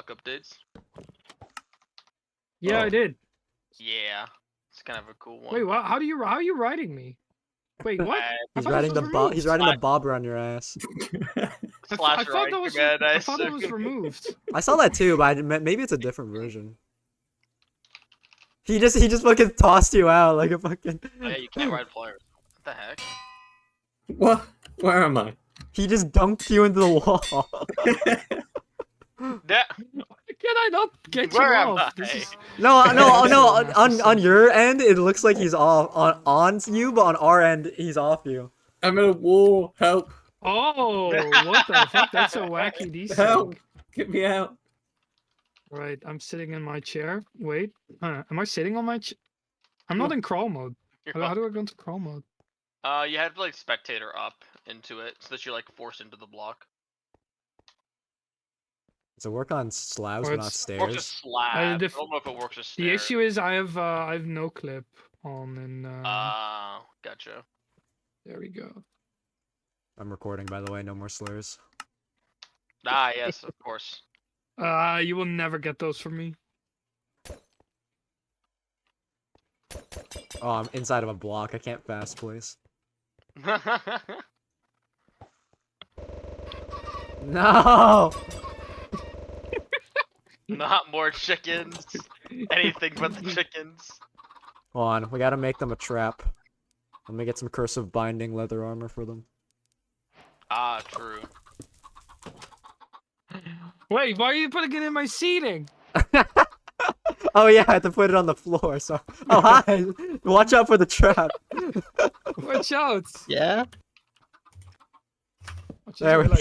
block updates? Yeah, I did. Yeah, it's kind of a cool one. Wait, what? How are you riding me? Wait, what? He's riding the bob. He's riding the bobber on your ass. Slash right command, I thought that was removed. I saw that too, but maybe it's a different version. He just fucking tossed you out like a fucking. Oh, yeah, you can't ride flyers. What the heck? What? Where am I? He just dunked you into the wall. Yeah. Can I not get Where you am off? I? This is... No. On your end, it looks like he's off on you, but on our end, he's off you. I'm in a wall. Help! Oh, what the fuck? That's a wacky desync. Help! Get me out! Right, I'm sitting in my chair. Wait, am I sitting on my chair? I'm not in crawl mode. How do I go into crawl mode? You have to like spectator up into it so that you're like forced into the block. Does it work on slabs Or but not it's- It works with stairs? slab. I the don't know if it works with The stairs. issue is I have no clip on, and Gotcha. there we go. I'm recording, by the way. No more slurs. Ah, yes, of course. You will never get those from me. Oh, I'm inside of a block. I can't fast place. No. Not more chickens. Anything but the chickens. Hold on, we gotta make them a trap. Let me get some cursive binding leather armor for them. Ah, true. Wait, why are you putting it in my seating? Oh yeah, I had to put it on the floor. So, oh hi, watch out for the trap. Watch out! Yeah? There we go.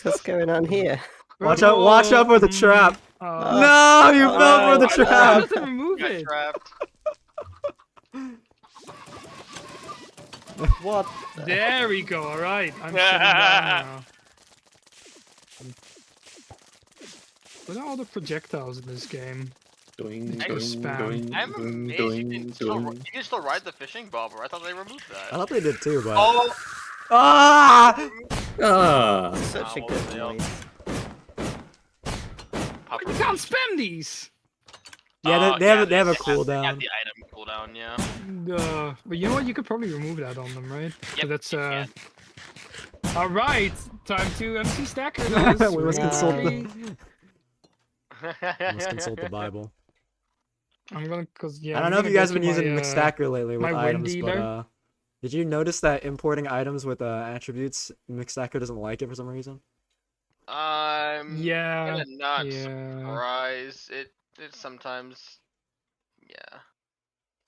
What's going on here? Watch out for the trap. No, you fell for the I trap. have to remove Got it. trapped. What? There we go. All right, I'm sitting down now. What are all the projectiles in this game? Doing, Spam. I'm amazed you can still ride the fishing bobber. I thought they removed I that. thought they did too, but. Oh! Ah! Ah! Such a Oh, good well, noise. You can't spam these. Yeah, they have a They have cooldown. the item cooldown, yeah. But you know what? You could probably remove that on them, right? Yep, That's you can. All right, time to MC Stacker those. We must consult Ready? We must consult the Bible. I'm gonna, yeah. I don't I'm know if gonna you guys go have been to using my, Mixstacker lately with my wind items, but dealer. did you notice that importing items with attributes, Mixstacker doesn't like it for some reason? I'm Yeah. kinda not Yeah. surprised. It sometimes, yeah.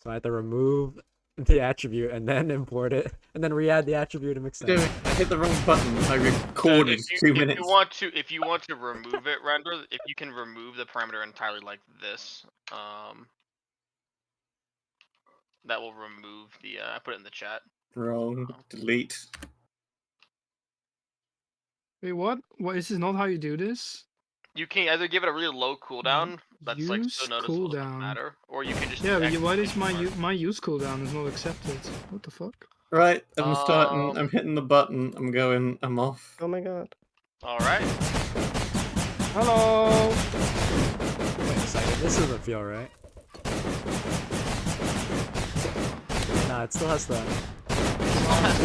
So I have to remove the attribute and then import it, and then re-add the attribute to Damn Mixstacker. it, I hit the wrong button. I recorded If 2 you minutes. if you want to remove it, render. If you can remove the parameter entirely like this, that will remove the. I put it in the chat. Wrong. Delete. Wait, what? What? This is not how you do this. You can either give it a really low cooldown that's like so Use noticeable it doesn't cooldown. matter, or you can just. Yeah, but X why it is my anymore. my use cooldown is not accepted? What the fuck? Right, I'm starting. Um, I'm hitting the button. I'm going. I'm off. Oh my god. All right. Hello. Wait a second, this doesn't feel right. Nah, it still has the.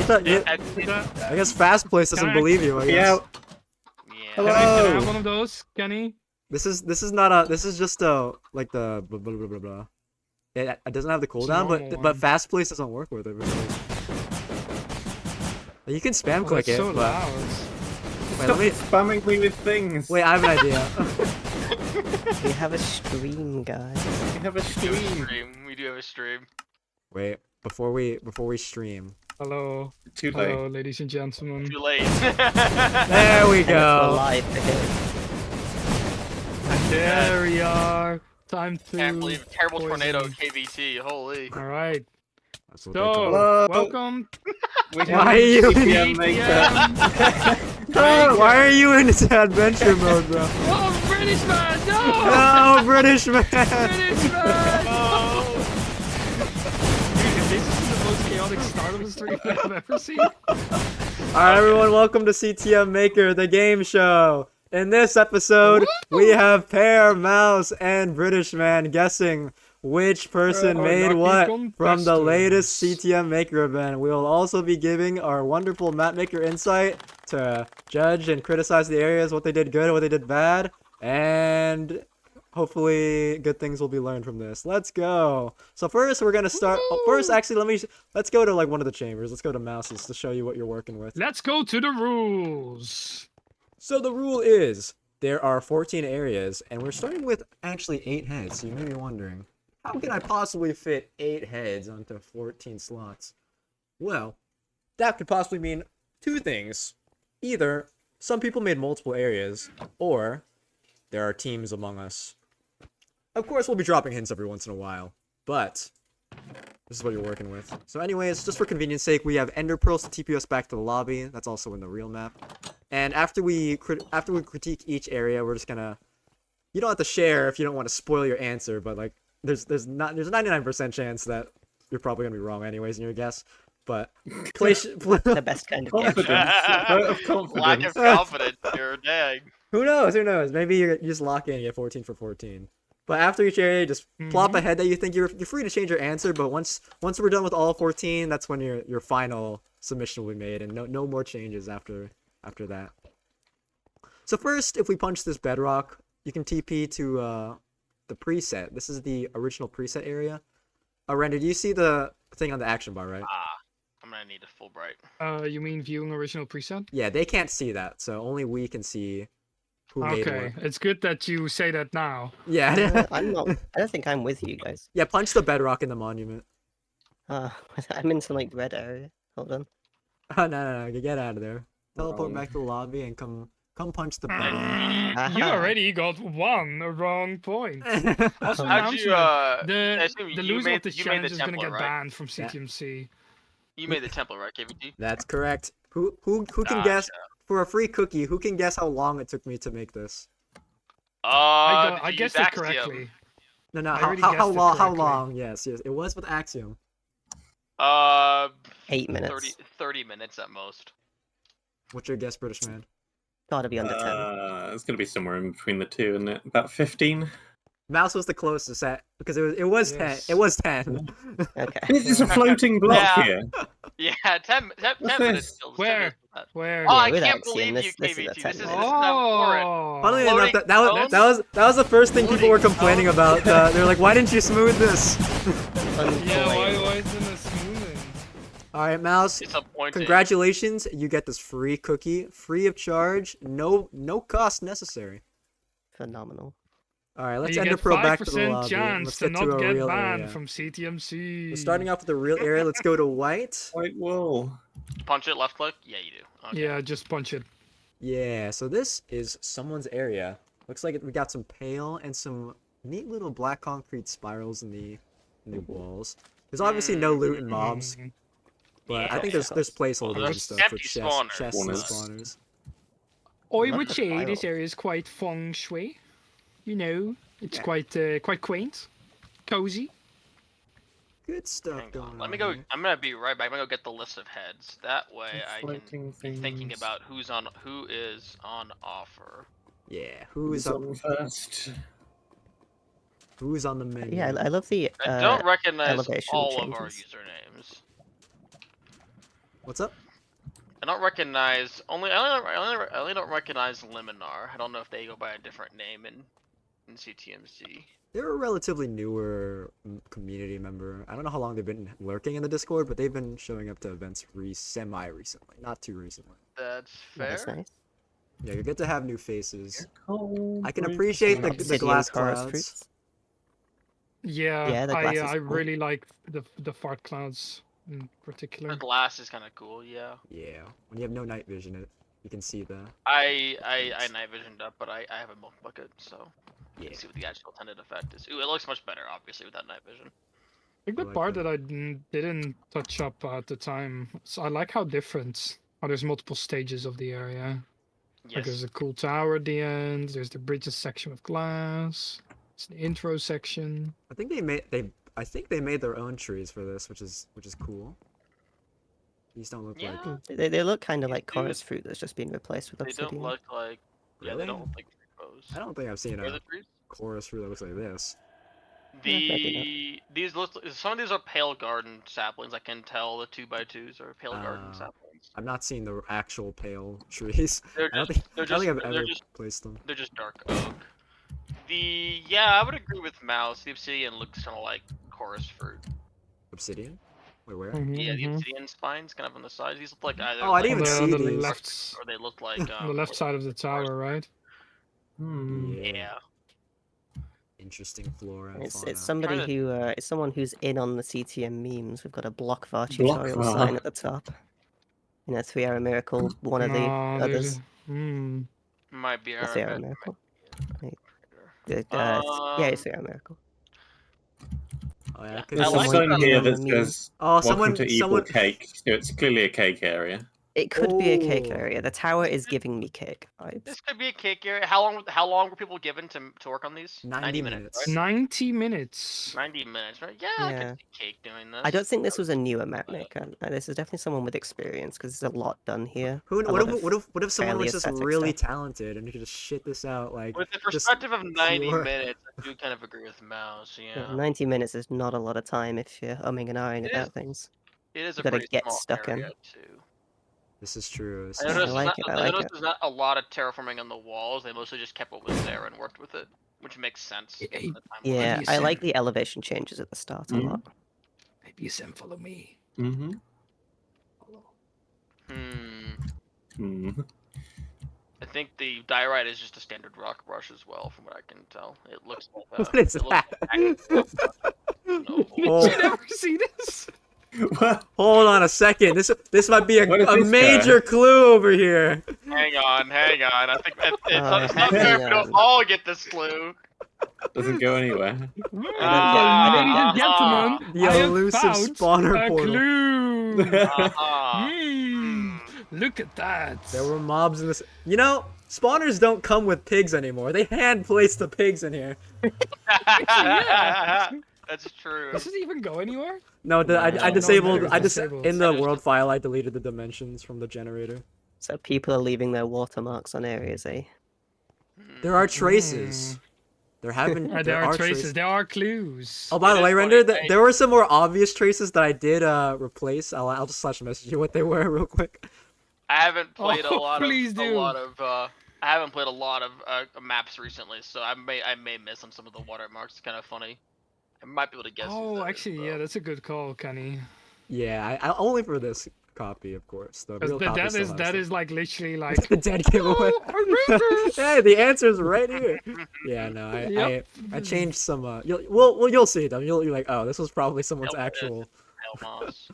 I guess Fast Place doesn't Can I- believe you. I Get guess. out. Yeah. Hello. Can I Oh. have one of those, Kenny? This is not a. This is just a like the blah blah blah blah blah. It doesn't have the cooldown, normal but one. Fast Place doesn't work with it. For some reason. You can spam Oh, click that's it, so but loud. wait, Stop let me. spamming me with things. Wait, I have an idea. We have a stream, guys. We have a We do have a stream. stream. We do have a stream. Wait, before we stream. Hello. Too late. Hello, ladies and gentlemen. Too late. There we And it's go. live again. There we are. Time to. Can't believe terrible poison. tornado KVT. Holy. All right. That's what they So, call it. Hello. welcome. We Why are you in CTM maker. Bro, why are you in adventure mode, bro? Oh, British man! No! No, British man. British man! No! Dude, this is the most chaotic start of a stream I've ever seen. All right, everyone, welcome to CTM Maker, the game show. In this episode, we have Pear, Mouse, and British Man guessing which person Our made lucky what from the latest contestants. CTM Maker event. We will also be giving our wonderful map maker insight to judge and criticize the areas, what they did good, what they did bad, and hopefully good things will be learned from this. Let's go. So first, we're gonna start. Oh, first, actually, let's go to like one of the chambers. Let's go to Mouse's to show you what you're working with. Let's go to the rules. So the rule is there are 14 areas, and we're starting with actually 8 heads. So you may be wondering, how can I possibly fit 8 heads onto 14 slots? Well, that could possibly mean 2 things. Either some people made multiple areas, or there are teams among us. Of course, we'll be dropping hints every once in a while, but this is what you're working with. So anyways, just for convenience sake, we have ender pearls to TP us back to the lobby. That's also in the real map. And after we critique each area, we're just gonna. You don't have to share if you don't want to spoil your answer, but like there's a 99% chance that you're probably gonna be wrong anyways in your guess. But The best kind of game. Confidence. Vote of confidence. Lack of confidence here, dang. Who knows? Who knows? Maybe you just lock in and get 14 for 14. But after each area, just plop a head that you think you're free to change your answer. But once we're done with all 14, that's when your final submission will be made, and no more changes after that. So first, if we punch this bedrock, you can TP to the preset. This is the original preset area. Render, do you see the thing on the action bar, right? I'm gonna need a full bright. You mean viewing original preset? Yeah, they can't see that, so only we can see who made Okay, what. it's good that you say that now. Yeah, I'm not. I don't think I'm with you guys. yeah. Punch the bedrock in the monument. I'm in some like red area. Hold on. Oh, no, get out of there. Teleport back to the lobby and come punch the bedrock. You already got one wrong point. Also, How'd you, announcement, I assume the you loser made- of the you made the challenge is gonna template, get right? banned from CTMC. You made the template, right, KVT? That's correct. Who can guess for a free cookie? Who can guess how long it took me to make this? I did you guessed use it Axiom? correctly. No, I how already how, guessed how it long? How correctly. long? Yes, it was with Axiom. 8 minutes. 30 minutes at most. What's your guess, British man? Gotta be under 10. It's gonna be somewhere in between the two, isn't it? About 15. Mouse was the closest at because it was 10. Yes. It was 10. Okay. It's a floating block Yeah. here. Yeah, 10 minutes. this? Still, 10 Where? minutes. Where? Oh, I with can't Axiom, believe you, this is a KVT. This 10 is minutes. abhorrent. Funnily enough, Floating that was the first thing people were complaining about. They're like, why didn't you smooth this? Yeah, why isn't it smoothing? All right, Mouse. Disappointed. Congratulations, you get this free cookie, free of charge, no cost necessary. Phenomenal. All right, let's You enter get pro back to the 5% lobby. chance Let's to get to not a get real banned area. from CTMC. So starting off with the real area, let's go to white. White wool. Punch it, left click? Yeah, you do. Okay. Yeah, just punch it. Yeah, so this is someone's area. Looks like we got some pale and some neat little black concrete spirals in the walls. There's obviously no loot and mobs, Mm, but I Yeah. think there's placeholders and There's stuff with empty chests spawners. and Spawners. spawners. I Not would the say this file. area is quite feng shui. You know, it's Yeah. quite quaint, cozy. Good stuff Hang going on. on. Let me go. here. I'm gonna be right back. I'm gonna go get the list of heads. That way I can Floating be thinking things. about who is on offer. Yeah, Who's who's up? on first? Who's on the menu? Yeah, I love the. I don't recognize elevation all of our changes. usernames. What's up? I don't recognize I only don't recognize Liminar. I don't know if they go by a different name in CTMC. They're a relatively newer community member. I don't know how long they've been lurking in the Discord, but they've been showing up to events semi-recently, not too recently. That's fair. That's nice. Yeah, you're good to have new faces. Cold I can brew appreciate the Obsidian glass chorus clouds. fruits. Yeah, Yeah, the glass is I cool. really like the fart clouds in particular. The glass is kind of cool. Yeah. Yeah, when you have no night vision, you can see the. I night visioned up, but I have a milk bucket, so I Yeah. can see what the actual intended effect is. Ooh, it looks much better, obviously, with that night vision. I think the like part that. that I didn't touch up at the time. So I like how there's multiple stages of the area. Like there's Yes. a cool tower at the end. There's the bridges section with glass. It's the intro section. I think they made their own trees for this, which is cool. These don't look like. Yeah. They look kind of like Dude, chorus fruit that's just been replaced with They don't obsidian. look like Yeah, Really? they don't look like tree bows. I don't think I've seen Are a the trees? chorus fruit that looks like this. maybe These look some of these are pale garden saplings. I can tell the 2x2s are pale garden Uh, saplings. I've not seen the actual pale trees. They're I don't just think I don't think I've ever placed them. they're just dark oak. Yeah, I would agree with Mouse. The obsidian looks kind of like chorus fruit. Obsidian? Wait, where? Yeah, the Mhm. obsidian spines kind of on the sides. These look like either Oh, I didn't On even the, see on the these. left, or they look like on the left side of the tower, right? Hmm. Yeah. Yeah. Interesting flora and It's fauna. somebody Trying who it's someone who's in on the CTM memes. We've got a block var Block tutorial var. sign at the top. You know, 3-hour miracle, one of the No, others. Might be The our 3-hour bad. miracle. Yeah, Um, it's 3-hour miracle. Oh, yeah, yeah, that could There's There's be a I like someone sign in here on the that meme. says Oh, "Welcome to Evil Cake." So it's clearly a cake area. It could be a cake Oh. area. The tower is giving me cake vibes. this could be a cake area. How long were people given to work on these? 90 minutes. minutes. Right? 90 minutes. 90 minutes, right? Yeah, I Yeah. could see cake doing this. I don't think this was a newer map maker. This is definitely someone with experience because there's a lot done here. Who? A What lot if? of What if someone fairly was just aesthetic really stuff. talented and you could just shit this out like? With the just perspective of 90 pure- minutes, I do kind of agree with Mouse. Yeah, Yeah, 90 minutes is not a lot of time if you're umming and ahhing It about is- things. it is You a gotta pretty get small stuck in. area too. This is true. This I is Yeah, I noticed, true. like it. I I like noticed it. there's not a lot of terraforming on the walls. They mostly just kept what was there and worked with it, which makes sense. Hey, in the timeline. Yeah, Maybe I a like sim. the elevation changes at the start a Mhm. lot. Maybe Sam, follow me. Mm-hmm. Hmm. Hmm. I think the diorite is just a standard rock brush as well, from what I can tell. It looks like What is it looks that? no. Did Oh. you never see this? Well, Hold on a second. This might be What is a this major clue over here. Hang on. I think it's not hang fair if we don't on. all get this clue. doesn't go anywhere. I don't Ladies get and this gentlemen, The I have elusive found spawner a portal. clue. Uh-huh. Look at that. There were mobs in this. You know, spawners don't come with pigs anymore. They hand place the pigs in here. yeah. That's true. Does it even go anywhere? No, I No, disabled. no, I it's just disabled. in the world file. I deleted the dimensions from the generator. So people are leaving their watermarks on areas, eh? There are traces. There have been. There are traces. There are clues. Oh, by the It way, is Render, funny. there were some more obvious traces that I did replace. I'll just slash message you what they were real quick. I haven't played Oh, a lot please of do. I haven't played a lot of maps recently, so I may miss on some of the watermarks. It's kind of funny. I might be able to guess. who Oh, that is, actually, though. yeah, that's a good call, Kenny. Yeah, I only for this copy, of course. The 'Cause real copy that still is has that them. is like literally like the dead giveaway. Oh, I read this! Hey, the answer's right here. Yeah, no, Yep. I changed some. You'll see them. You'll be like, oh, this was probably someone's Nope, actual. Hell Moss.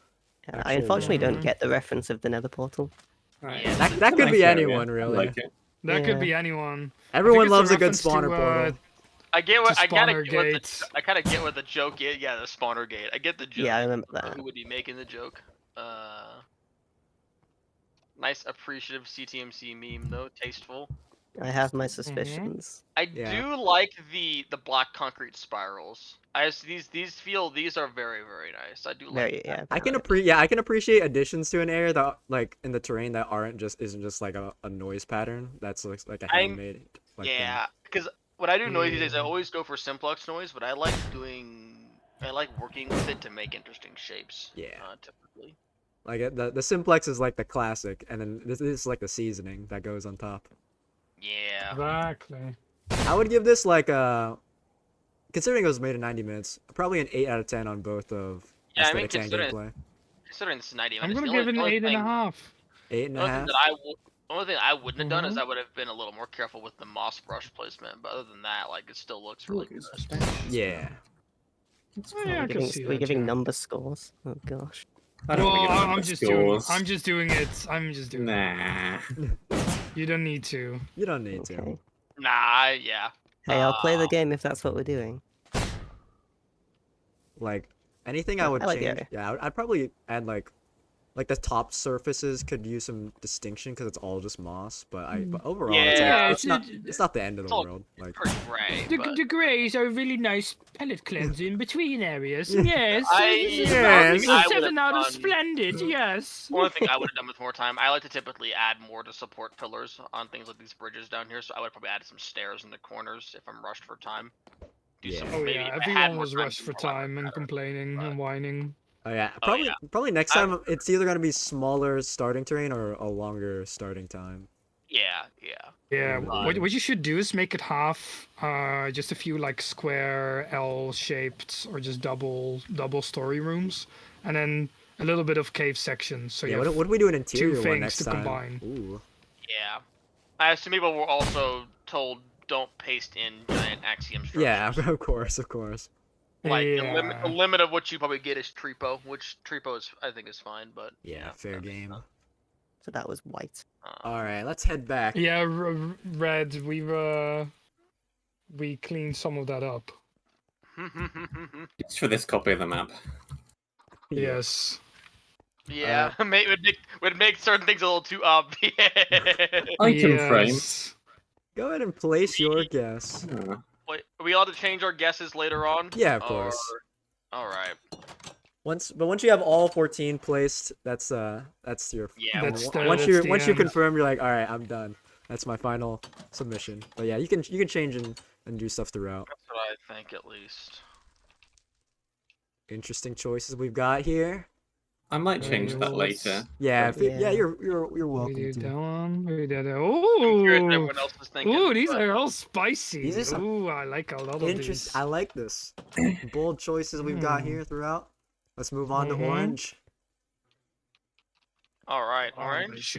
I Actual unfortunately don't one. get the reference of the Nether portal. Right. Yeah, That could Nice be area. anyone, I really. like it. That could Yeah. be anyone. Everyone it's a loves a good reference to, spawner portal. I get what To I kind spawner of get what gates. I kind of get what the joke is. Yeah, the spawner gate. I get the joke. Yeah, I remember I don't know that. Who would be making the joke? Nice appreciative CTMC meme though, tasteful. I have my suspicions. I Yeah. do like the black concrete spirals. These are very nice. I do like. Very, yeah. I can very I can appreciate additions to an area that like in the terrain that isn't just like a noise pattern. That's like a I'm- handmade. Like, thing. Yeah, because when I do noise these days, I Yeah. always go for simplex noise, but I like working with it to make interesting shapes. Yeah. Typically. Like the simplex is like the classic, and then this is like the seasoning that goes on top. Yeah. Exactly. I would give this like considering it was made in 90 minutes, probably an 8 out of 10 on both of Yeah, I mean, aesthetics and gameplay. Considering it's 90 I'm minutes, gonna the give it only an 8.5. 8 and The a only half. thing only thing I wouldn't have done is Mhm. I would have been a little more careful with the moss brush placement. But other than that, like it still looks really good. Yeah. Oh, yeah, I can see We're that, giving yeah. number scores. Oh gosh. I don't Well, think I'm it's just scores. I'm just doing it. I'm just doing it. Nah. You don't need to. You don't need to. Okay. Nah, yeah. Hey, I'll play the Uh, game if that's what we're doing. Like anything I Yeah, would I like the change. area. Yeah, I'd probably add like like the top surfaces could use some distinction because it's all just moss. But overall, Yeah, it's not the end of it's the all world. Like pretty gray. The, But the greys are really nice palette cleanser in between areas. Yes, this is Yes. about I would've 7 out of done- splendid. Yes. Only thing I would have done with more time, I like to typically add more to support pillars on things like these bridges down here, so I would probably add some stairs in the corners if I'm rushed for time. Do Yeah. some, Oh maybe yeah, if I had everyone more was time, rushed do for more elaborate time and pattern, complaining but- and whining. Oh yeah, Oh, yeah. probably next I- time it's either gonna be smaller starting terrain or a longer starting time. Yeah. Yeah, But- what you should do is make it half, just a few like square L-shaped or just double story rooms, and then a little bit of cave sections. So Yeah, you have what do we do an interior one things next to time? combine. Ooh. Yeah. I assume people were also told don't paste in giant axiom structures. Yeah, of course. Like the Yeah. limit of what you probably get is Treepo, which Treepo is I think is fine, but Yeah, fair that makes game. sense. So that was white. All right, let's head back. Yeah, red. We cleaned some of that up. It's for this copy of the map. Yes. Yeah, would make certain things a little too obvious. Item frames. Yes. Go ahead and place your guess. Wait, are we allowed to change our guesses later on? Yeah, of course. All right. Once you have all 14 placed, that's your. Yeah. That's well, the- once that's you the end. confirm, you're like, all right, I'm done. That's my final submission. But yeah, you can change and do stuff throughout. that's what I think at least. Interesting choices we've got here. I might change that let's- later. Yeah, But yeah. you're We welcome do to. that one. We did that. I'm curious what Ooh. everyone else is thinking. Ooh, these but- are all spicy. These are some Ooh, I like a lot of these. I like this. Bold choices we've got Hmm. here throughout. Let's move on to Mhm. orange. All right, orange.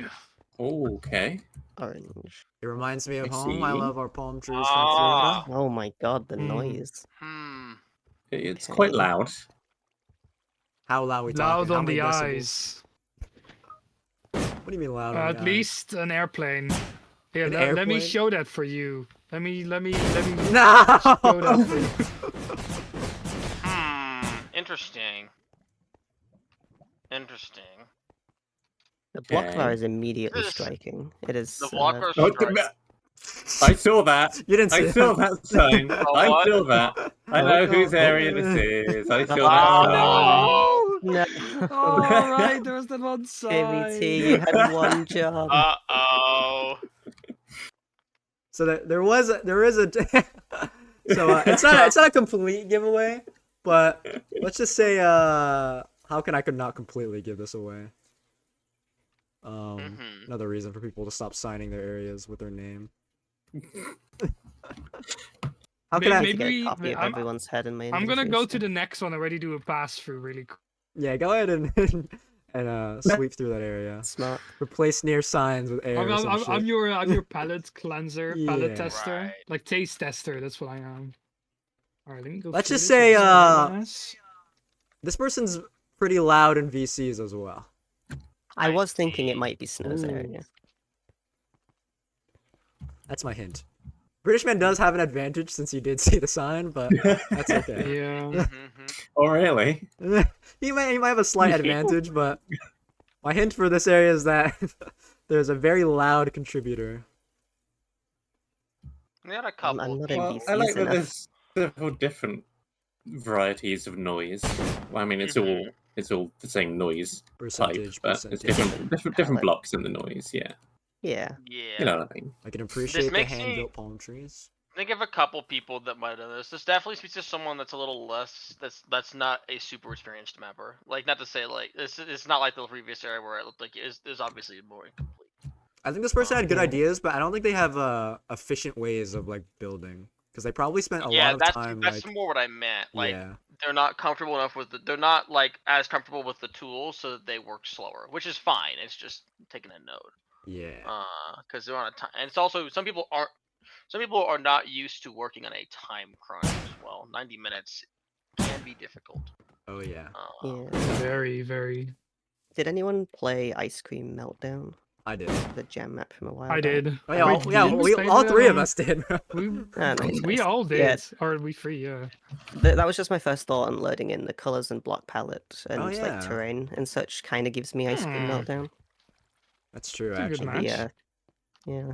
Oh, okay. Orange. It reminds me of I home. I see. love our palm trees from Ah. Florida. Oh my god, the Hmm. noise. It's quite Okay. loud. How loud we Loud talking? How on many the decibels? eyes. What do you mean loud on At the eyes? least an airplane. Here, An let me airplane? show that for you. Let me No. show that for you. Interesting. The block Okay. bar is immediately This- striking. It is. The blocker Oh, strike. I saw that. You didn't see I saw that sign. I what? saw that. I know whose area this is. I saw Oh, that No. sign. Oh, right, there was that one side. KVT, you had one job. Uh-oh. So there is a so it's not a complete giveaway, but let's just say how can I could not completely give this away? Mhm. Another reason for people to stop signing their areas with their name. How can I? To get a Maybe copy of I'm everyone's head in my gonna inventory, go so- to the next one. Already do a pass through really quick. Yeah, go ahead and sweep through that area. Smart. Replace near signs with air. or some I'm shit. your palette cleanser, palette Yeah. tester, Right. like taste tester. That's what I am. All right, let me go. Let's through just this say, with this. This person's pretty loud in VCs as well. I I was thinking it see. might be Snow's Ooh. area. That's my hint. British man does have an advantage since he did see the sign, but that's okay. Yeah. Oh, really? he might have a slight advantage, but my hint for this area is that there's a very loud contributor. We got a couple. I'm not Well, NPCs I like that enough. there's several different varieties of noise. Well, I mean, it's all the same noise type, Percentage, but it's different palette. blocks in the noise. Yeah, Yeah. Yeah. you know what I mean. I can appreciate the makes me- hand-built palm trees. Think of a couple people that might have done this. This definitely speaks to someone that's a little less. That's not a super experienced mapper. Like, not to say like this. It's not like the previous area where it looked like it was obviously more incomplete. I think this person had good Yeah. ideas, but I don't think they have efficient ways of like building because they probably spent a Yeah, lot of that's time that's like more what I meant. Like, yeah. they're not comfortable enough with they're not like as comfortable with the tools, so that they work slower, which is fine. It's just taking a note. Yeah. Because they're on a time, and it's also some people are not used to working on a time crunch as well. 90 minutes can be difficult. Oh yeah. Yeah. Very, very. Did anyone play Ice Cream Meltdown? I did. The gem map from a while I back. did. Oh, yeah, Wait, yeah, didn't we, play all the, three of us did. Bro. We, Nice, we nice. all did. Yeah. Or we three, yeah. That was just my first thought on loading in the colors and block palette and yeah. like terrain and such. Kind of gives me ice cream Hmm. meltdown. That's true, It's a good actually. match. Yeah, yeah.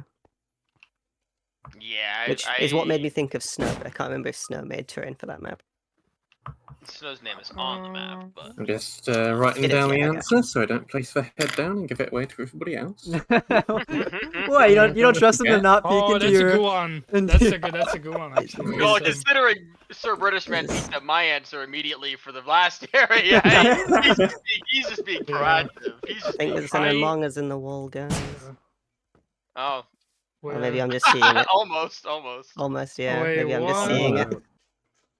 Yeah, Which is what made me think of Snow. But I can't remember if Snow made terrain for that map. Snow's name is on the map, but I'm just writing It is, down the yeah, I answer so I don't place the head down and give it away to everybody else. What? You don't trust him to Yeah. not peek Oh, into that's a your? good one. into That's your- a good one actually. well, Because, considering Sir British Man Yes. picked up my answer immediately for the last area, he's just being Yeah. proactive. He's I just think being there's an I- Among Us in the wall, guys. oh, Or maybe where- I'm just seeing it. almost. Almost, yeah. Wait, Maybe I'm just what? seeing it.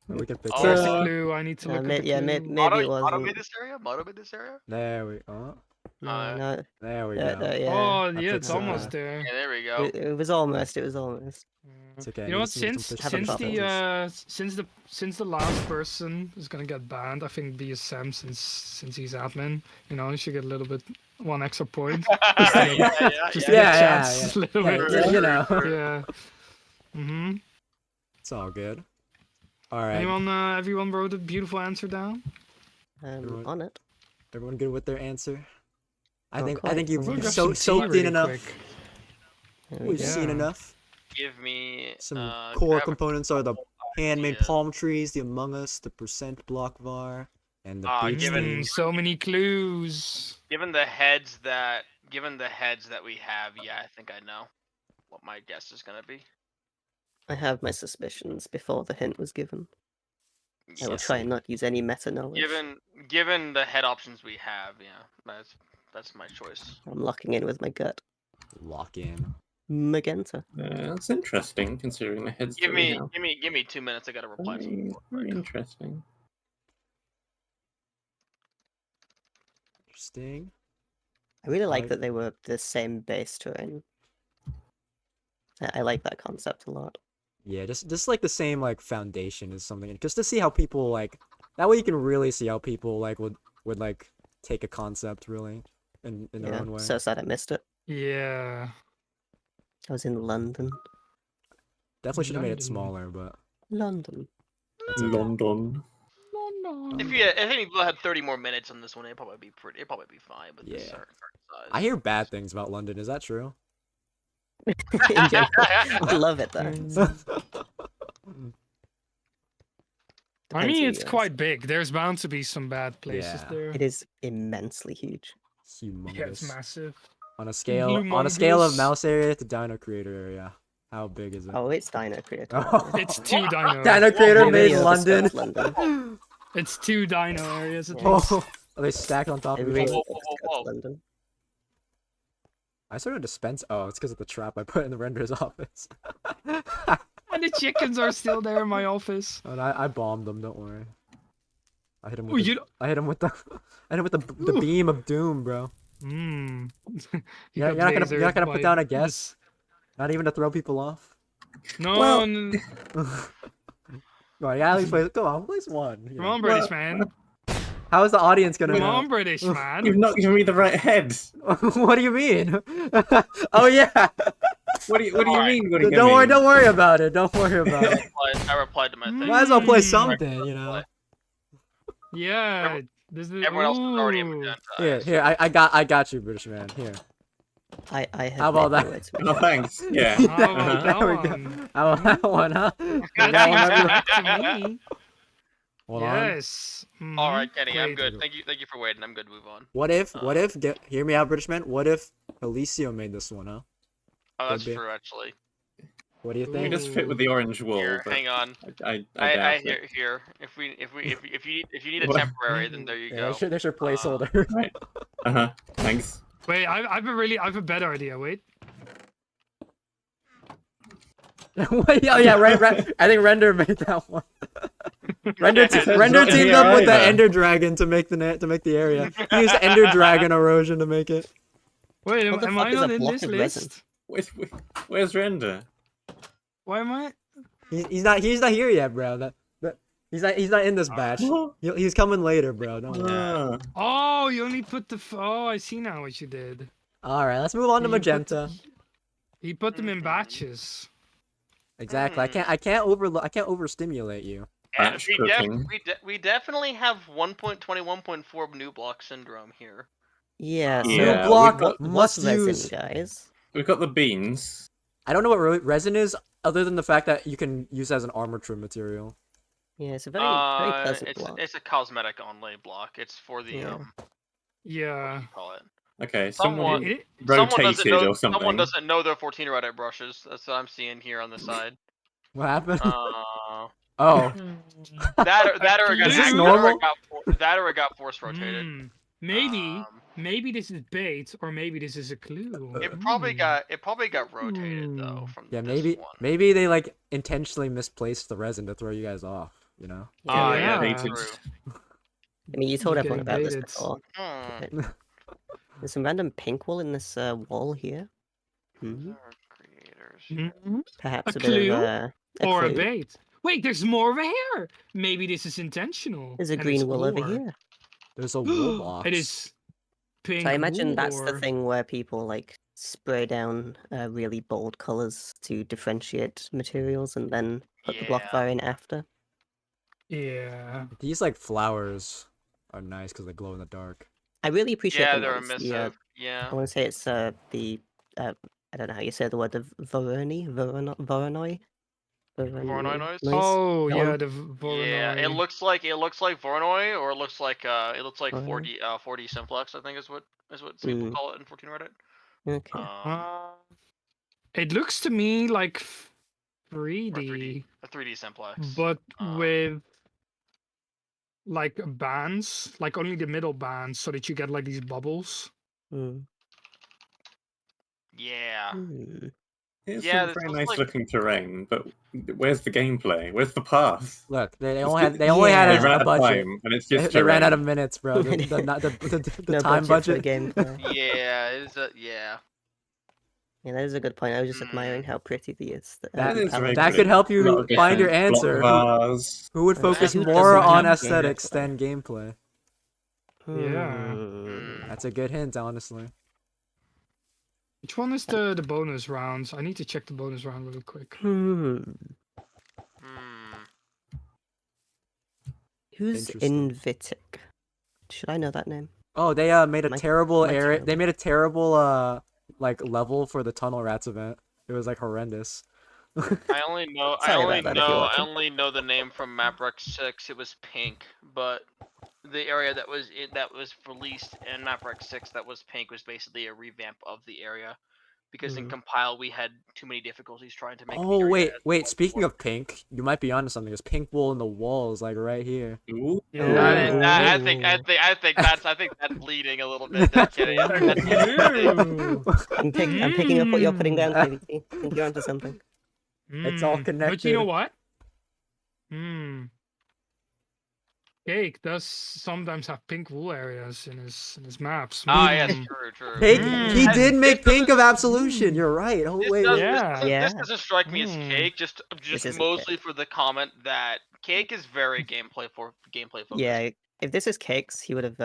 We can fix Oh, There's it. a uh, clue. I need to look at the Yeah, clue. maybe Moto, it Moto made wasn't. this area. Moto made this area. There we go. No, no. There we Yeah, go. yeah. Oh, That yeah, fixes it's almost it. there. Yeah, there we go. It was almost. It was almost. It's okay. You know I what? need some Since fish since the last person is gonna get banned, I think be Sam since he's admin. You know, he should get a little bit one extra point. Just to get, just to yeah, get yeah, chats yeah. a little Yeah, bit. yeah, you know. Yeah. Mm-hmm. It's all good. All right. Everyone wrote a beautiful answer down. Everyone- On it. Everyone good with their answer? I Not think quite. you've We'll grab so, some tea soaked in really enough. quick. There we We've go. seen Yeah. enough. Give me Some can I core have a components are the couple handmade ideas? palm trees, the Among Us, the percent block var, and the beach given- theme. So many clues. Given the heads that we have, yeah, I think I know what my guess is gonna be. I have my suspicions before the hint was given. I will Yeah. try and not use any meta knowledge. Given the head options we have, yeah, that's my choice. I'm locking in with my gut. Lock in. Magenta. That's interesting considering the heads. Give that we me have. give me 2 minutes. I gotta reply to Very, you. very interesting. Interesting. I really like Right. that they were the same base terrain. I like that concept a lot. Yeah, just like the same like foundation is something, just to see how people like that way you can really see how people like would like take a concept really in their Yeah. own way. So sad I missed it. Yeah. I was in London. Definitely should have made it London. smaller, but London. that's okay. London. If any people had 30 more minutes on this one, it'd probably be fine. But this Yeah. certain size. I hear bad things about London. Is that true? In general. I love it though. I Depends mean, who it's you ask. quite big. There's bound to be some bad places Yeah. there. It is immensely huge. Humongous. Yeah, it's massive. On a scale of Humongous. mouse area to dino creator area, how big is it? Oh, it's Dino Creator. Oh. It's two dino. Dino creator They made really London. overscoped London. It's two dino areas at least. Oh, are they stacked on top They of each really other? Whoa. overscoped London. I sort of dispense. Oh, it's because of the trap I put in the render's office. And the chickens are still there in my office. And I bombed them. Don't worry. I hit him Oh, with. you The, I hit him with the. I hit him with the beam of doom, bro. Hmm. You're not gonna put down a guess. Not even to throw people off. No, Well- Right, yeah, at least play. Come on, place one. you come know. on, British man. How is the audience gonna Come know? on, British man. You've not given me the right head. What do you mean? Oh yeah. What do you mean? What do you Don't worry. mean? Don't worry about it. Don't worry about it. I replied to my thing. Might as well play Mm. something, you know. Yeah. This is. Everyone else was already Ooh. magenta. Here, I got you, British man. Here. I have How about made that? my way to Oh, thanks. Yeah. How about that There we go. one? How about that one, huh? That That one, seems everyone- correct to me. Hold on. Yes. All Mhm. right, Kenny, I'm Great. good. Thank you for waiting. I'm good. Move on. What if? Hear me out, British man. What if Alicio made this one, huh? Oh, that's Could be. true, actually. What do you It think? does fit with the orange wool, Here, but hang on. I I doubt it. here. If you need a What? temporary, then there you Yeah, go. there's your placeholder. Right. Thanks. Wait, I have a better idea. Wait. Wait, oh yeah, right. I think Render made that one. Render It's Render not teamed here up with the either. Ender Dragon to make the area. He used Ender Dragon erosion to make it. Wait, What the am fuck I is a not in block this of resin? list? Where's Render? Why am I? He's not here yet, bro. He's not in this batch. He's coming later, bro. Don't worry. Ah, Oh, you only put the. Oh, I see now what you did. All right, let's move on to He put magenta. He put them in Mhm. batches. Exactly. I can't overstimulate you. And Batch cooking. we definitely have 1.21.4 new block syndrome here. Yeah, so New Yeah, block what's must resin, use. guys? We've got the beans. I don't know what resin is, other than the fact that you can use it as an armor trim material. Yeah, it's a very pleasant It's block. it's a cosmetic only block. It's for the Yeah. what do Yeah. you call it? Okay, Someone It, someone doesn't rotated know or something. someone doesn't know their 14 Reddit brushes. That's what I'm seeing here on the side. What happened? Uh, Oh, Is this normal? That or it got force rotated. Maybe Um, maybe this is bait, or maybe this is a clue. it probably got rotated though from yeah. this one. Maybe they like intentionally misplaced the resin to throw you guys off. You know. Ah, Yeah. yeah, Baited. true. I mean, you told You're everyone getting about this baited. before. Hmm. There's some random pink wool in this wall here. Hmm. Creators. Mhm. Perhaps A a bit of clue? a Or a clue. bait. Wait, there's more over here. Maybe this is intentional. There's a and green it's wool over core. here. There's a wool box. It is pink. So I imagine wool, that's the or- thing where people like spray down really bold colors to differentiate materials and then put the block Yeah. variant after. Yeah. These like flowers are nice because they glow in the dark. I really appreciate Yeah, the they're ones. The, emissive. Yeah. I want to say it's the I don't know how you say the word, the Voronoi. Voronoi noise? Oh That yeah, one? the Yeah, Voronoi. it looks like Voronoi, or it looks like Voronoi. 4D simplex. I think is what people Mm. call it in 14 Reddit. Okay. It looks to me like Or 3D, a 3D simplex. but with like bands, like only the middle bands, so that you get like these bubbles. Mm. Yeah. Mm. Here's Yeah, some this very looks nice like looking terrain, but where's the gameplay? Where's the path? Look, they It's only good- had they only Yeah. had They ran a out of budget. time, and it's They, just they ran out of terrain. minutes, bro. The No time budget for budget. gameplay. yeah, it's a yeah. Yeah, that is a good point. I was just admiring how pretty That the It is very palette that is. could pretty. help A lot you of find your different block answer. vase. Who would focus Who more doesn't on have aesthetics gameplay? than gameplay? Yeah. Hmm. That's a good hint, honestly. Which one is the bonus rounds? I need to check the bonus round really quick. Hmm. Hmm. Who's Interesting. Invitic? Should I know that name? Oh, they made a My- terrible my area. terrible. They made a terrible like level for the tunnel rats event. It was like horrendous. I only know Sorry about that if you're watching. the name from MapRec 6. It was pink, but the area that was released in MapRec 6 that was pink was basically a revamp of the area, because in Hmm. compile we had too many difficulties trying to make the Oh area wait. as Speaking work. of pink, you might be onto something. There's pink wool in the walls, like right here. Ooh. I Ooh. think that's bleeding a little bit. Just kidding. That's Ooh. I'm picking up what you're putting down, Mm. KBT. I think you're onto something. It's all But you know connected. what? Cake does sometimes have pink wool areas in his maps. yes, Hmm. true. Cake. He Mm. did make This pink of absolution. You're right. Oh wait. Yeah. Yeah. This doesn't strike me as Hmm. cake. Just isn't mostly for the comment that cake is very gameplay focused. Yeah. If this is Cakes, he would have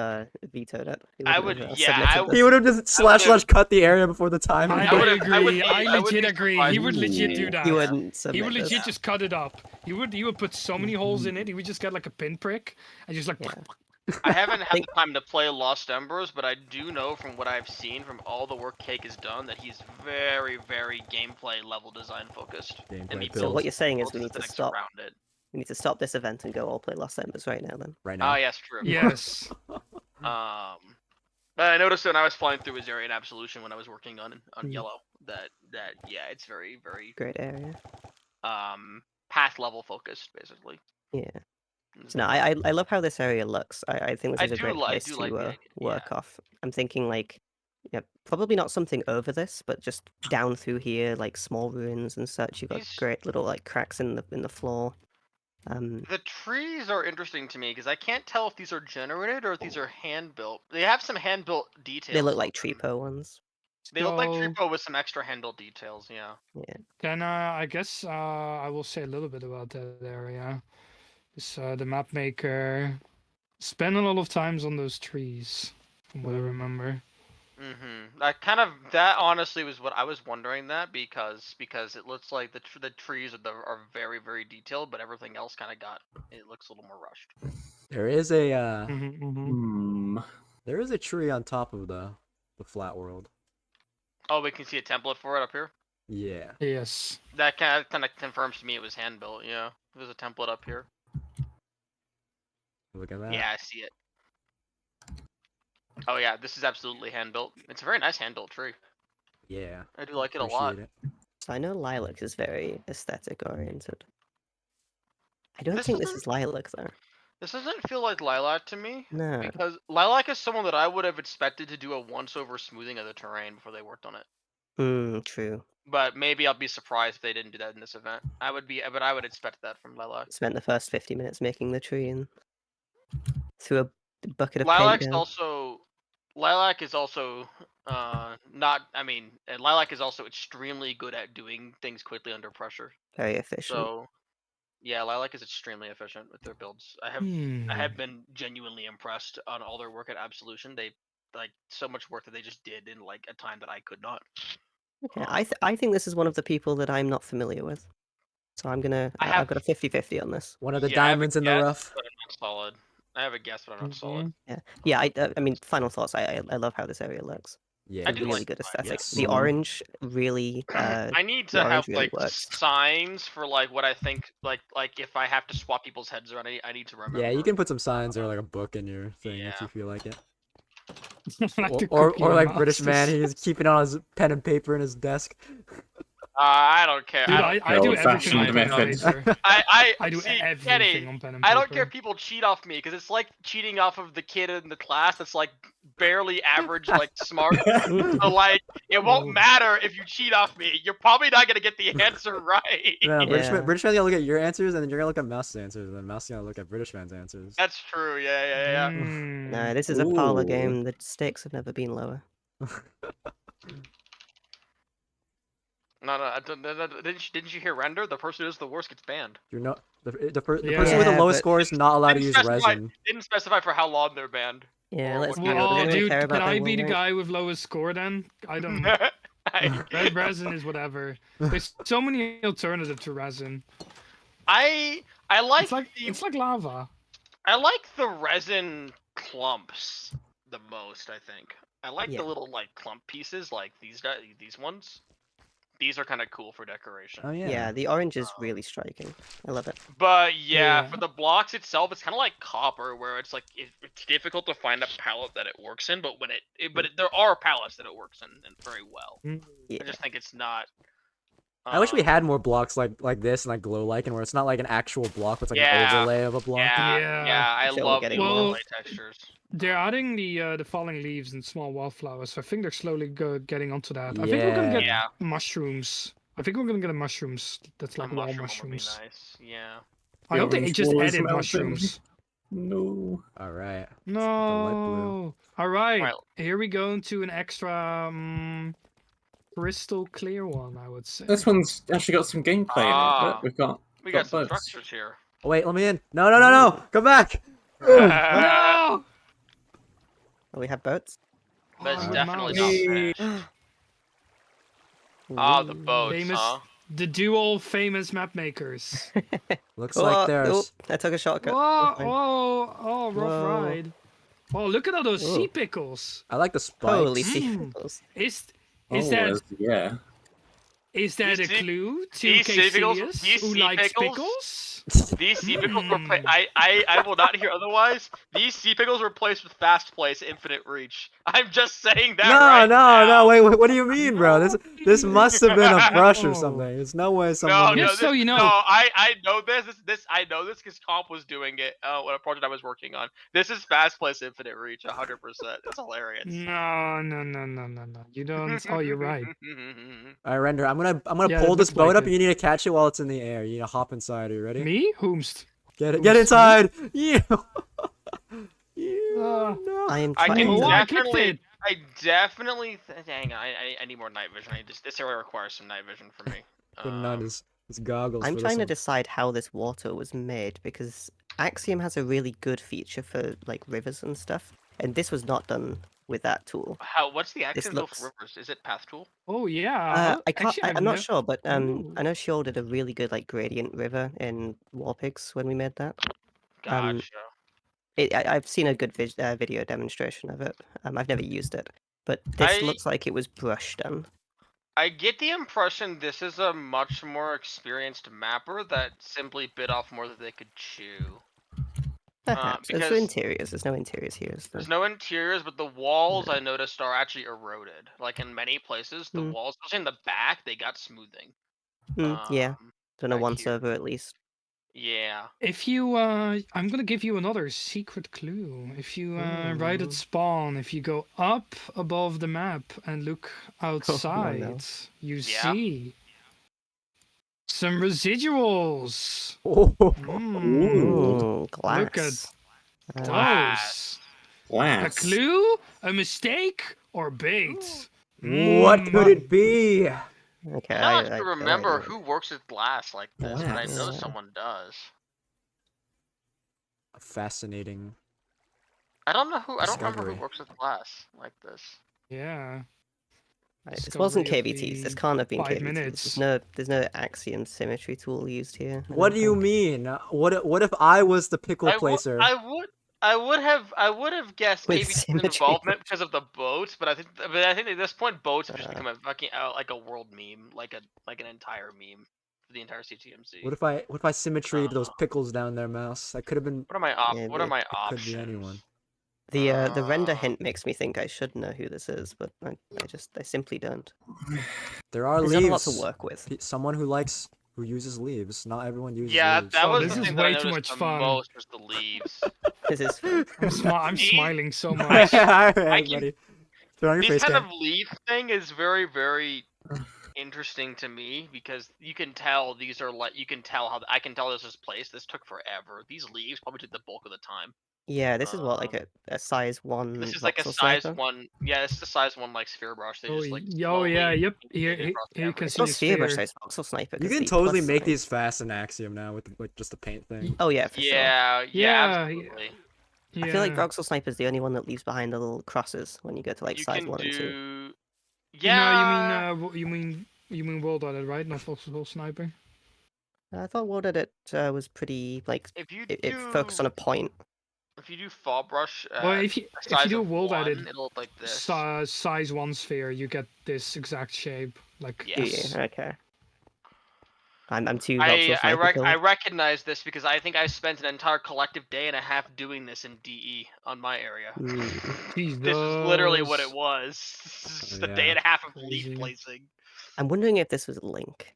vetoed it. He I wouldn't would- have yeah, submitted He this. would have just slash cut the area before the time. I I would agree. be- I I would legit be agree. surprised He would if legit he do did. that. He wouldn't He submit would legit this. just cut it up. He would put so many holes in it. He would just get like a pinprick and just like. Yeah. I haven't had Think- the time to play Lost Embers, but I do know from what I've seen from all the work Cake has done that he's very, very gameplay level design focused. Gameplay and he So builds. what you're saying is builds we need to aesthetics stop. around it. We need to stop this event and go all play Lost Embers right now. Then. Right now. Yes, true. Yes. But I noticed when I was flying through his area in Absolution when I was working on Mhm. Yellow that yeah, it's very, very Great area. path level focused basically. Yeah. So no, I love how this area looks. I think this is a great place to like the idea, work off. I'm thinking like, yeah, probably not something over this, but just down through here, like small ruins and such. You've got These- great little like cracks in the floor. The trees are interesting to me because I can't tell if these are generated or if these are hand built. They have some hand built details. They look like on them. Treepo ones. They look like So- Treepo with some extra hand built details. Yeah. Yeah. Then I guess I will say a little bit about that area. Is the map maker spent a lot of times on those trees, from what I Mm. remember. That honestly was what I was wondering, that because it looks like the trees are very very detailed, but everything else kind of it looks a little more rushed. There is a Hmm. there is a tree on top of the flat world. Oh, we can see a template for it up here. Yeah. Yes. That kind of confirms to me it was hand built. Yeah, there's a template up here. Look at that. Yeah, I see it. Oh yeah, this is absolutely hand built. It's a very nice hand built tree. Yeah. I do like it a lot. Appreciate it. So I know lilac is very aesthetic oriented. I don't This think this doesn't is lilac though. this doesn't feel like lilac to me. No. Because lilac is someone that I would have expected to do a once over smoothing of the terrain before they worked on it. True. But maybe I'll be surprised if they didn't do that in this event. But I would expect that from lilac. Spent the first 50 minutes making the tree and threw a bucket of paint Lilac's down. also Lilac is also not. I mean, and Lilac is also extremely good at doing things quickly under pressure. Very efficient. So yeah, Lilac is extremely efficient with their builds. I have been genuinely impressed on all their work at Absolution. They like so much work that they just did in like a time that I could not. Okay, I think this is one of the people that I'm not familiar with. So I've got a 50-50 on this. One of the Yeah, I have a diamonds in the guess, rough. but I'm not solid. I have a guess, but I'm not solid. Yeah. I mean, final thoughts. I love how this area looks. Yeah. I do Really like good the aesthetic. yes. The orange really. I need the to have orange really like works. signs for like what I think like if I have to swap people's heads around, I need to remember. Yeah, you can put some signs or like a book in your thing if Yeah. you feel like it. Like the Or Cookie like British man, Masters. he's keeping on his pen and paper in his desk. I don't care. Dude, I do everything on old-fashioned pen and method. paper. I do see, everything Kenny, on pen and I don't care paper. if people cheat off me because it's like cheating off of the kid in the class that's like barely average, like smart. So like it won't Oh. matter if you cheat off me. You're probably not gonna get the answer right. No, British Yeah. man, British man's gonna look at your answers, and then you're gonna look at Mouse's answers, and then Mouse is gonna look at British man's answers. That's true. Yeah. No, this is a parlor Ooh. game. The stakes have never been lower. No. Didn't you hear render? The person who does the worst gets banned. You're not the person Yeah. with the Yeah, lowest but- score is not allowed to use resin. Didn't specify for how long they're banned. Yeah, Or let's what be kind real. of- They Oh, don't really dude, care can about I their be the will rank. guy with lowest score then? I don't. I Red resin is whatever. There's so many alternative to resin. like It's like lava. I like the resin clumps the most. I think I like Yeah. the little like clump pieces, like these ones. These are kind of cool for decoration. Oh yeah. Yeah, the orange is really striking. I love it. But yeah, Yeah. for the blocks itself, it's kind of like copper, where it's like it's difficult to find a palette that it works in. But there are palettes that it works in very well. Yeah. I just think it's not. I wish we had more blocks like this and like glow like, and where it's not like an actual block, but it's like Yeah. an overlay of a block. Yeah. I Sure, we're love the getting there. overlay textures. They're adding the falling leaves and small wildflowers, so I think they're slowly getting onto that. I think we're gonna get Yeah. mushrooms. I think we're gonna get a mushrooms that's like A wall mushroom would be mushrooms. nice. Yeah. I hope they orange just wall is added melting. mushrooms. No. All right. No. All right. Right. Here we go into an extra crystal clear one, I would say. This one's actually got some gameplay in it. Ah. Look, we've got We got some boats. structures here. Oh wait, let me in. No! Come back. No! Oh, we have boats. That's Oh, definitely mouse. not finished. Ah, the Ooh. boats, Famous- huh? The dual famous map makers. Looks Oh, like there's. nope, I took a shortcut. Whoa, That's fine. rough Whoa. ride. Oh, look at all those sea Whoa. pickles. I like the spikes. Holy sea Mm. pickles. Is Oh, that yeah. is that a These sea- clue to these sea pickles- Caecilius, these who sea likes pickles? pickles? These sea pickles were I will not hear otherwise. These sea pickles were placed with fast place, infinite reach. I'm just saying that No, right no, now. wait, what do you mean, bro? This must have been a brush or No. something. There's no way No, someone. Just so you know. No, I know this I know this because Comp was doing it when a project I was working on. This is fast place, infinite reach, 100%. It's hilarious. No. You don't. Oh, you're right. All right, Render. I'm gonna Yeah, pull it this looks boat like up, it. and you need to catch it while it's in the air. You need to hop inside. Are you ready? Me? Whomst? Get it. Who's Get me? inside. You. Uh, I am I trying can Oh, to... I clicked definitely it. hang on. I need more night vision. This area requires some night vision for me. Putting on his goggles. I'm for trying to this decide how this water was made because Axiom has a really good feature for like rivers and stuff, and this was not done with that tool. What's the This action build for looks. rivers? Is it path tool? Oh yeah. I can't. Actually, I'm not sure, but Ooh. I know Shaw did a really good like gradient river in Warpigs when we made that. Gotcha. I've seen a good video demonstration of it. I've never used it, but this I looks like it was brush done. I get the impression this is a much more experienced mapper that simply bit off more than they could chew. Perhaps. It's for Because interiors. There's no interiors here. Is there? there's no interiors, but the walls I noticed are actually eroded. Like in many places, the walls, especially in the back, they got smoothing. Yeah. Done a Back once here. over at least. Yeah. If you, I'm gonna give you another secret clue. If you, right at spawn, if you go up above the map and look outside, you Yeah. see some residuals. Oh, Ooh, glass. Look at Glass. those. A Glass. clue, a mistake, or bait? what could it be? Okay, I don't actually I remember who works with glass like this, but I know Glass. someone does. Fascinating. I don't know who. I don't remember who Discovery. works with glass like this. Yeah. Right, this wasn't Discovery of KVTs. This the can't have been 5 KVTs. minutes. There's no axiom symmetry tool used here. I What don't do you think. mean? What if I was the pickle placer? I would have guessed With KVT's symmetry. involvement because of the boats, but I think at this point boats have just Uh. become a fucking like a world meme, like an entire meme for the entire CTMC. What if I symmetried those pickles down their mouse? That could have been. What are my What are Maybe. my It could be anyone. options? The render hint makes me think I should know who this is, but I simply don't. There are There's not a lot leaves. to work with. Someone who uses leaves. Not everyone uses Yeah, leaves. that Oh, was this the is thing that I way too noticed much the fun. most was the leaves. This is fun. I'm smiling so I much. can- Alright, I can- buddy. Throw on your This face kind cam. of leaf thing is very, very interesting to me because you can tell these are like you can tell how I can tell this is placed. This took forever. These leaves probably took the bulk of the time. Yeah, this is what like a size 1 This is like a voxel size sniper. 1. Yeah, it's the size 1 like sphere brush. They Oh, just like yeah, slowly yep. painted Here across you can It's see not a sphere brush sphere. size voxel sniper. You 'cause can the totally plus make sign- these fast in Axiom now with just the paint thing. Oh yeah, for sure. Yeah, Yeah, absolutely. Yeah. I feel like voxel sniper is the only one that leaves behind the little crosses when you go to like You size can 1 and 2. do. No, Yeah. you mean world audit, right? Not voxel sniper. I thought World Edit was pretty like If you it focused on a point. If you do fall brush, Well, if you size do of world 1, edit, it'll look like this. size 1 sphere, you get this exact shape. Like Yes. Yeah, okay. I'm too voxel sniper I build. recognize this because I think I spent an entire collective day and a half doing this in DE on my area. Jesus. This is literally what it was. This is just a day and a half of Crazy. leaf placing. I'm wondering if this was Link.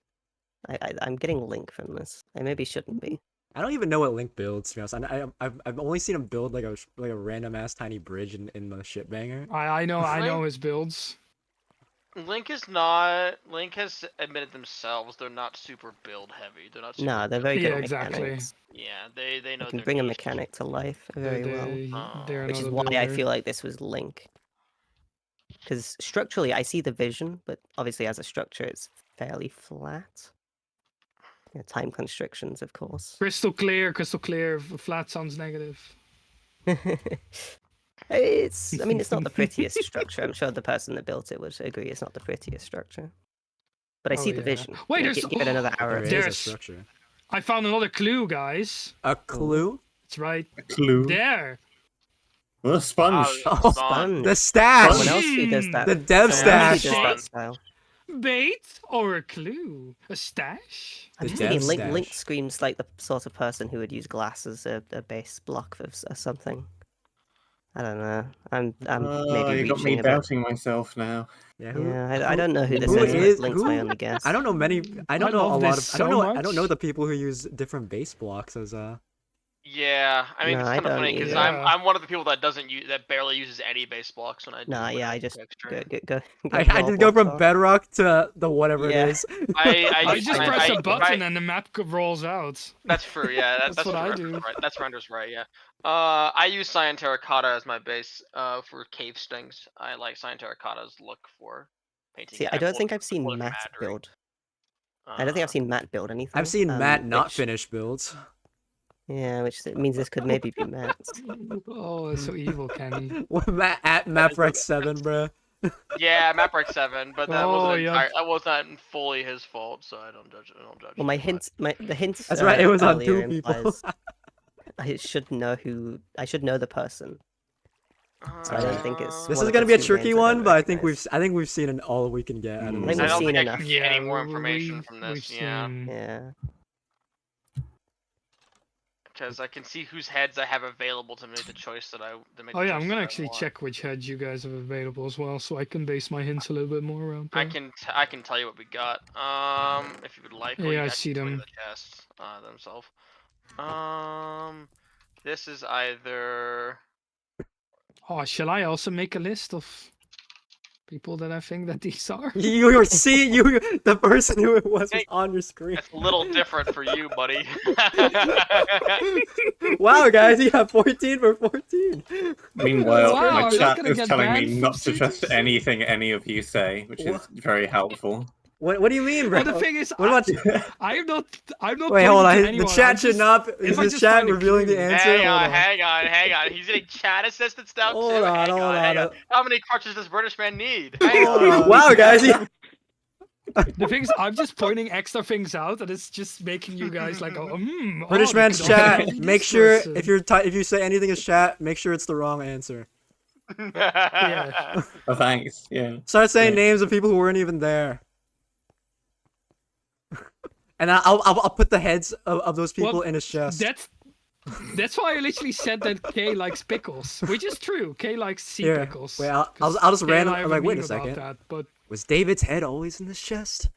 I'm getting Link from this. I maybe shouldn't be. I don't even know what Link builds. To be honest, I've only seen him build like a random ass tiny bridge in the shipbanger. I know his builds. Link has admitted themselves they're not super build heavy. They're not super Nah, they're build very good Yeah, at exactly. mechanics. Yeah, they know They can their bring a niche. mechanic to life very well. They're Which not is a why I builder. feel like this was Link. Because structurally, I see the vision, but obviously as a structure, it's fairly flat. Yeah, time constrictions, of course. Crystal clear. Flat sounds negative. I mean, it's not the prettiest structure. I'm sure the person that built it would agree it's not the prettiest structure. But I see the vision. Wait, You know, there's give it another hour or There two. is a There's- structure. I found another clue, guys. A clue? That's right. Clue. There. Well, a sponge. Oh, Sponge. the stash. Someone else who does that. The dev someone else stash. who does that Stash. style. Bait or a clue? A stash? I'm The just thinking dev Link stash. screams like the sort of person who would use glass as a base block for something. I don't know. I'm maybe You got me reaching a bit. doubting myself now. Yeah, Yeah, I don't know who this who is. is- But Link's who- my only guess. I don't know many. I don't I know a love lot this of. I don't so know. I don't know much. the people who use different base blocks as Yeah, I mean No, it's I kind of don't funny because either. I'm one of the people that barely uses any base blocks when I do. Nah, when yeah, I I do just extra. go I raw just go from block. bedrock to the whatever Yeah. it is. I use- just I- press I- a button and the map rolls out. That's true. Yeah, That's what I do. Right. That's Render's right. Yeah. I use Cyan Terracotta as my base. For cave stings. I like Cyan Terracottas look for painting. See, it. I don't pulled think it- I've seen pulled it from Matt Adri. build. I don't think I've seen Matt build anything. I've seen Matt not which- finish builds. Yeah, which means this could maybe be Matt's. Oh, it's so evil, Kenny. At MapRex7, bro. Yeah, MapRec 7, but that Oh, wasn't yeah. that wasn't fully his fault, so I don't judge. Well, my him. hints, the hints. That's right, it was on earlier 2 people. implies I should know who. I should know the person. So I don't think it's. This one is of gonna the be a 2 tricky names I one, don't but I think recognize. we've seen it all we can get out of I this. think I we've don't seen think I enough. can get any Yeah, more information from we've this. Yeah, seen. Yeah. because I can see whose heads I have available to make the choice that I. To make Oh the yeah, I'm choice gonna that I actually want. check which heads you guys have available as well, so I can base my hints a little bit more around I that. can tell you what we got. If you would like, or Yeah, you I guys see can look them. at the chests themselves. This is either. Oh, shall I also make a list of people that I think that these are? You were seeing the person who it was Hey, on your screen. It's a little different for you, buddy. Wow, guys, you have 14 for 14. Meanwhile, Wow, my I'm not chat gonna is get telling me banned from not to trust CTM. anything any of you say, which is very helpful. What do you mean, bro? Well, the thing is, What about I'm not. Wait, hold pointing to on. The anyone, chat I'm should just- not. if Is I this just chat find a revealing the clue. answer? hang Hold on, on. hang on. He's getting chat assistance now too. Hold on, hang hold hang on. How many crutches does British man need? Hang Hold on. on. Wow, guys. Yeah. The thing is, I'm just pointing extra things out, and it's just making you guys like, British they man's could also chat. be Make this sure person. if you say anything is chat, make sure it's the wrong answer. Yeah. Oh, thanks. Yeah. Start saying Yeah. names of people who weren't even there. And I'll put the heads of those people Well, in his chest. That's why I literally said that Kay likes pickles, which is true. Kay likes sea Here, pickles. wait, I'll 'cause just Kay and random. I have I'm like, wait a meme about second. That, but Was David's head always in this chest?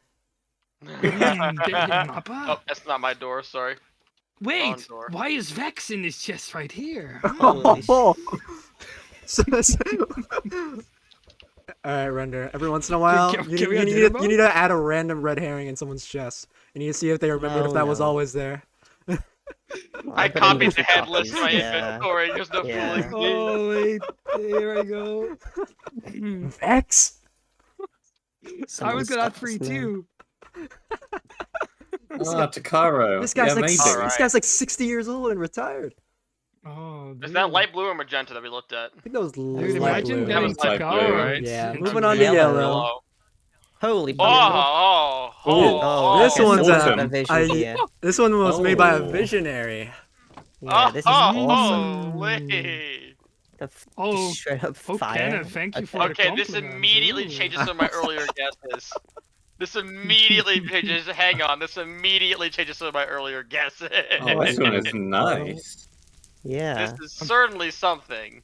David Mappa? Oh, that's not my door. Sorry. Wait, door. why is Vex in this chest right here? Holy Oh. Alright, Render. Every once in a while, Can you we have need dinner to add a random red herring in someone's chest. You need to see if they remembered if No, that was no. always there. I put copied inventory the head list in my copies, yeah. inventory. There's no Yeah. fooling me. Oh wait, here I go. Vex? I Someone was gonna add stop 3 this man. too. Takaro. This guy's yeah, like maybe. this guy's like 60 years old and retired. Oh, Is that light blue or magenta that we looked at? I think that was Dude, light imagine blue. That getting was light blue, Takaro. right? Yeah, into moving on to yellow. yellow. Holy Oh, fucking oh, Ooh, oh, this oh, one's awesome. a vision I- here. This one was made by a Oh. visionary. Yeah, this is awesome. holy. The Oh, just straight up Oh, fire. Kenneth, thank you for the Okay, this compliment. immediately Ooh. changes some of my earlier guesses. This immediately changes. Hang on, this immediately changes some of my earlier guesses. Oh, this one is nice. Yeah. This is certainly something.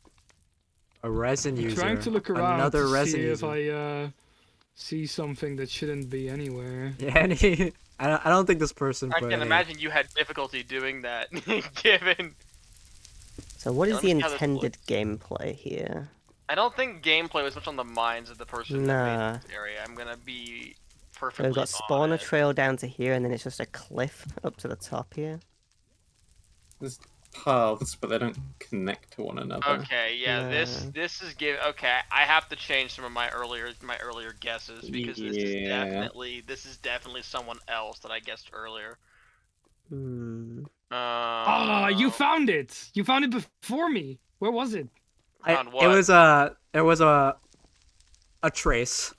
A resin I'm user. trying to look around Another to resin see if user. I see something that shouldn't be anywhere. Yeah, and I don't think this person I put can any- imagine you had difficulty doing that, given. So what is Let the me see how this intended looks. gameplay here? I don't think gameplay was much on the minds of the person that Nah. made this area. I'm gonna be So perfectly we've got spawner honest. trail down to here, and then it's just a cliff up to the top here. There's paths, but they don't connect to one another. Okay, yeah, this Nah. this is give. Okay, I have to change some of my earlier guesses because this is Yeah. definitely someone else that I guessed earlier. Hmm. Ah, you found it! You found it before me! Where was it? Found It what? was a trace.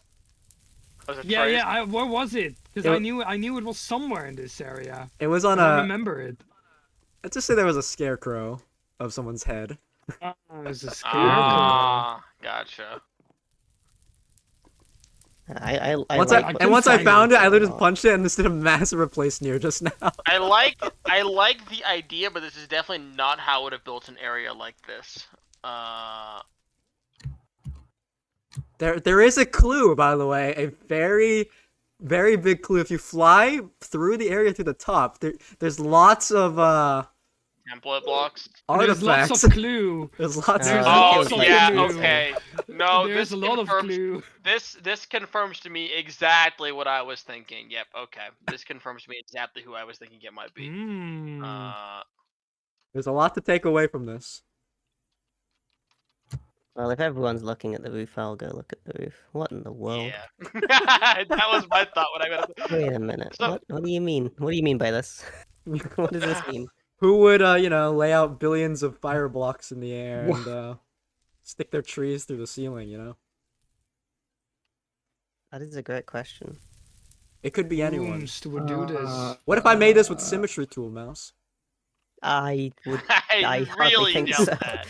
Was it Yeah, Trace? yeah, where was it? Because It I knew it was somewhere in this area. It was I on don't a. remember it. Let's just say there was a scarecrow of someone's head. Oh, it's a scarecrow. Ah, gotcha. I Once like I, what and you once I found found it, I a literally lot. punched it and this did a massive replace near just now. I like the idea, but this is definitely not how I would have built an area like this. There is a clue, by the way, a very, very big clue. If you fly through the area to the top, there's lots of Template blocks. There's artifacts. lots of clue. There's lots There's of Oh lots of yeah, clue. okay. No, There's this a lot of confirms clue. this confirms to me exactly what I was thinking. Yep, okay. This confirms to me exactly who I was thinking it might be. Mm. There's a lot to take away from this. Well, if everyone's looking at the roof, I'll go look at the roof. What in the world? Yeah. That was my thought when I got Wait a minute. So- What do you mean? What do you mean by this? What does this mean? Who would lay out billions of fire blocks in the air Wha- and stick their trees through the ceiling? That is a great question. It could be anyone. Rooms would do this. What if I made this with symmetry tool, Mouse? I I hardly really think doubt so. that.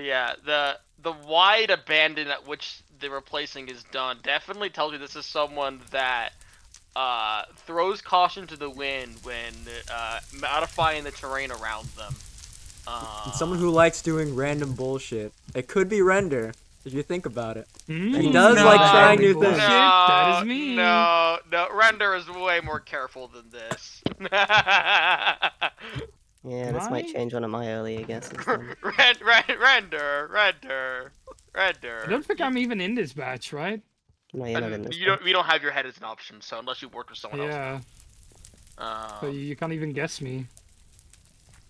Yeah, the wide abandon at which the replacing is done definitely tells you this is someone that throws caution to the wind when modifying the terrain around them. It's someone who likes doing random bullshit. It could be Render, if you think about it. He does no, like trying new bullshit. things. That is me. No, Render is way more careful than this. Yeah, this might Why? change one of my earlier guesses. Then. Render. I don't think I'm even in this batch, right? No, you're not in this. We don't have your head as an option, so unless you work with someone Yeah. else. So you can't even guess me.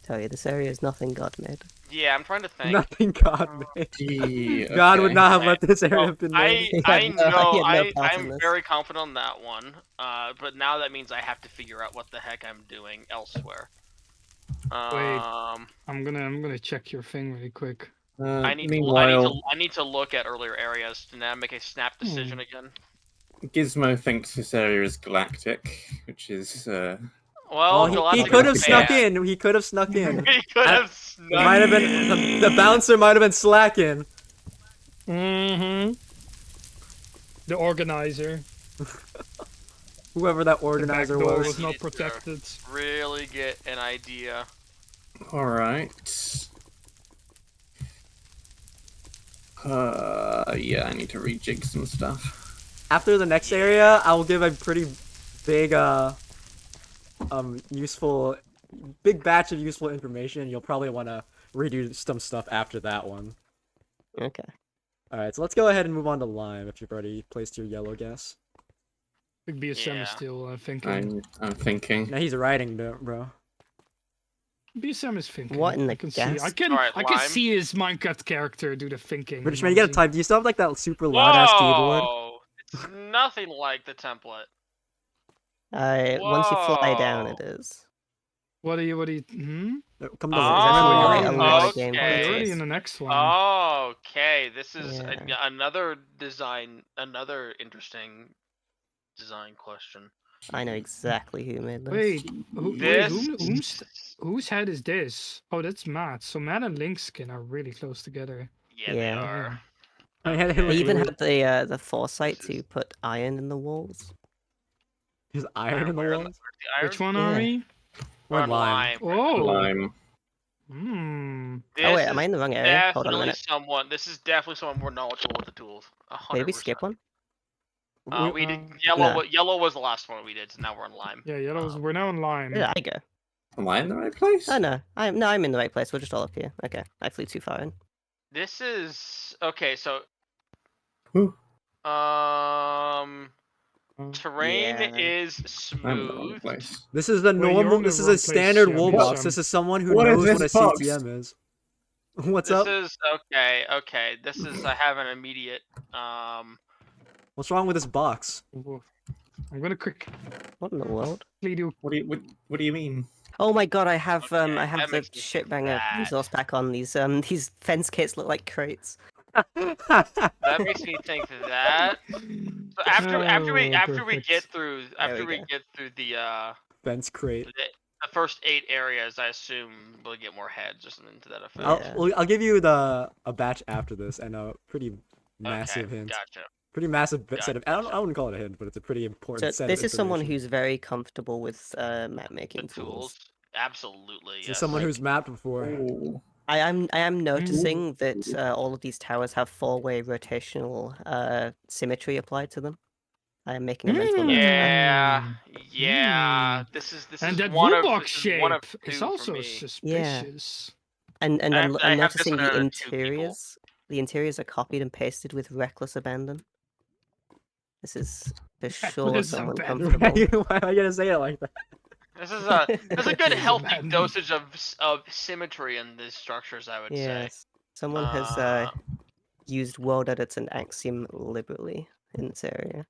Tell you, this area is nothing God made. Yeah, I'm trying to think. Nothing God made. Gee, God would okay. not have Okay. let this area Well, have been made. I He had no part in I'm this. very confident on that one. But now that means I have to figure out what the heck I'm doing elsewhere. I'm gonna check your thing really quick. Meanwhile, I need to look at earlier areas to now make a snap decision again. Gizmo thinks this area is galactic, which is Well, He Galactic could is have snuck bad. in. He could have snuck in. He could have snuck Might have been the bouncer might have been slacking. Mm-hmm. The organizer. Whoever that The back organizer door was. was not protected. really get an idea. all right. Yeah, I need to rejig some stuff. After the next area, I will give a pretty big useful big batch of useful information. You'll probably want to redo some stuff after that one. Okay. Alright, so let's go ahead and move on to Lime if you've already placed your yellow guess. Big BSM Yeah. is still thinking. I'm thinking. Now he's writing, bro. BSM is thinking. What in the I can gas? see. I can Alright, I can Lime. see his Minecraft character do the thinking. British man, you gotta emoji. type. Do you still have like that super loud ass keyboard? Whoa! It's nothing like the template. Once you fly down, it Whoa. is. What are you? Hmm? Come This to is the actually remember, why you're a already lot in of this. game Oh, you're already glitches. in the next one. Okay, this is Yeah. another interesting design question. I know exactly who made this. Wait, This whose head is this? Oh, that's Matt. So Matt and Link's skin are really close together. yeah, they Yeah. are. I had it They look even weird. had the foresight to put iron in the walls. There's iron in the Where walls. the Which one Yeah. are we? We're We're in on Lime. Oh. Lime. Hmm. Oh wait, am I in the wrong area? Hold on a minute. This is definitely someone more knowledgeable with the tools. Wait, did we skip one? We did yellow. No. Yellow was the last one we did, so now we're on Lime. Yeah, yellows. We're now in Lime. Where did I go? Am I in the right place? Oh no, I'm in the right place. We're just all up here. Okay, I flew too far in. This is okay. So, Whew. terrain Yeah. is I'm in the wrong smooth. place. This is the Wait, you're normal. in the This is wrong a standard place, wool yeah, box. BSM. This is someone who What is knows what a this box? CTM is. What's This up? is okay. Okay, this is. I have an immediate. What's wrong with this box? I'm gonna quickly What in the world? do. What do you mean? Oh my god, I have Okay, I have that the makes me think shitbanger that. resource pack on. These fence kits look like crates. That makes me think that. So after we perfect. get through There we go. the Fence crate. the first 8 areas, I assume we'll get more heads or something to that effect. Yeah. I'll give you a batch after this and a pretty massive Okay, hint. gotcha. Pretty massive set of. I Gotcha. wouldn't call it a hint, but it's a pretty important So set this of is someone information. who's very comfortable with map The making tools, tools. absolutely. This Yes. is someone like- who's mapped before. Oh. I am noticing that all of these towers have 4-way rotational symmetry applied to them. I am making a mental note of that. Yeah. This is And that one of box this is one of shape two is for also me. suspicious. And I I'm have this noticing one the out of 2 people. interiors. The interiors are copied and pasted with reckless abandon. This is for sure Reckless someone abandon. comfortable. Why am I gonna say it like that? This is a good Reckless healthy abandon. dosage of symmetry in these structures, I would say. Yes, someone has used world edits and Axiom liberally in this area.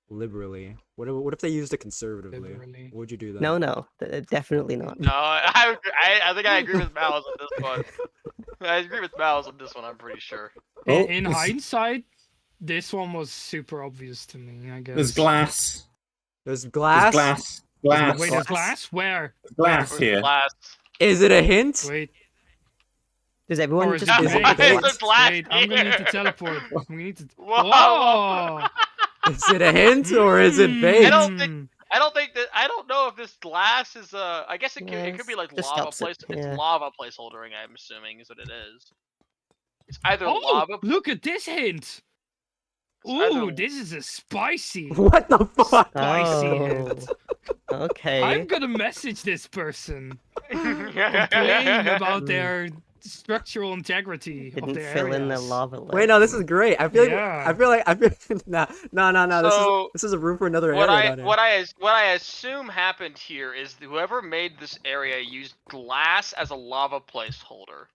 liberally? What if they used it conservatively? Liberally. Would you do that? No, definitely not. No, I think I agree with Mouse on this one. I agree with Mouse on this one. I'm pretty sure. Oh, In hindsight, this one was super obvious to me, I guess. there's glass. There's There's glass. glass. Glass. Wait, there's glass? Where? Glass Where's here. glass? Is it a hint? Wait. Does everyone Or is just it is it vague? vague? There's glass Wait, I'm gonna need to here. teleport. I'm gonna need to. Whoa. Whoa! Is it a hint or is it vague? I don't think- I don't know if this glass is I guess it could be like Just lava stops it, place. yeah. It's lava placeholdering. I'm assuming is what it is. It's either Oh, lava. look at this hint. either- Ooh, this is a spicy. What the fuck? Spicy Oh, hint. okay. I'm gonna message this person complaining about their structural integrity of Didn't their fill in the areas. lava. Wait, no, this is great. I feel Yeah. like no. So, This is a room for another What area. down here. what I assume happened here is whoever made this area used glass as a lava placeholder,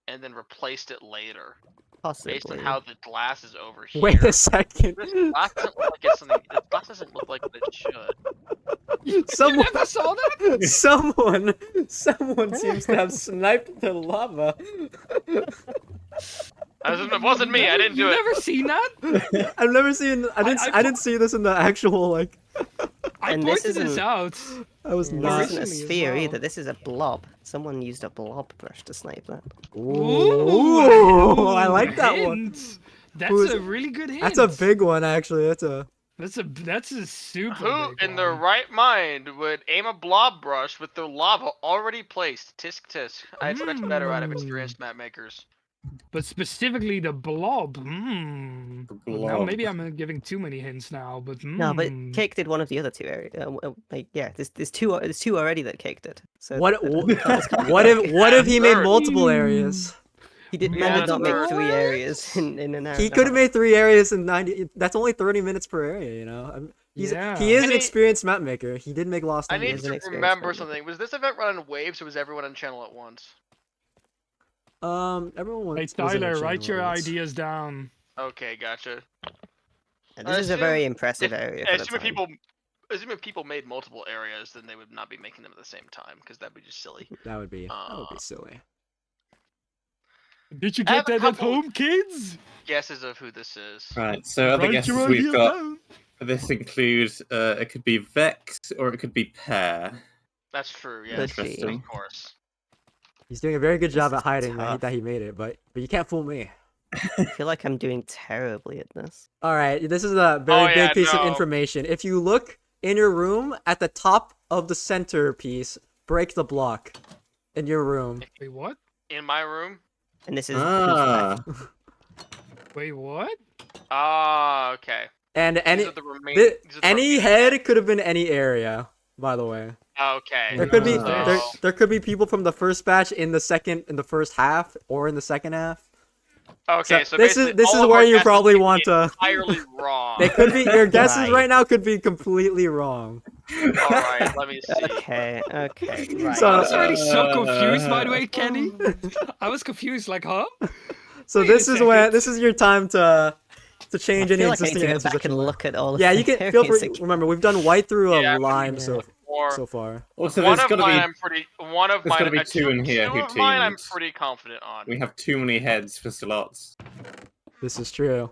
and then replaced it later, Possibly. based on how the glass is over here. Wait a second. This glass doesn't look like it's something. This glass doesn't look like what it should. You Someone, never saw that? someone seems to have sniped the lava. It wasn't me. I didn't do You it. never seen that? I've never seen. I didn't see this in the actual like. I And this pointed this isn't- out. I was This not. isn't a Originally as sphere well. either. This is a blob. Someone used a blob brush to snipe that. Ooh, I like that one. hint. That's Who's- a really good hint. That's a big one, actually. That's a. That's a super Who big in their one. right mind would aim a blob brush with their lava already placed? Tisk tisk. I expect better out of experienced map makers. But specifically the blob. Hmm. The Now blob. maybe I'm giving too many hints now, but No, but hmm. Cake did one of the other two areas. Like, yeah, there's two already that Cake did. So What? that's kind of What like- if he made Third. multiple areas? He did Yeah, did not make third. 3 areas in an hour. He and a could have half. made 3 areas in 90. That's only 30 minutes per area, you know. Yeah. He is I an need- experienced map maker. He did make Lost I need Onions. an to experienced remember member. something. Was this event run on waves or was everyone on channel at once? Everyone was. Hey was in a Tyler, channel write your once. ideas down. Okay, gotcha. And I this is a assume very impressive area. For the Assuming time. if people made multiple areas, then they would not be making them at the same time because that'd be just silly. That would be Uh, silly. Did you I get have a that at couple- home, kids? Guesses of who this is. Right, so other Write guesses your we've ideas got. down. This includes it could be Vex or it could be Pear. That's true. Yeah, Could be. Interesting. of course. He's doing a very good job This at is hiding tough. that he made it, but you can't fool me. I feel like I'm doing terribly at this. All right, this is a very yeah, big piece of no. information. If you look in your room at the top of the centerpiece, break the block in your room. Wait, what? In my room. And this is Ah, Wait, what? Ah, okay. And These any are the remaining. any head could have been any area, by the way. Okay. There could be Ah. there could be people from the first batch in the first half or in the second half. Okay, so this basically is all of where our you guesses probably could be want to. entirely wrong. They could be your guesses Right. right now could be completely wrong. All right, let me see. Okay, right. So- I was already so confused, by the way, Kenny. I was confused, like, huh? So Wait a this is when second. this is your time to change I any feel like I need existing to go answers. back that you and like. look at all of Yeah, the you can feel areas free. again. Remember, we've done white through a Yeah, I'm lime gonna so Or far. also one there's of got to mine, be. one of there's mine, gotta be two in here who of mine, I'm teamed. pretty confident on. We have too many heads for slots. This is true.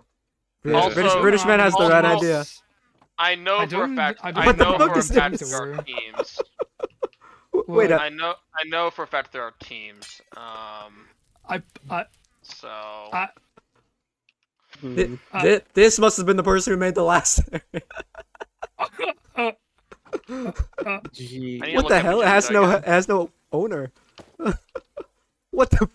Also- British man has the right also- idea. I know I for a don't- fact. I I, don't What the know fuck for a is fact this? there are teams. Wait Well, a I know for a fact there are teams. I So Hmm. this must have been the person who made the last. Gee. I need to What look the up hell? It Vegeta has no again. owner. What the?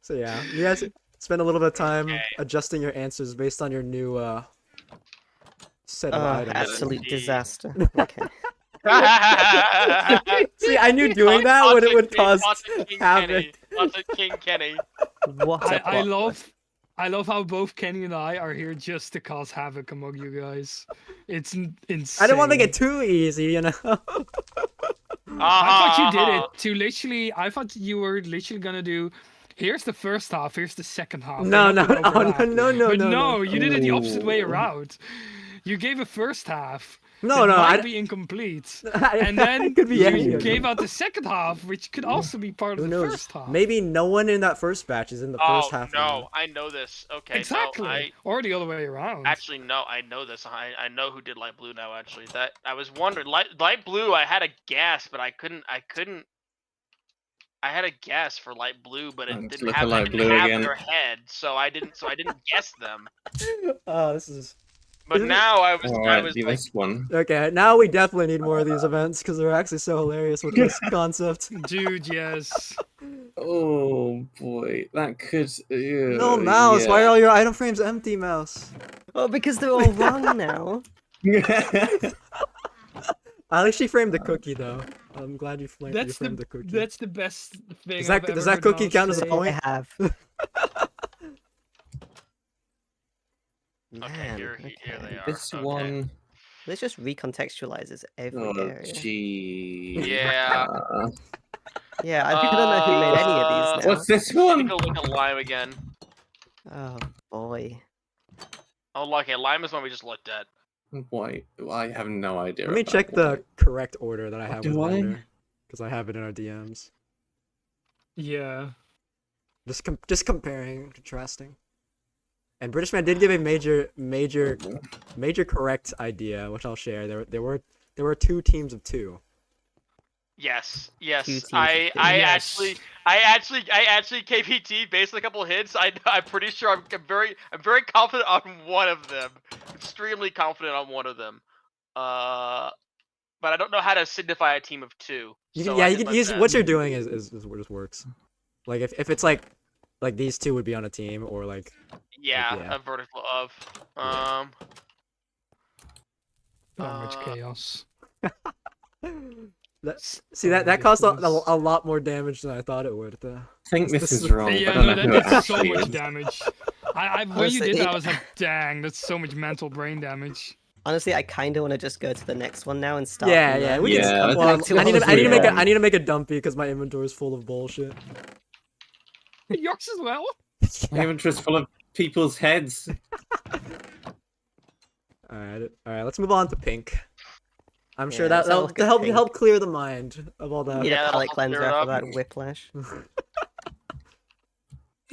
So yeah, you guys spend a little bit of time Okay. adjusting your answers based on your new set of items. Absolute Indeed. disaster. Okay. See, I knew doing that would cause havoc. Lots of King Kenny. What a I plot love how both Kenny and I are here just to cause havoc among you guys. It's insane. I didn't want to make it too easy, you know. I thought you did it to literally. I thought you were literally gonna do. here's the first half, here's the second half. They No, don't no, overlap. no, But no. you did it the opposite way Ooh. around. You gave a first half No, that no, might I- be incomplete, And and then it could be you any of gave them. out the second half, which could also be part Who of the knows? first half. Maybe no one in that first batch is in the Oh first half. no, I know this. Okay, Exactly. no, I Or the other way around. actually no, I know this. I know who did light blue now. Actually, that I was wondering. Light blue, I had a guess, but I couldn't. I had a guess for light blue, but it Let's didn't look at have, light blue again. their head, so I didn't guess them. Oh, this is But now I was Alright, be like, this one. okay. Now we definitely need more of these events because they're actually so hilarious with this concept. Dude, yes. Oh boy, that could. No mouse. Why are all your item frames empty, mouse? Oh, because they're all wrong now. At least she framed the cookie though. I'm glad you framed the cookie. That's the best thing. Does that- I've ever does that heard cookie Mouse count as a say. point? I have. okay, Man, here okay. they are. This Okay. one. This just recontextualizes every Oh, area. gee. Yeah. Yeah, I don't know who made any of these now. What's this Take one? a look at lime again. Oh boy. Oh, okay, lime is one we just looked at. Why? I have no idea. Let me about check the correct order that I have with Do I? Lander because I have it in our DMs. Yeah. Just comparing, contrasting. And British Man did give a major correct idea, which I'll share. There were 2 teams of 2. Yes, Two yes. teams of I two. Yes. actually KPT based on a couple of hits. I'm pretty sure I'm very confident on one of them. Extremely confident on one of them. But I don't know how to signify a team of 2. You so can, yeah, I you did can my use best. what you're doing is what just works. Like if it's like these 2 would be on a team or like Yeah, yeah. a vertical of Yeah. So much chaos. See that caused a lot more damage than I thought it would. I think this is is- wrong. Yeah, I don't no, know that who it did so actually much is. damage. When you Honestly, did that, I was like, dang, that's so much mental brain damage. Honestly, I kind of want to just go to the next one now and start. Yeah, from yeah, there. we can. Yeah, Well, back to I need all to, I need to make the, a, I need to make a dumpy because my inventory is full of bullshit. Yours as well? My inventory's full of people's heads. All right. Let's move on to pink. I'm sure Yeah, let's have a that'll look at help pink. help clear the mind of all that. Need Yeah, a that'll palate help cleanser clear it after up. that whiplash.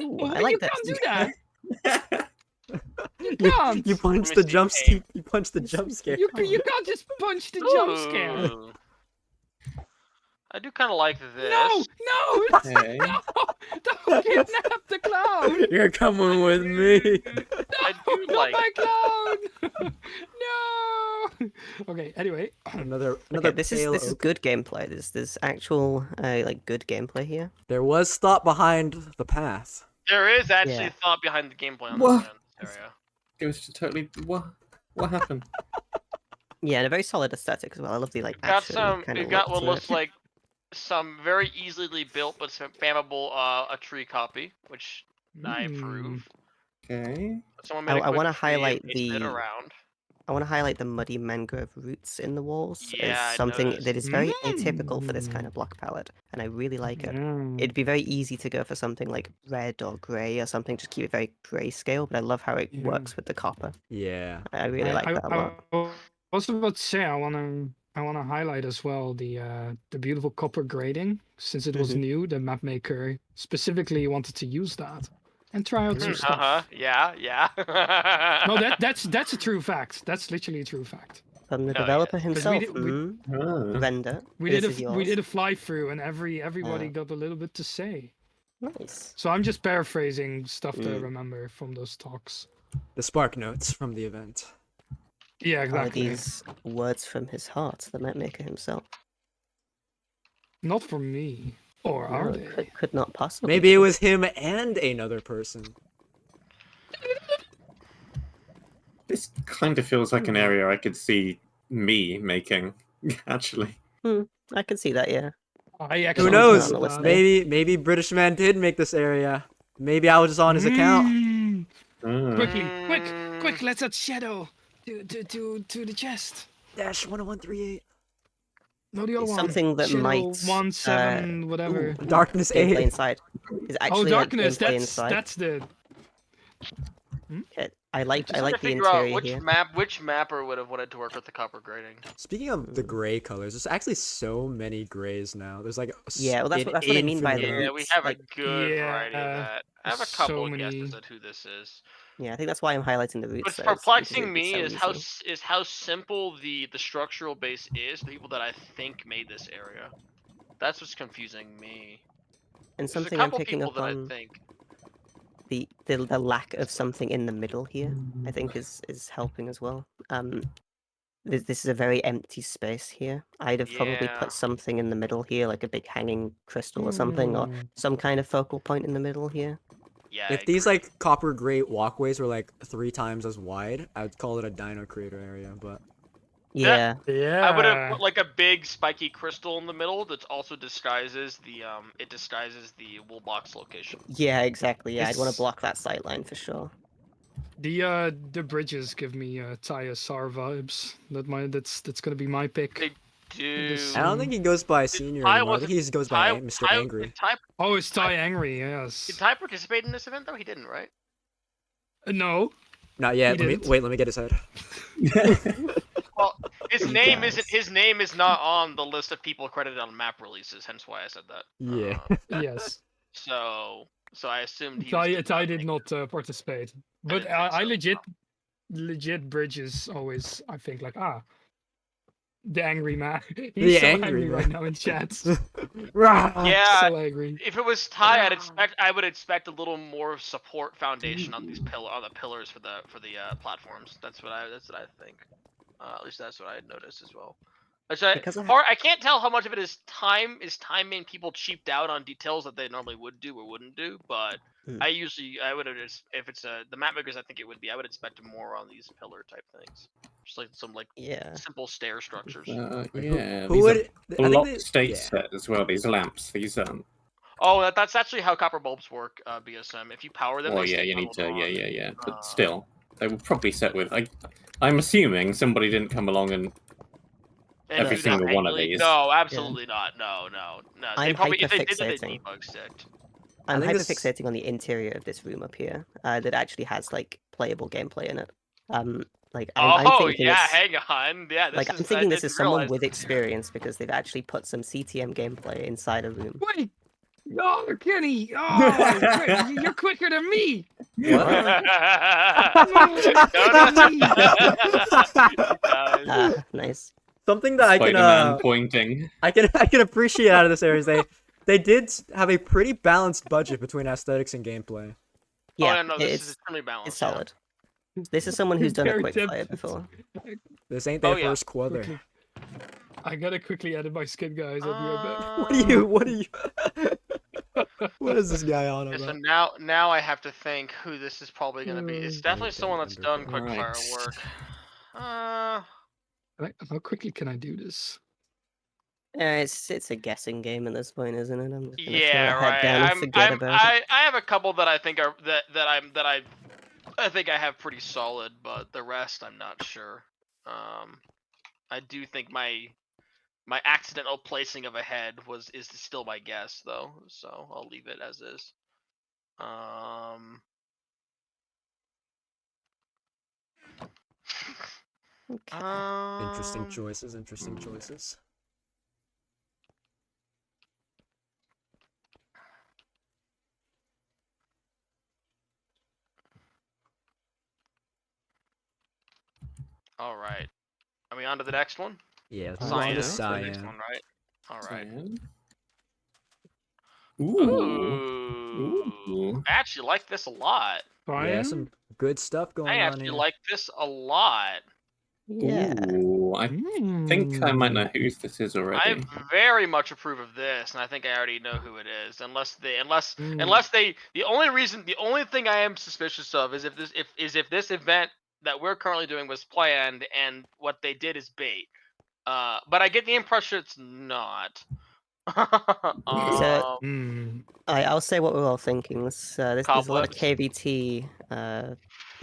Ooh, Well, I like you that. can't do that. You can't. You punched me the see jump. pink. You punched the jump scare. You can't just punch the jump scare. Ooh. I do kind of like this. No! Okay. No! Don't kidnap the clown! You're coming with me. I do Not like. my clown! No! Okay, anyway. Another Okay, this pale is oak. good gameplay. There's actual like good gameplay here. There was thought behind the path. There is actually Yeah. thought behind the gameplay on What? this area. It was totally. What happened? Yeah, and a very solid aesthetic as well. I love the like We've got action some. kind We've of got look what to looks it. like some very easily built but spammable a tree copy, which I approve. Okay. Someone made a I quick want to tree and highlight pasted it the around. I want to highlight the muddy mangrove roots in the walls Yeah, I as something noticed. that is very atypical for this kind of block palette, and I really like it. It'd be very easy to go for something like red or grey or something, just keep it very grayscale, but I love how it Yeah. works with the copper. Yeah. I really like that a lot. I was about to say I wanna highlight as well the beautiful copper grading. Since it was Mhm. new, the map maker specifically wanted to use that and try out some stuff. Yeah. No, that's a true fact. That's literally a true fact. From the No, developer we himself, did- we- Ah. Render. We this did is we yours. did a fly through and everybody Yeah. got a little bit to say. Nice. So I'm just paraphrasing stuff that I Mm. remember from those talks. The spark notes from the event. Yeah, Are exactly. these words from his heart, the map maker himself? Not for me. Or are No, they? could not possibly. Maybe it be. was him and another person. This kind of feels like an area I could see me making. Actually. I can see that, yeah. I Who actually knows? on the list there. Maybe British Man did make this area. Maybe I was just on his account. Ah. Quickly, quick, let's add shadow to the chest. Dash 10138. No, the other It's one. something that Shadow might 1-7 whatever. ooh, Darkness gameplay 8. inside. Is Oh, actually darkness. like gameplay That's inside. that's the. Okay, I like Just trying to the figure out interior which mapper would have wanted to work with the copper grading. Speaking of the gray colors, there's actually so many grays now. There's like Yeah, well, that's an what I mean by infinite the- Yeah, amount. we have like, a good variety of Yeah, that. I have a so couple of many. guesses at who this is. Yeah, I think that's why I'm highlighting the roots What's there. Because perplexing it's me so is easy. how simple the structural base is. The people that I think made this area. That's what's confusing me. And There's a something I'm couple picking people up that I on think. the lack of something in the middle here, I think is helping as well. This is a very empty space here. I'd have probably Yeah. put something in the middle here, like a big hanging crystal or something, or some kind of focal point in the middle here. Yeah. If I these agree. like copper gray walkways were like 3 times as wide, I would call it a dino crater area, but Yeah, I would have Yeah. put like a big spiky crystal in the middle that also disguises the wool box location. yeah, exactly. Yeah, I'd want to It's block that sightline for sure. the bridges give me Tyasar vibes. That's gonna be my pick. They do. This- I don't think he goes by senior Ty anymore. I think wasn't. he goes by Ty, Mr. Ty, Angry. Oh, it's Ty- Ty Angry. Yes. Did Ty participate in this event though? He didn't, right? No. Not yet. He Let me didn't. wait. Let me get his head. Well, his You name guys. isn't. His name is not on the list of people credited on map releases. Hence why I said that. Yeah. Yes. So I assumed he Ty was. did not participate, but didn't think I so. legit bridges always. I think like the angry man. He's The so angry angry right man. now in chat. Rah! Yeah, So angry. if it was Ty, I would expect a little more support foundation on these on the pillars for the platforms. That's what I think. At least that's what I had noticed as well. Which Because I can't tell how much of it is time. Is time making people cheaped out on details that they normally would do or wouldn't do? But Hmm. I would have just, if it's the map makers, I think it would be. I would expect more on these pillar type things, just like some yeah, simple stair structures. Yeah. Who These would? are I think block they, state yeah. set as well. These lamps. These Oh, that's actually how copper bulbs work. BSM. If you power them, Well, they yeah, stay you need powered to. on. Yeah. But still, they were probably set with. I'm assuming somebody didn't come along and And every do that single one of manually? these. No, absolutely not. No. They I'm probably, if they did that, they hyperfixating. debug sticked. I'm think this- hyperfixating on the interior of this room up here that actually has like playable gameplay in it. Like I'm Oh thinking yeah, it's hang on. Yeah, this like is. I'm thinking I this didn't is someone realize with this. experience because they've actually put some CTM gameplay inside a room. Wait. Oh, Kenny! Oh, you're quicker than me. What? Nice. Something that Spider-Man pointing. I can appreciate out of this area is they did have a pretty balanced budget between aesthetics and gameplay. Yeah, Oh, no, this is it's extremely balanced. it's solid. This is someone who's done a Very quick fire tempted. before. This ain't Oh, their yeah. first quarter. Quickly. I gotta quickly edit my skin, guys. I'll be right back. What are you? What is this guy on Okay, so about? now I have to think who this is probably going to be. It's definitely someone that's done quick Right. fire work. How quickly can I do this? It's a guessing game at this point, isn't it? I'm just gonna throw Yeah, a head right. down and forget about it. I have a couple that I think are I think I have pretty solid, but the rest I'm not sure. I do think my accidental placing of a head is still my guess though, so I'll leave it as is. Interesting choices. Interesting choices. All right. Are we on to the next one? Yeah, let's Cyan. move on to Is the next Cyan. one, right? All right. Ooh. Ooh. I actually like this a lot. Yeah, Cyan? some good stuff going I on actually here. like this a lot. Yeah. Ooh. I think I might know who this is I already. very much approve of this, and I think I already know who it is. Unless the only thing I am suspicious of is if this event that we're currently doing was planned and what they did is bait. But I get the impression it's not. So Hmm. I'll say what we're all thinking. There's a lot of Cobwebs. KBT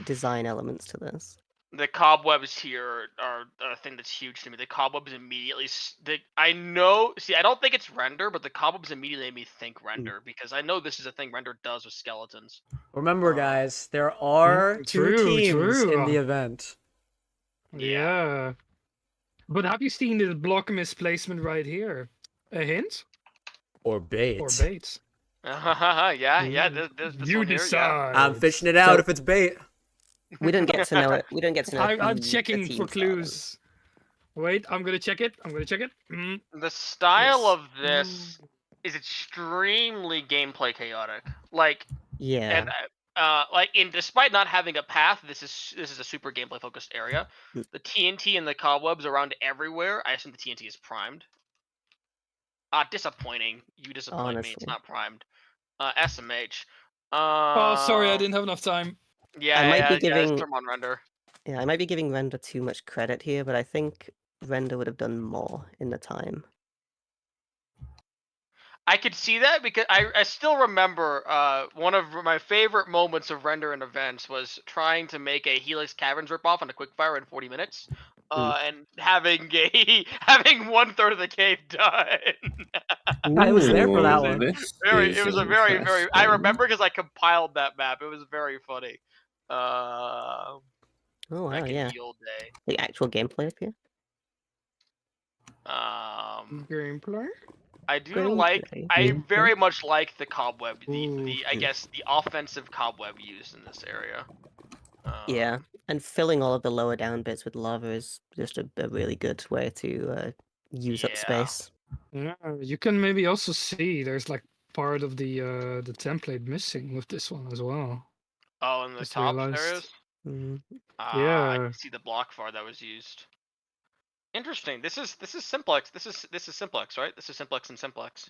design elements to this. The cobwebs here are a thing that's huge to me. The cobwebs immediately. I know. See, I don't think it's render, but the cobwebs immediately made me think render because I know this is a thing render does with skeletons. Remember, guys, there are two True, teams in the true. event. Yeah. But have you seen the block misplacement right here? A hint Or bait. or bait? Yeah. This You one here. Yeah. decide. I'm fishing it out So- if it's bait. We don't get to know it. We don't get to know. I'm who checking the for teams are, then. clues. Wait, I'm gonna check it. Mm, The style yes. of this is extremely gameplay chaotic. Like, Yeah. and despite not having a path, this is a super gameplay focused area. Mm. The TNT and the cobwebs around everywhere. I assume the TNT is primed. Disappointing. You disappoint me. It's Honestly. not primed. SMH. Oh, sorry, I didn't have enough time. Yeah, I might be It's giving- term on render. Yeah, I might be giving Render too much credit here, but I think Render would have done more in the time. I could see that because I still remember one of my favorite moments of render and events was trying to make a Helix Caverns ripoff on a quickfire in 40 minutes, and having having 1/3 of the cave done. I was there for that Ooh, one. this It is was a very I interesting. remember because I compiled that map. It was very funny. Oh wow, Back in yeah. the old day. The actual gameplay up here. Gameplay? I do Gameplay. like. I Gameplay. very much like the cobweb. The Ooh. I guess the offensive cobweb used in this area. Yeah, and filling all of the lower down bits with lava is just a really good way to use up Yeah. space. Yeah, you can maybe also see there's like part of the template missing with this one as well. Oh, in the Just top realized. there is. Mm. I Yeah. can see the block far that was used. Interesting. This is simplex. This is simplex, right? This is simplex and simplex.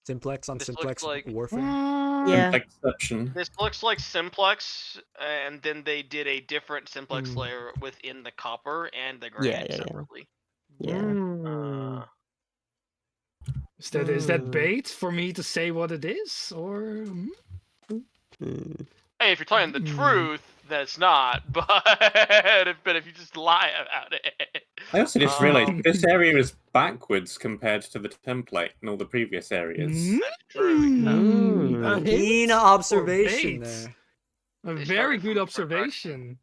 Simplex on This simplex looks like- warfare. Yeah. Exception. This looks like simplex, and then they did a different simplex Hmm. layer within the copper and the Yeah, granite yeah. separately. Yeah. Mm. Uh, Is that Hmm. bait for me to say what it is, or? Mm. Hey, if you're telling the Hmm. truth, then it's not. But if you just lie about it, I also just realized Um, this area is backwards compared to the template in all the previous areas. That's true. Yeah. A Mm. Keen hint or observation bait? there. A They very started good from observation.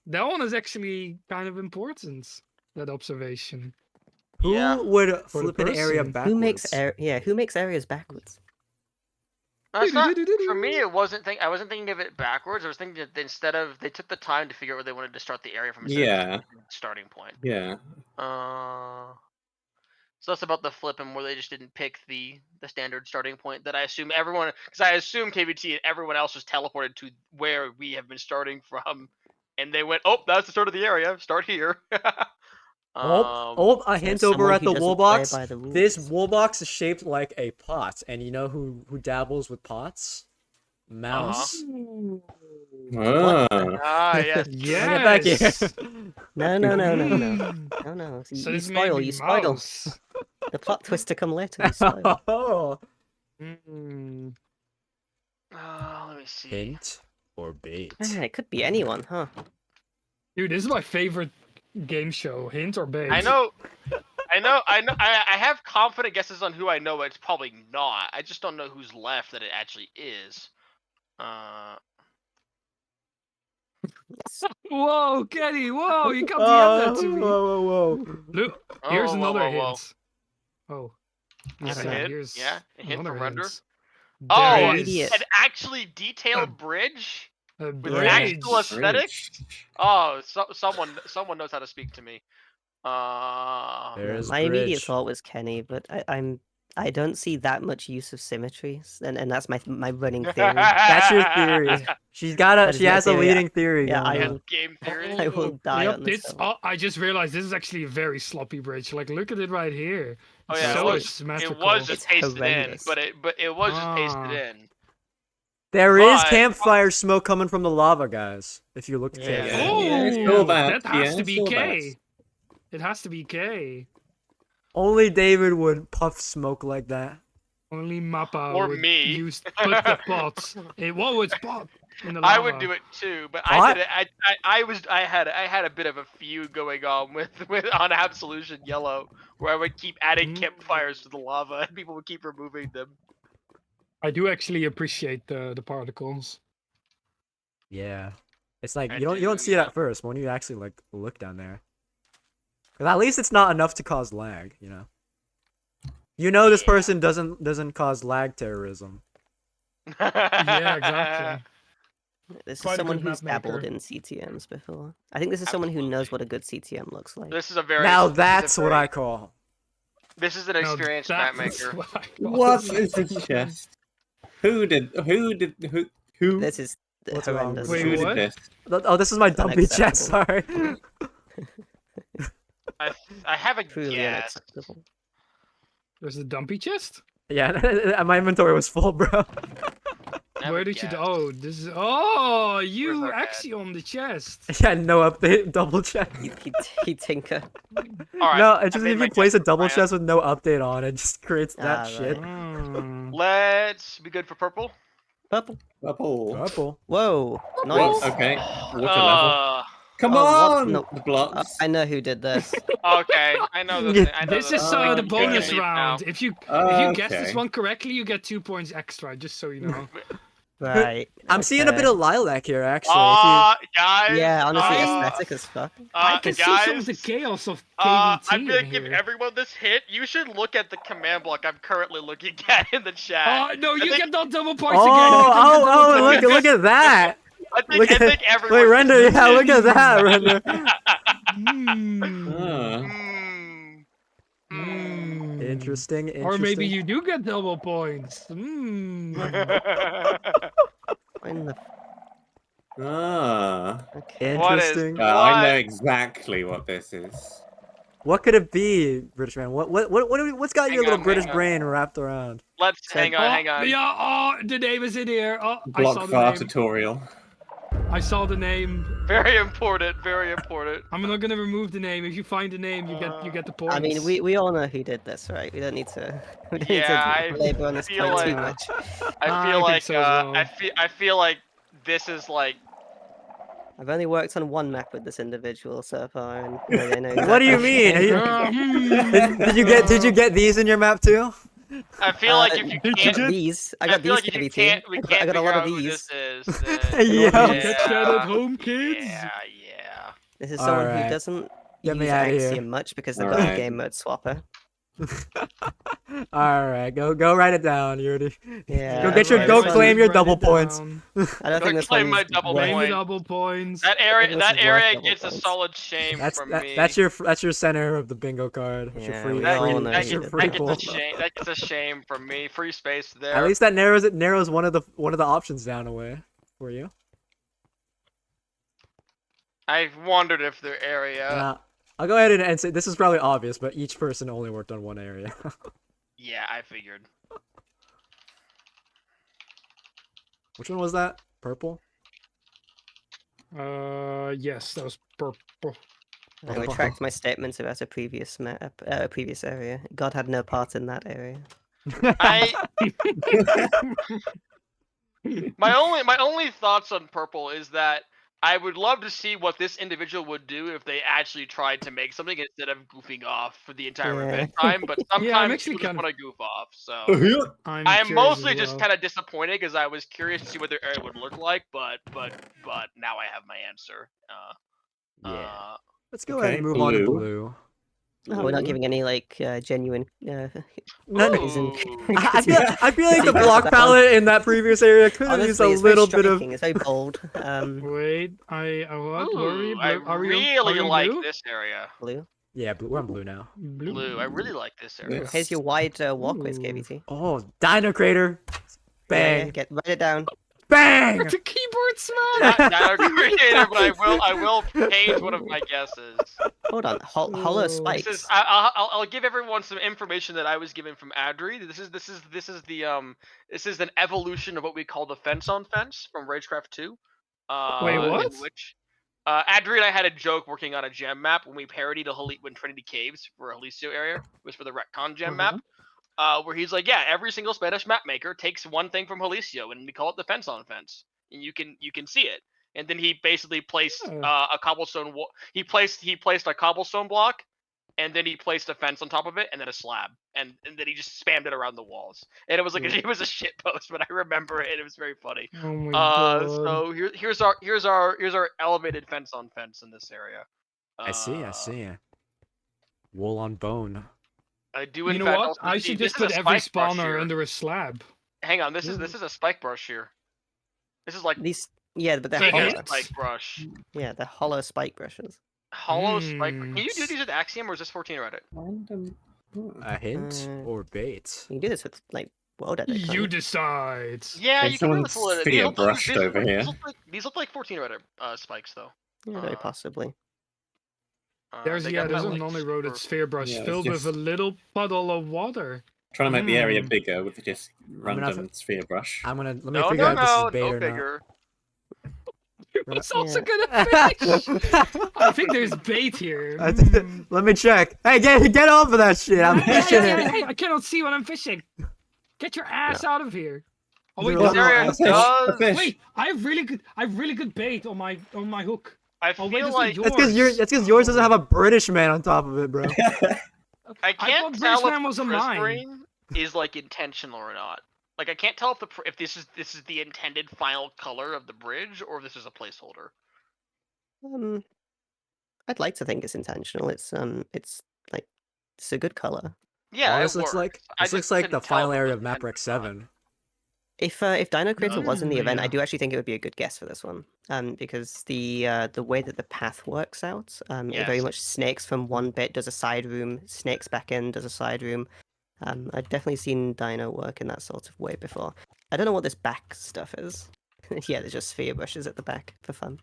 That one is actually kind of important. That observation. Yeah. Who would the flip an area person. backwards? Who makes areas backwards? That's not for me. It wasn't I wasn't thinking of it backwards. I was thinking that instead of they took the time to figure out where they wanted to start the area from. Instead of Yeah. just the starting point. Yeah. So that's about the flip and where they just didn't pick the standard starting point that I assume everyone, because I assume KBT and everyone else was teleported to where we have been starting from, and they went, oh, that's the start of the area. Start here. A hint over someone at who the doesn't wool play box. by the This rules. wool box is shaped like a pot, and you know who dabbles with pots? Mouse. Ah. Yes. Bring it back here. Yes. No. Mm. No. So You this may spoil. be You spoil. mouse. The plot twist to come later. You spoil. Oh. Mm. Let me see. Hint or bait? It could be anyone, huh? Dude, this is my favorite game show. Hint or bait? I know. I have confident guesses on who I know. But it's probably not. I just don't know who's left that it actually is. Whoa, Kenny! Whoa, you can't DM that to me. Whoa. Look, here's whoa, another whoa. hint. Oh, Yes, I a don't know. hint. here's Yeah, a hint another from render. hint. Oh, There is. is an actually detailed bridge a with bridge. actual aesthetics. Bridge. Oh, someone knows how to speak to me. There is My immediate bridge. thought was Kenny, but I don't see that much use of symmetry, and that's my running theory. That's your theory. She is my has a theory. leading theory. Yeah, going I on. will. Game theory. I will die Yep, on this this. hill. Oh, I just realized this is actually a very sloppy bridge. Like, look at it right here. Oh It's yeah, so it was symmetrical. just It's pasted horrendous. in, but it was just pasted Ah. in. There is But- campfire smoke coming from the lava, guys. If you look Yeah. carefully. Yeah, Oh, saw that. that has Yeah, to be saw K. It has to be K. Only David would puff smoke like that. Only Mappa Or would me. use put the pots. Whoa, it's pot. in the I lava. would do it too, but What? I did it. I had a bit of a feud going on with on Absolution Yellow, where I would keep adding Mm. campfires to the lava, and people would keep removing them. I do actually appreciate the particles. Yeah. It's like I you don't do, see it yeah. at first, but when you actually like look down there. 'Cause at least it's not enough to cause lag, you know. You know this Yeah. person doesn't cause lag terrorism. Yeah, exactly. This Quite is a someone good who's map maker. dabbled in CTMs before. I think this is someone who knows Absolutely. what a good CTM looks like. This is a very. Now this is a that's what very- I call. This is an Now experienced map that's maker. what I call What it. is this chest? Who This is What's wrong horrendous. with Wait, who this? did what? this? Oh, this is my It's dumpy chest. unacceptable. Sorry. I have a Truly guess. unacceptable. There's a dumpy chest? Yeah, my inventory was full, bro. I have Where a did you... guess. Oh, this is... Oh, Where's you our guess? Axiom the chest. Yeah, no update. Double check. He tinker. All right. No, it's I just made if my you place a guess, double Ryan. chest with no update on, it just creates that Ah, shit. right. Mm. Let's be good for purple. Purple. Purple. Purple. Whoa. What? Nice. Okay. Water level. Come Oh, what? on! No. The blocks. I know who did this. Okay, I know the Yeah, thing. I know This the is thing. the We bonus can leave round. now. If you guess this Okay. one correctly, you get 2 points extra, just so you know. Right. I'm seeing a bit okay. of lilac here, actually. If Guys. Yeah, honestly, I- aesthetic as fuck. I can see some of the guys, chaos of I'm KVT gonna in give here. everyone this hit. You should look at the command block I'm currently looking at in the chat. Oh, no, you think- get not double you... points again. You don't get double look, points. look at that. Look I at... think everyone. Wait, should Render, look yeah, at look at that, Render. Hmm. Ah. Hmm. Hmm. Interesting, Or maybe interesting. you do get double points. Hmm. In the... Ah. Okay. Interesting. I know What? exactly what this is. What could it be, British man? What's got your Hang little on, British hang on. brain wrapped around? Let's So- hang on. Yeah, oh, the name is in here. Oh, I saw Block the far name. tutorial. I saw the name. Very important. Very important. I'm not gonna remove the name. If you find the name, you get the points. I mean, we all know who did this, right? We don't need to. We don't Yeah, need to labor on this feel point too like- much. I think so as well. I feel like this is like. I've only worked on one map with this individual so far, and I know What do you exactly- mean? Did you get these in your map too? I feel like if you did you can't. get- these, I I got feel these like if you KVT. can't, we can't I got a figure lot out of who these. this is. Then, Yeah. Get that at home, kids. Yeah. This is someone Alright. who doesn't Get me use outta here. Axiom much because they've got Alright. a game mode swapper. All right, go write it down, Yuri. Yeah. Go get your- yeah, go this claim one- your Write double it points. down. I don't Go think this claim one's my double worth- Claim the point. double points. That I area, think this that is worth area double gets a points. solid shame from me. That's your center of the bingo card. That's your Yeah, free, we that, all free, know that, that's who your did free that pool. gets a shame. That gets a shame from me. Free space there. At least that narrows one of the options down away for you. I wondered if their area. Now, I'll go ahead and say this is probably obvious, but each person only worked on one area. Yeah, I figured. Which one was that? Purple? Yes, that was purple. I retract my statements about a previous map, previous area. God had no part in that area. My only thoughts on purple is that I would love to see what this individual would do if they actually tried to make something instead of goofing off for the entire Yeah. event time. But sometimes Yeah, I'm actually people just kind of- want to goof off. So I'm I am curious mostly as just well. kind of disappointed because I was curious to see what their area would look like. But now I have my answer. Yeah. Let's go Okay, ahead and move on to blue. blue. Oh, we're not giving any like genuine. None- Ooh. I feel like the Secret block that one. palette in that previous area could have used a Honestly, it's very little bit of. striking, It's very bold. Wait, what? Were we? Ooh, I Blue? Are we on- really are we on like blue? this area. Blue. Yeah, blue. We're on blue now. Blue. I really like this area. Yes. Here's your wide walkways, Ooh. KVT. Oh, Dino Crater! Yeah, Bang! write it down. Bang! The keyboard smash. Not Dino Creator, but I will change one of my guesses. Hold on, hollow Ooh. spikes. This is I'll give everyone some information that I was given from Adri. This is an evolution of what we call the fence on fence from Ragecraft 2. Wait, what? In which Adri and I had a joke working on a gem map when we parodied when Trinity Caves for Elysia area. It was for the retcon gem map. Where he's like, yeah, every single Spanish map maker takes one thing from Elysia, and we call it the fence on fence. and you can see it. And then he basically placed Oh. a cobblestone wall. He placed a cobblestone block, and then he placed a fence on top of it, and then a slab, and then he just spammed it around the walls. And it was like it was a shit post, but I remember it. It was very funny. Oh my god. So here's our elevated fence on fence in this area. I see. Wool on bone. I do You in know fact what? also I see- should this just is put a every spike brush spawner here. under a slab. Hang on, this is a spike brush here. This is like These, yeah, but they're Big hollow. hits? spike brush. Yeah, they're hollow spike brushes. Hollow spike. Hmm. Can you do these with Axiom or is this 14 Reddit? Random. A hint Uh, or bait? You can do this with like world edit. can't You decide. Yeah, Hey, you can do this someone's with sphere brushed over here. These look like 14 Reddit spikes though. Yeah, very possibly. There's They got there's that, a like, non-eroded super- sphere brush Yeah, it's filled with a just- little puddle of water. Trying to make the area Mm. bigger with just gonna have random sphere brush. I'm gonna let me No, figure no, out if this no, is bait no or bigger. It was also Yeah. gonna fish. I think there's bait here. not. I think that- Hmm. let me check. Hey, get off of that shit! I'm Hey, fishing hey, it. hey, hey, I cannot see what I'm fishing. Get your ass out of here. Oh wait, You're this allowed Area to- fish. does. Fish. wait, I have really good bait on my hook. I Oh feel wait, this like is That's because yours doesn't have a British man on top of it, bro. I can't thought tell Bridgeman if was the a mine. prismarine is like intentional or not. Like I can't tell if this is the intended final color of the bridge or if this is a placeholder. I'd like to think it's intentional. It's like it's a good color. Yeah, Well, it this looks works. like I this just looks like the couldn't tell final if it area was of Map intended Rec or not. 7. If Dino Creator was in the event, I yeah. do actually think it would be a good guess for this one. Because the way that the path works out, it very Yes. much snakes from one bit, does a side room, snakes back in, does a side room. I've definitely seen Dino work in that sort of way before. I don't know what this back stuff is. Yeah, there's just sphere brushes at the back for fun.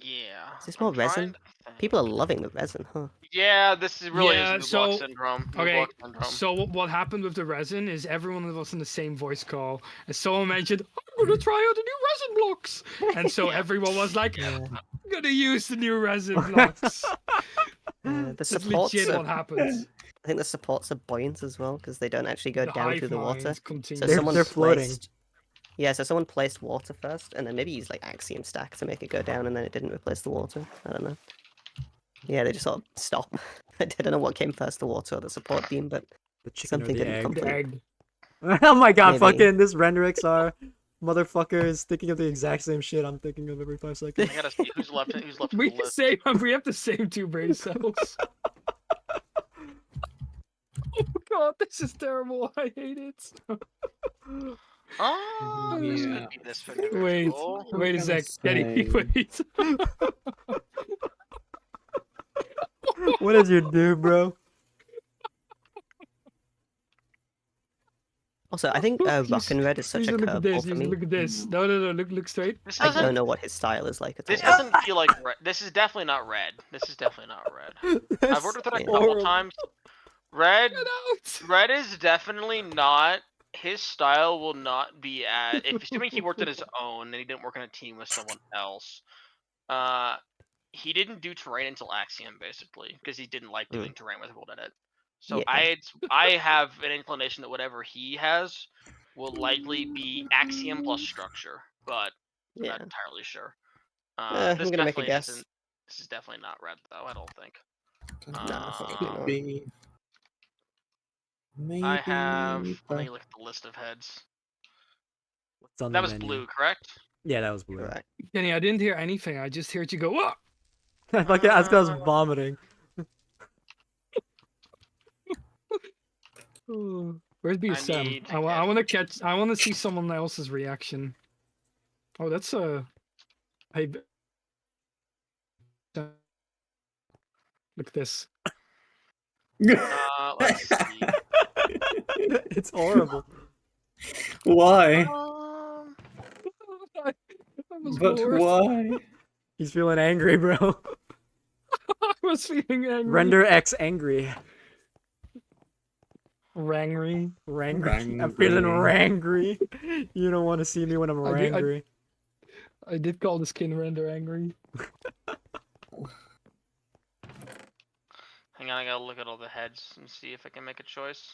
Yeah. Is this I'm more trying resin? to think. People are loving the resin, huh? Yeah, this is really Yeah, is New Block so- syndrome. New Okay, Block syndrome. so what happened with the resin is everyone was in the same voice call, and someone mentioned, "I'm gonna try out the new resin blocks," and so everyone was like, Yeah. "I'm gonna use the new resin blocks." The That's supports legit are, what happens. I think the supports are buoyant as well because they don't actually go The down hive through the water. minds So continue. someone They're floating. placed, yeah, so someone placed water first, and then maybe used like Axiom stack to make it go down, and then it didn't replace the water. I don't know. Yeah, they just sort of stop. I don't know what came first, the water or the support beam, but The chicken something or the didn't egg. The complete. egg. Oh my god, Maybe. fucking this render XR motherfucker is thinking of the exact same shit I'm thinking of every 5 seconds. I gotta see who's left. Who's left We in the list. we have the same two brain cells. Oh god, this is terrible. I hate it. Oh, this Yeah. could be this Wait, individual. wait a gonna sec. Eddie, say- wait. What did you do, bro? Also, I think Rock and Red is such a Look at this. curveball for me. Look at this. No, look straight. This I doesn't. don't know what his style is like at This all. doesn't feel like red. This is definitely not red. This is definitely not red. I've worked with it a Yeah. couple horrible. times. Red, Get out. red is definitely not. His style will not be at. If assuming he worked on his own and he didn't work on a team with someone else, he didn't do terrain until Axiom basically because he didn't like doing terrain with World Edit. So Yeah. I have an inclination that whatever he has will likely be Axiom plus structure, but I'm Yeah. not entirely sure. I'm This gonna make a definitely guess. isn't. This is definitely not red though. I don't think. probably not. Maybe. Maybe. I have. Let me look at the list of heads. What's on That the was menu? blue, correct? Yeah, that was blue. Correct. Kenny, I didn't hear anything. I just heard you go, "Whoa!" Fuck it, that's because I was vomiting. Where's I BSM? need to I get- want to catch. I want to see someone else's reaction. Oh, that's a. Hey. Look at this. Let's see. It's horrible. Why? I was But bored. why? He's feeling angry, bro. I was feeling angry. Render X angry. Rangry. Rangry. I'm feeling rangry. You don't want to see me when I'm I did- I- rangry. I did call the skin render angry. Hang on, I gotta look at all the heads and see if I can make a choice.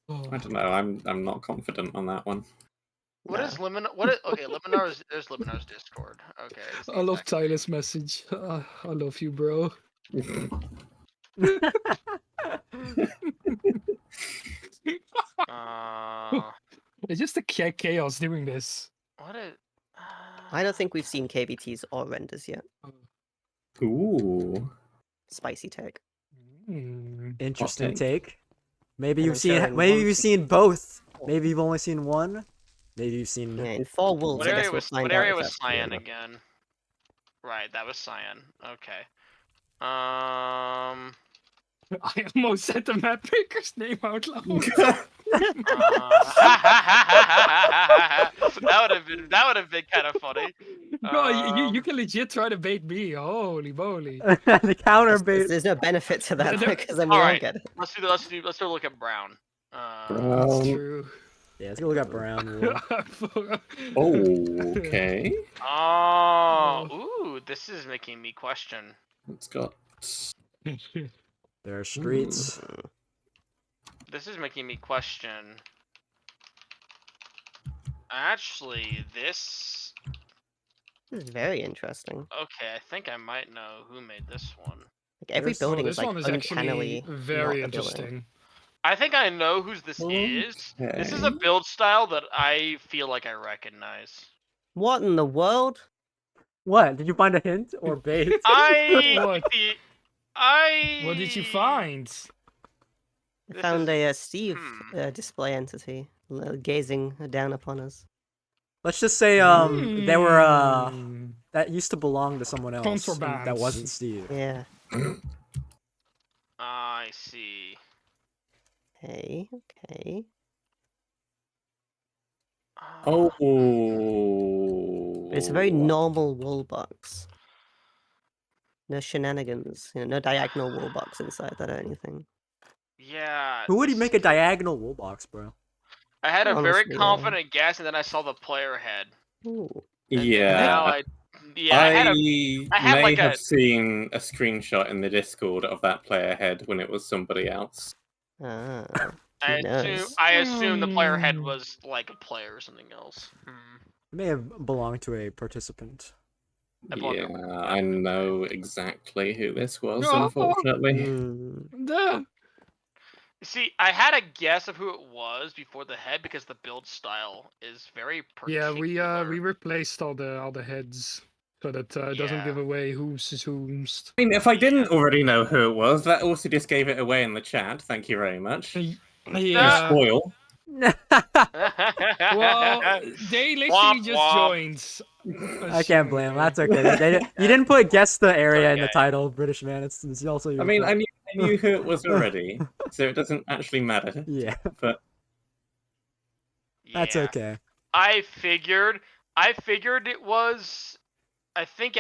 Oh. I don't know. I'm not confident on that one. What Nah. is Liminar? What is okay? Liminar's there's Liminar's Discord. Okay, it's the I love exact- Tyler's message. I love you, bro. It's just the chaos doing this. What is? I don't think we've seen KBTs or renders yet. Ooh. Spicy take. Interesting take. take. Maybe And you've I'm seen. sure in Maybe one you've season- seen both. Maybe you've only seen one. Maybe you've seen. Yeah, in 4 wolves, What I area guess we'll was find what out area if was that's true or Cyan not. again? Right, that was Cyan. Okay. I almost said the map maker's name out loud. That would have been kind of funny. No, you can legit try to bait me. Holy moly. The counter There's, bait. there's no benefit to that There- because then we All all right. get it. Let's do a look at Brown. That's true. Yeah, let's go look at brown wool. Okay. Ooh, this is making me question. It's got. There are streets. This is making me question. Actually, this. This is very interesting. Okay, I think I might know who made this one. Like every There's- building this is like one is actually uncannily very not a building. interesting. I think I know whose this is. This is a Okay. build style that I feel like I recognize. What in the world? What? Did you find a hint or bait? What? I. What did you find? I This found is- a Steve hmm. display entity gazing down upon us. Let's just say they were Hmm. that used to belong to someone else. and that Contrabands. wasn't Steve. Yeah. I see. Hey. Okay. Oh. But it's a very normal wool box. No shenanigans. No diagonal wool box inside that or anything. Yeah. Who would he this- make a diagonal wool box, bro? I had a very Honestly, yeah. confident guess, and then I saw the player head. Ooh. And Yeah. Now I had may like have a- seen a screenshot in the Discord of that player head when it was somebody else. Ah. I Who assume knows? I assume the player head Hmm. was like a player or something else. It may have belonged to a participant. I belong to- Yeah, I know exactly who this was, No. unfortunately. Duh. See, I had a guess of who it was before the head because the build style is very Yeah, particular. we replaced all the heads so that it doesn't give Yeah. away whom's is whom's. I mean, if I didn't already know who it was, that also just gave it away in the chat. Thank you very much. Yeah. Spoil. Well, they literally Womp just womp. joined. I can't blame him. That's okay. You didn't put guess the area in the okay. title, British man. It's also your I mean, fault. I knew who it was already, so it doesn't actually matter. Yeah, But that's Yeah. okay. I figured it was. I think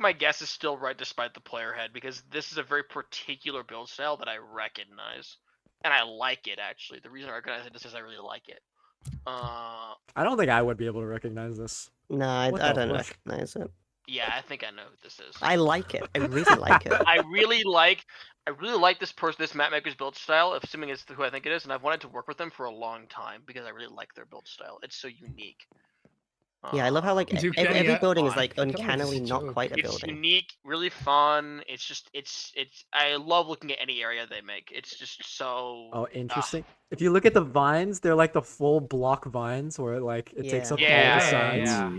my guess is still right despite the player head because this is a very particular build style that I recognize, and I like it actually. The reason I recognize it is because I really like it. I don't think I would be able to recognize this. No, I What don't the fuck? recognize it. Yeah, I think I know who this is. I like it. I really like it. I really like this map maker's build style, assuming it's who I think it is, and I've wanted to work with them for a long time because I really like their build style. It's so unique. Yeah, I love how like You every can- building is fun. like I feel like this uncannily is a not joke. quite a It's building. unique, really fun. It's just it's I love looking at any area they make. It's just so Oh, interesting. If you look at the vines, they're like the full block vines where like it takes Yeah. up all Yeah, the yeah, sides. yeah.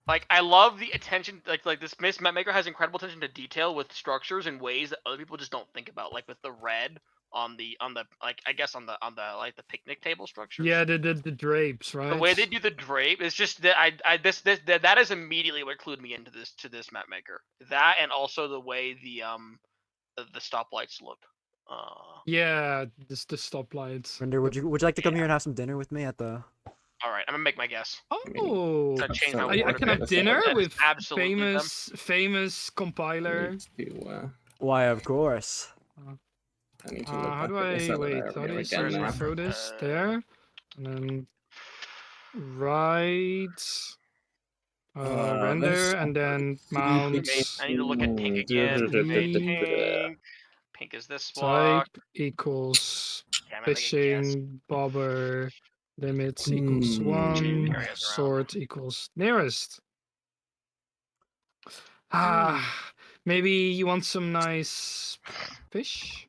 Like I love the attention like this map maker has incredible attention to detail with structures in ways that other people just don't think about. Like with the red on the like I guess on the like the picnic table structures. Yeah, the drapes, right? The way they do the drape is just that that is immediately what clued me into this map maker. That and also the way the stoplights look. Yeah, this the stoplights. Render, would you like to come here and have some dinner with me at the? All right, I'm gonna make my guess. Oh, Gonna change my I I word a can bit. have dinner That is with absolutely them. famous compiler. Why, of course. I need to look How back do at this I other wait? area How do you again now. throw this there? And then right, render, this- and then mounts I need to look at pink again. Pink is this block. type equals Damn it, like again. fishing bobber Limits equals Hmm. 1. Areas around. Sort equals nearest. Hmm. Maybe you want some nice fish?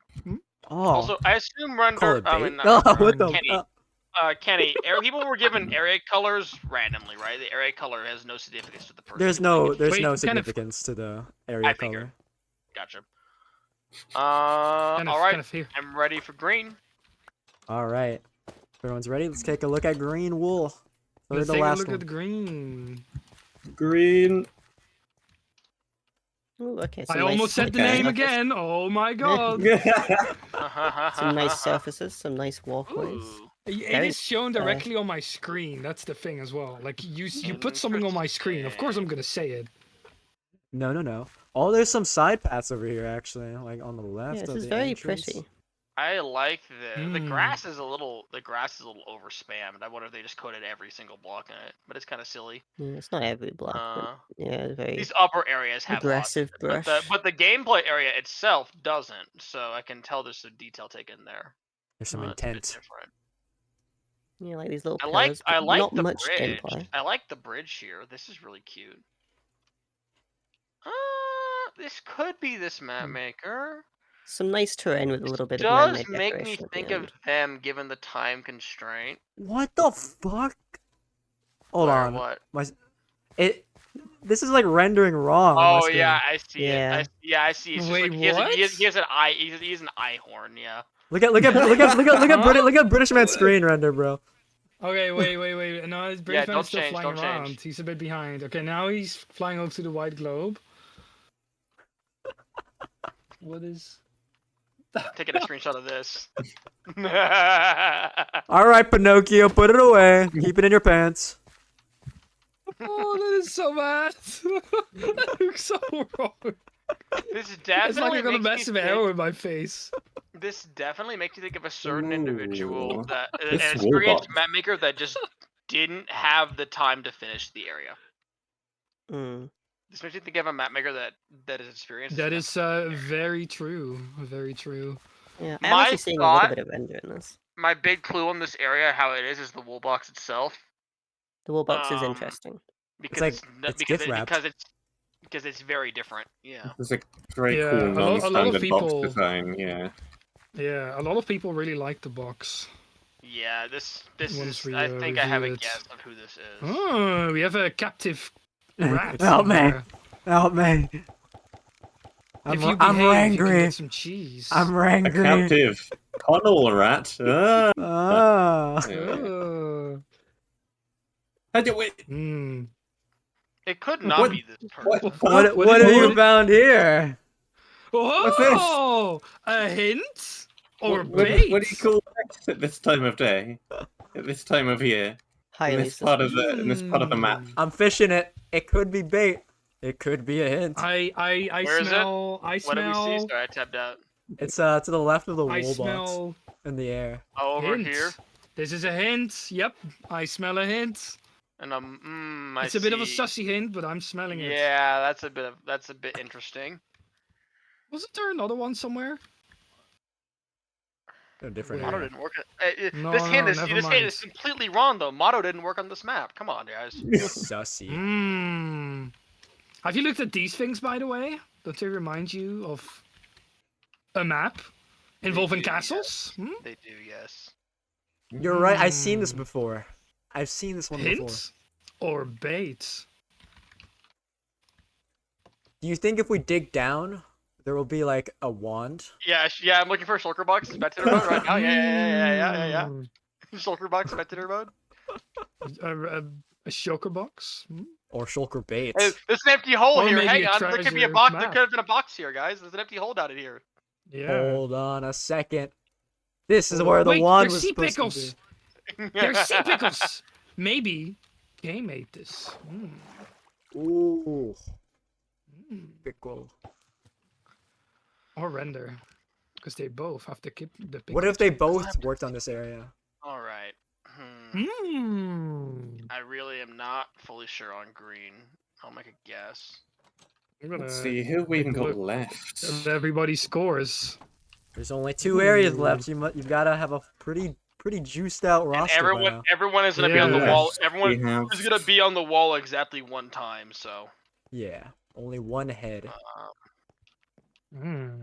Oh, Also, I assume call render. it I bait? mean, not Oh, render. what the? Kenny. Kenny, people were given area colors randomly, right? The area color has no significance to the person. There's who made no, it. there's Wait, no Kenneth. significance to the area I figured. color. Gotcha. Kenneth, All right. Kenneth, here. I'm ready for green. All right, everyone's ready. Let's take a look at green wool. Third Let's to take a last look one. at the green. Green. Ooh, okay, I some nice, almost said the Okay. name again. Oh my god. Some nice surfaces, some nice walkways. Ooh. It Very is shown directly on my screen. That's the thing as well. Like you put something on my screen. Of course I'm gonna say it. No, no, no. Oh, there's some side paths over here actually, like on the left Yeah, this of is the very entrance. pretty. I like the Hmm. grass is a little over spammed. I wonder if they just coated every single block in it, but it's kind of silly. Yeah, it's not every block, but yeah, very These upper areas have aggressive lots, of it, brush. but the gameplay area itself doesn't. So I can tell there's some detail taken there. There's some It's a bit intent. different. Yeah, like these little I like pillars, but not the much bridge. gameplay. I like the bridge here. This is really cute. This could be this map maker. Some nice terrain with a little bit of Does man-made make me decoration at think the of end. them given the time constraint. What the fuck? Hold Where, on. what? This is like rendering wrong on my Oh screen. yeah, I see Yeah. it. I see. It's just Wait, like he has what? an eye. He's an eye horn. Yeah. Look at British man's screen render, bro. Okay, wait. No, his British man don't is still change, flying don't around. change. He's a bit behind. Okay, now he's flying over to the white globe. What is? Taking a screenshot of this. All right, Pinocchio, put it away. Keep it in your pants. Oh, that is so bad. That looks so wrong. This It's like definitely I got a makes me massive arrow think. in my face. This definitely makes you think of a certain individual Ooh. that an This experienced Woolbox. map maker that just didn't have the time to finish the area. Mm. This makes you think of a map maker that is experienced. That is very true. Very true. Yeah, I'm My actually seeing a little thought- bit of render in this. My big clue on this area, how it is the wool box itself. The wall box is Um, interesting. Because like- it's, it's gift wrapped. because it's very different. Yeah. It's a very Yeah, cool a lot of non-standard people- box design. Yeah. Yeah, a lot of people really like the box. Yeah. This Once is. we, I think I have a review it. guess of who this is. Oh, we have a captive rat. Help in me. there. Help me. If you I'm behave, you can angry. get some cheese. I'm A angry. captive Connell rat. Ah. Ah. Oh. Wait. Hmm. It could not What- be this person. What? What have you what- found here? What's this? Oh, a hint or What bait? do you call this at this time of day? At this time of year? In Highly this part of suspicious. the map? I'm fishing it. It could be bait. It could be a hint. I Where is it? smell. I What do we see? smell. Sorry, I tapped out. It's to the left of the I wool box smell in the air. Oh, over hint. here. This is a hint. Yep, I smell a hint. And I It's a bit of a see. sussy hint, but I'm smelling it. Yeah, that's a bit interesting. Wasn't there another one somewhere? They're different. Where? Motto area. didn't work. No, This hint no, is never this hint is mind. completely wrong though. Motto didn't work on this map. Come on, guys. Sussy. Hmm. Have you looked at these things, by the way? Don't they remind you of a map involving do, castles? Hmm? They do, yes. You're right. I've seen this Hmm. before. I've seen this one before. Hint or bait? Do you think if we dig down, there will be like a wand? Yeah, yeah. I'm looking for a shulker box in spectator mode right now. Yeah. Hmm. Shulker box spectator mode. A shulker box? Hmm? Or shulker bait? Hey, there's an empty hole Or here. maybe Hang a on. There could be a treasure box. There map. could have been a box here, guys. There's an empty hole down in here. Yeah. Hold on a second. This is where the Wait, wand there's was sea supposed pickles. to There's sea pickles. Maybe game made this. Hmm. be. Ooh, Hmm. pickle. Or render, because they both have the pickles. What if they both worked on this area? All right. I really am not fully sure on green. I'll make a guess. I'm gonna Let's see, who have we even take a got look left? at everybody scores. There's only 2 areas Ooh. left. You've got to have a pretty pretty juiced out And roster by now. everyone is gonna be on the Yeah. wall. We Everyone have is gonna be on the wall exactly one time. So. Yeah, only one head,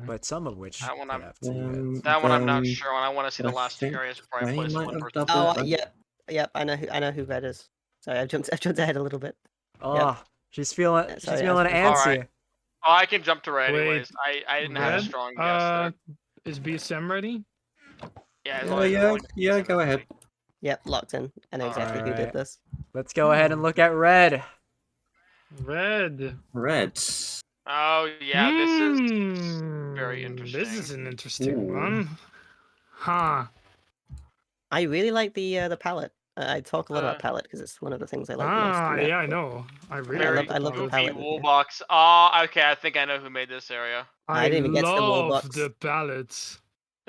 but some of which That one could I'm- have two heads. That one I'm not then sure on. I want to see the I last two think areas before I Ray place might one have person. doubled Oh, that. yep. I know who Red is. Sorry, I've jumped ahead a little bit. Oh, she's feeling Yeah, she's sorry, feeling I was- antsy. Alright. Oh, I can jump to Ray Wait, anyways. I didn't have a Red? strong guess there. Is BSM ready? Yeah, as Oh long as yeah, it's yeah. decent, Go I ahead. think. Yep, locked in. I know exactly who Alright. did this. Let's go ahead and look at red. Red. Red. Oh yeah, this is very This interesting. is an interesting Ooh. one. Huh. I really like the palette. I talk a lot Uh, about palette because it's one of the things I like the most. Ah, in that, yeah, I but know. I really very like the I love the palette. palette. goofy in wool here. box. Oh, okay. I think I know who made this area. I didn't even get to the wall love box. the palettes.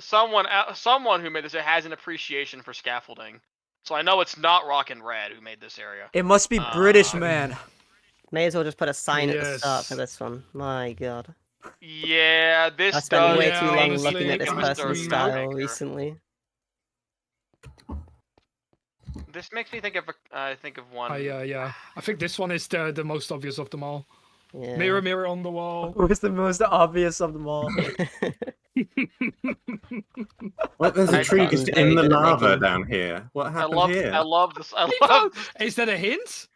Someone who made this area has an appreciation for scaffolding. So I know it's not Rock and Red who made this area. It must be British Uh, man. May as well just put a sign at the start for Yes. this one. My god. Yeah, this I spent does way Yeah, too long make me honestly, looking at think this of a person's sturdy style maker. recently. This makes me think of one. Yeah. I think this one is the most obvious of them all. Yeah. Mirror, mirror on the wall. Who is the most obvious of them all? What? There's a I tree thought- just Very in the good at lava making- down here. What I happened love here? I love this. I love this. Is that a hint?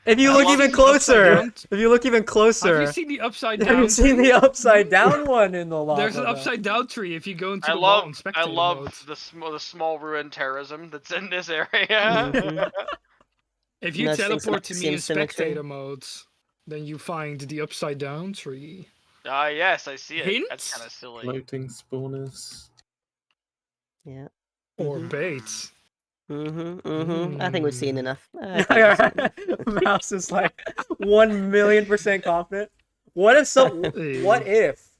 If you I look love even the closer, upside down- if you look even Have closer, you seen the upside have down? you seen tree? the upside down one in the lava? There's an though? upside down tree if you go into I the wall love and I spectator love mode. the small ruin terrorism that's in this area. Mhm. If you Noticing some teleport to me in axiom symmetry. spectator mode, then you find the upside down tree. Ah, yes, I see it. Hint? That's kind of silly. Floating spawners. Yeah. Or Mhm. bait. I think we've seen Hmm. enough. I think we've seen enough. Mouse is like 1,000,000% confident. What if some? What if?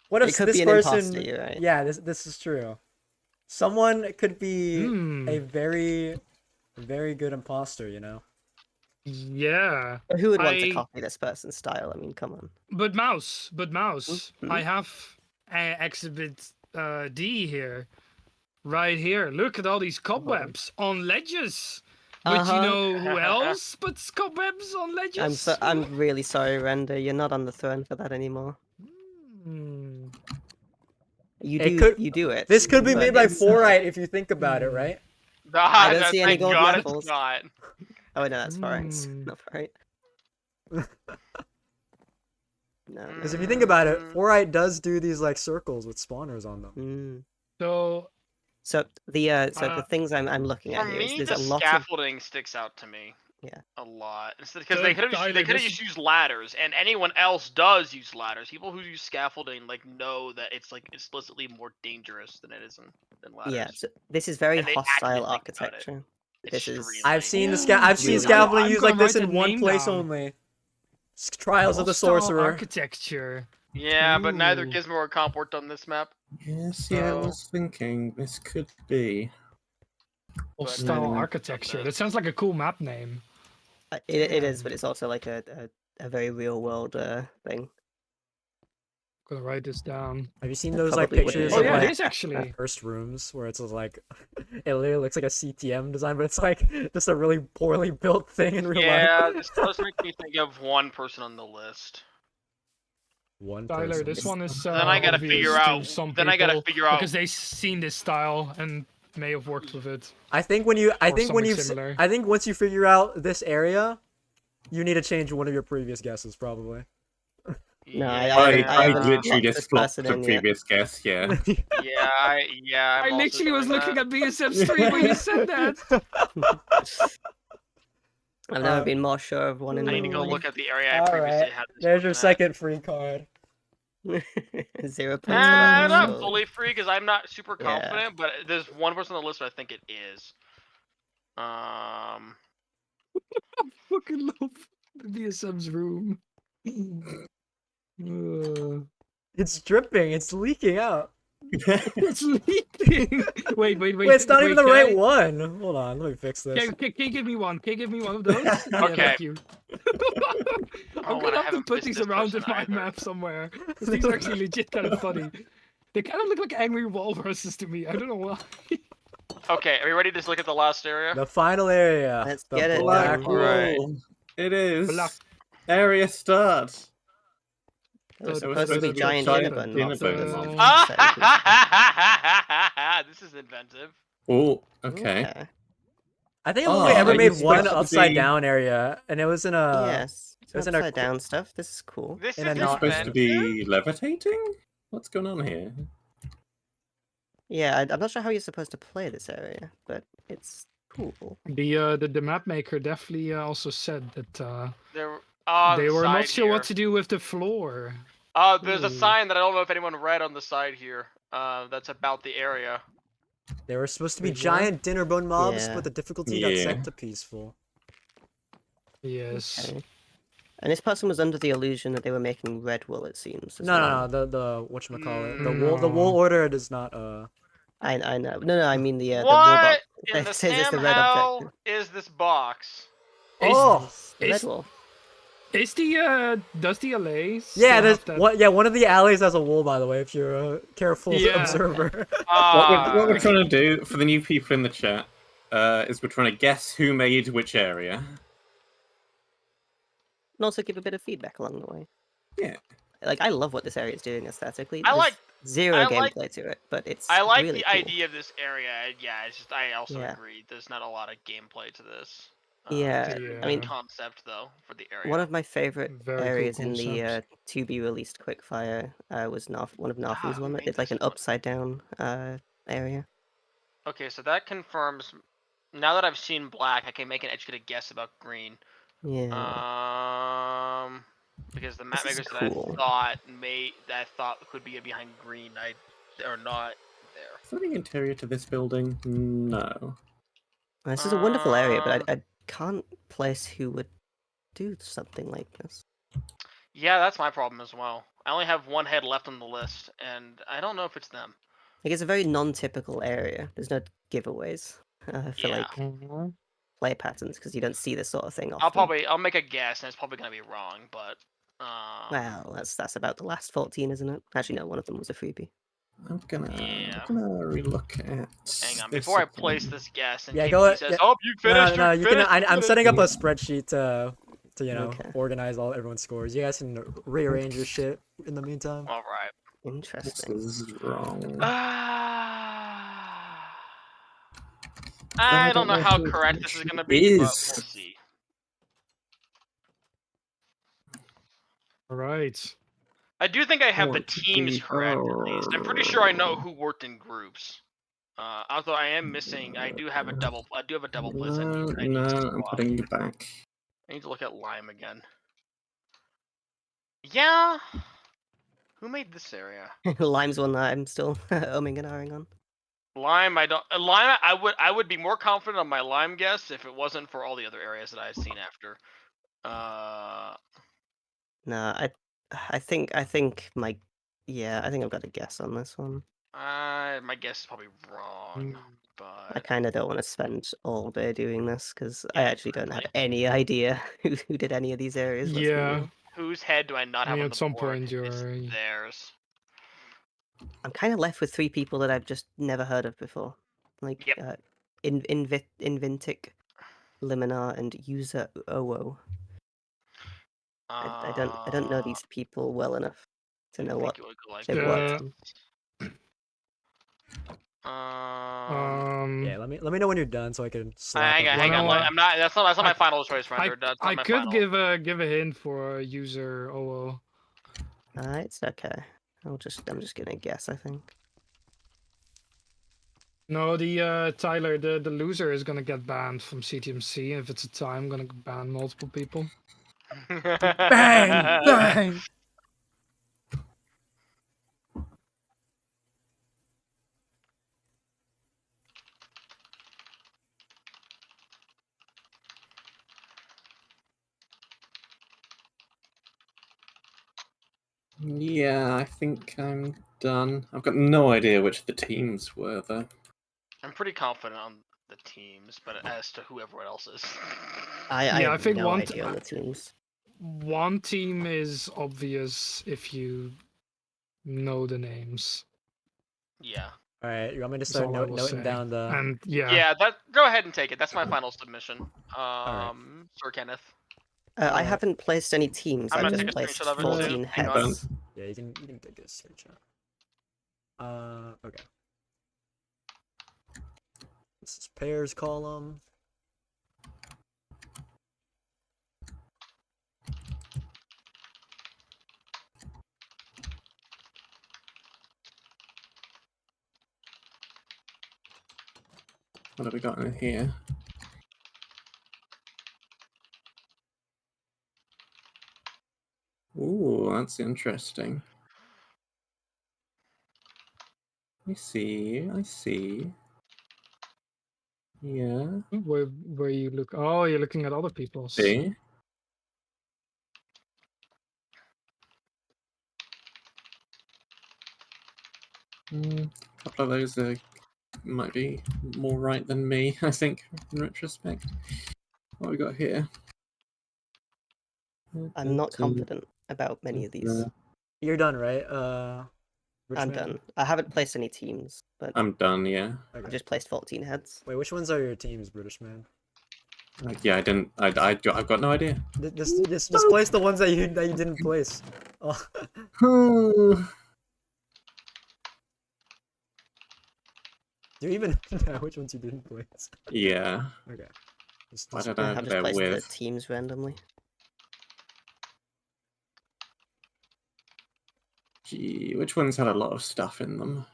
What if It could this be an person? imposter, you're right. Yeah, this is true. Someone could be Hmm. a very good imposter. You know. Yeah. But who would want to I- copy this person's style? I mean, come on. But mouse, Mhm. I have exhibit D here, right here. Look at all these cobwebs on ledges. But Uh-huh. you know who else puts cobwebs on ledges? I'm really sorry, Render. You're not on the throne for that anymore. Hmm. You It do could- you do it. This could be but made by it's- 4-ite if you think about it, Hmm. right? Ah, don't see any thank golden God apples. it's not. Oh no, that's Pharynx, Hmm. not Pharynx. No. Because if you think about it, Mm. 4-ite does do these like circles with spawners on them. Mm. So So the Uh, things I'm looking For at here is me, there's the a lot of scaffolding sticks out to me. Yeah. A lot. Because So, they could Tyler, have this- just used ladders, and anyone else does use ladders. People who use scaffolding like know that it's like explicitly more dangerous than it is than ladders. yeah. So this is very And they hostile actively think about it. architecture. This is Extremely. I've seen the Yeah, I've seen really. scaffolding I'm used gonna like this write in that one name place down. only. Trials of the hostile Sorcerer. architecture. Yeah, but neither Ooh. Gizmo or Comp worked on this map. Yes, yeah, I So- was thinking this could be. Hostile Mm. architecture. That sounds like a cool map name. it is, but it's also like a very real world thing. Gonna write this down. Have you seen It those like probably wouldn't pictures Oh be of yeah, like- it like is actually. cursed rooms where it's like it literally looks like a CTM design, but it's like just a really poorly built thing in real Yeah, life. this does make me think of one person on the list. One Tyler, person. this one is. Then I gotta obvious figure to out. Some Then I gotta people figure out. because they've seen this style and may have worked with it. I think when you I Or think when something you similar. I think once you figure out this area, you need to change one of your previous guesses probably. No, I haven't literally locked just this flopped person the in yet. previous guess, yeah. Yeah, I I'm also literally was doing looking that. at BSF stream when you said that. I've never been more sure of one in I my need to go life. look at the area I All previously right. had. This There's your person at. second free card. 0 points. for that, Not so- fully free because I'm not super Yeah. confident, but there's one person on the list that I think it is. Fucking love the BSM's room. It's dripping. It's leaking out. It's leaking. Wait. Wait, it's not even the can right I- one. Hold on, let me fix this. Can you give me one? Can you give me one of those? Yeah, Okay. thank you. Oh, I'm and gonna I have to haven't put missed these this around in person my either. map somewhere. 'Cause these are actually legit kind of funny. They kind of look like angry walruses to me. I don't know why. Okay, are we ready to look at the last area? The final area. Let's the get it black done. wall. Alright. It is. Black. Area start. It was So we're supposed to be supposed to be giant giant dinner bun dinner mobs. bun This mobs. is Ah! exciting stuff. This is inventive. Oh, okay. Okay. I think I've Oh, only ever are you made one supposed to upside be- down area, and it was in a. Yes. it was Some in a upside down stuff. This is cool. This In is a You're not- supposed to inventive. be levitating? What's going on here? Yeah, I'm not sure how you're supposed to play this area, but it's cool. The map maker definitely also said that There, they the were side not sure here. what to do with the floor. There's a Ooh. sign that I don't know if anyone read on the side here. That's about the area. They were supposed to be Wait, where? giant dinner bone mobs, Yeah. but the difficulty got Yeah. set to peaceful. Yes. Okay. And this person was under the illusion that they were making red wool, it seems. as No, well. no, no. The whatchamacallit. The No. wool order does not. I know. No, I mean the wool What box. in the It says it's Sam the red hell object. is this box? Oh, It's the red is- wool. Is the does the LA still yeah. There's have that? what? Yeah, one of the alleys has a wool, by the way. If you're a careful Yeah. observer. What we're trying to do for the new people in the chat is we're trying to guess who made which area. And also give a bit of feedback along the way. Yeah. Like, I love what this area is doing aesthetically. I There's like- zero I like- gameplay to it, but it's I like really the cool. idea of this area. Yeah, it's just I also Yeah. agree. There's not a lot of gameplay to this. Yeah, it's a Yeah. good I mean, concept though for the area. one of my favorite Very cool areas in the concept. to be released quickfire was one of Narfu's Ah, one that made did like this an one. upside down area. Okay, so that confirms. Now that I've seen black, I can make an educated guess about green. Yeah. Because the map This is makers that cool. I thought could be behind green, are not there. Is there any interior to this building? No. This is a wonderful area, but I can't place who would do something like this. Yeah, that's my problem as well. I only have one head left on the list, and I don't know if it's them. Like, it's a very non-typical area. There's no giveaways for Yeah. like play patterns because you don't see this sort of thing often. I'll make a guess, and it's probably gonna be wrong, but Well, that's about the last 14, isn't it? Actually, no, one of them was a freebie. I'm gonna Yeah. relook at. hang on. this Before I again. place this guess, and Yeah, KP go ahead- says, yeah. "Oh, you finished." No, you you can. finished, you I'm finished." setting up a spreadsheet to Okay. organize all everyone's scores. You guys can rearrange your shit in the meantime. All right. This Interesting. is wrong. I don't know how who correct it this is gonna be, but we'll is. see. All right. I do think I have the Want to teams be- correct at least. I'm pretty sure I know who worked in groups. Although I am missing, I do have a double. I do have a double place. I need to I'm swap. putting you back. I need to look at Lime again. Yeah. Who made this area? Lime's one that I'm still umming and ahhing on. Lime, I don't. Lime, I would be more confident on my Lime guess if it wasn't for all the other areas that I had seen after. No, I think my I think I've got a guess on this one. My guess is probably wrong, I but kind of don't want to spend all day doing this because I Yeah, actually don't have exactly. any idea who did any of these areas. let's be Yeah. real. whose head do I not I have mean, on at the some board? point It's you're- theirs. I'm kind of left with 3 people that I've just never heard of before, like Yep. Invintic, Liminar, and User Owo. I don't know these people well enough to know what it would go like they've Yeah. worked on. Yeah, let me know when you're done so I can slap. Hang on, hang on. Wanna- I'm not. That's not my I- final choice, Render. That's not I my could final. give a hint for user OO. It's okay. I'm just gonna guess. I think. No, the Tyler, the loser is gonna get banned from CTMC. If it's a tie, I'm gonna ban multiple people. Bang! Bang! Yeah, I think I'm done. I've got no idea which the teams were though. I'm pretty confident on the teams, but as to who everyone else is. I Yeah, I have think no one idea on the teams. One team is obvious if you know the names. Yeah. All right, you want me to That's start all I will noting say. down the? And yeah, Yeah, that. Go ahead and take it. That's my final submission. right. Sir Kenneth. I haven't placed any teams. I'm I've gonna just take a placed screenshot of it too. 14 Hang on. heads. Yeah, you can take a search. Okay. This is pairs column. What have we got in here? Ooh, that's interesting. I see. I see. Yeah. where you look? Oh, you're looking at other people's. See. A couple of those might be more right than me, I think, in retrospect. What we got here? I'm not confident about many of these. You're done, right? I'm Richmond? done. I haven't placed any teams, but I'm done, yeah. I've Okay. just placed 14 heads. Wait, which ones are your teams, British man? Yeah, I didn't. I've got no idea. Just place the ones that you didn't place. Oh. Do you even know which ones you didn't place? Yeah. Okay. Why Just did I I've have just their placed the with? teams randomly. Gee, which ones had a lot of stuff in them?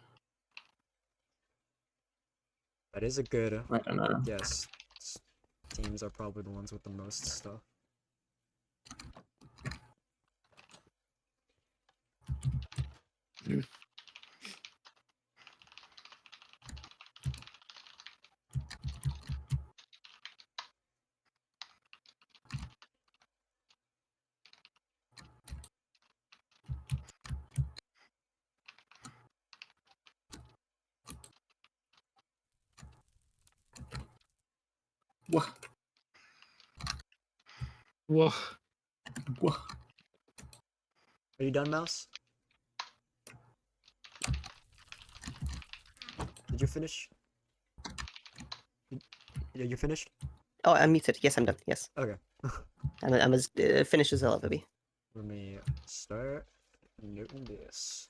That is a good I don't know. guess. Teams are probably the ones with the most stuff. What? Whoa. What? Are you done, Mouse? Did you finish? Yeah, you finished? Oh, I'm muted. Yes, I'm done. Yes. Okay. I'm as finished as I'll ever be. Let me start noting this.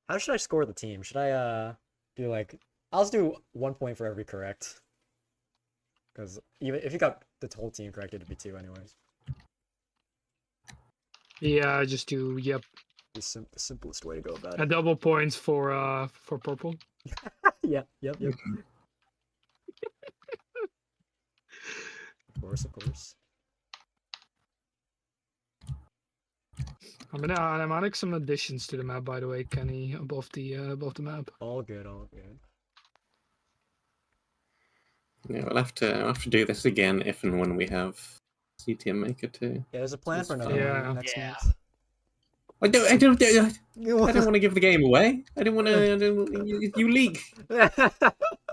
How should I score the team? Should I do like I'll just do 1 point for every correct. Because even if you got the whole team correct, it'd be 2 anyways. Yeah, I just do. Yep. The simplest way to go about A it. double points for purple. Yep. Of course, of course. I'm adding some additions to the map, by the way, Kenny, above the map. All good, all good. Yeah, we'll have to do this again if and when we have CTM Maker 2. Yeah, there's a plan It's for another fun. Yeah. one next Yeah. month. I don't want to give the game away. I don't want to. You leak.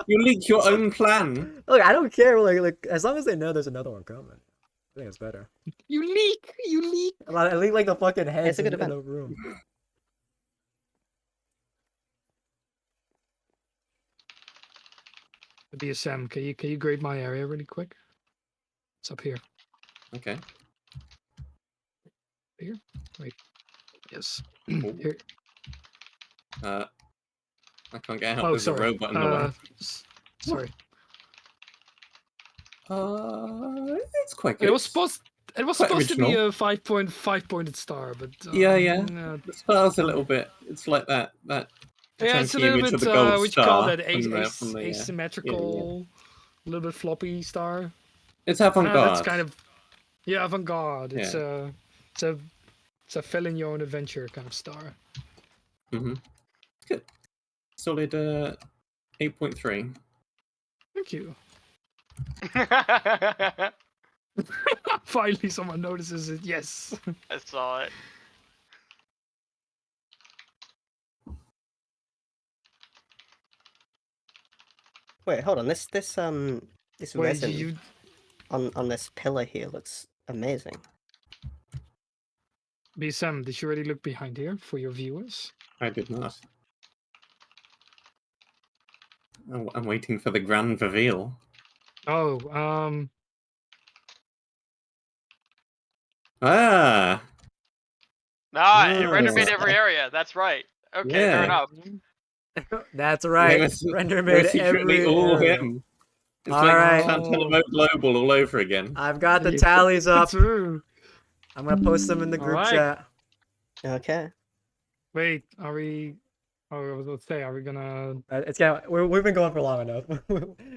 You leak your own plan. Look, I don't care. Like as long as they know there's another one coming, I think it's better. You leak. You leak. I leak like the fucking heads a good in event. the room. BSM, can you grade my area really quick? It's up here. Okay. Here? Wait. Yes. Ooh. Here. I can't get out. Oh, There's sorry. a robot in the way. Sorry. It's quite good. It was supposed Quite to be original. a 5 pointed star, but Yeah. no. The star's a little bit. It's like that Yeah, it's a chunky little image bit of the gold what you call star that from the asymmetrical, a little bit floppy star. It's avant-garde. That's kind of avant-garde. It's Yeah. it's a fill in your own adventure kind of star. Good. Solid 8.3. Thank you. Finally, someone notices it. Yes. I saw it. Wait, hold on. This Wait, resin you on this pillar here looks amazing. BSM, did you already look behind here for your viewers? I did not. I'm waiting for the grand reveal. Oh, Ah, It render made every area. That's right. Okay, fair Yeah. enough. That's they right. were, Render they were made secretly every all area. him. It's All like right. Mode Global all over again. I've got the Yeah, tallies up. true. I'm gonna post them in the All group right. chat. Okay. Wait, are we? Oh, I was about to say, are we gonna? We've been going for long enough.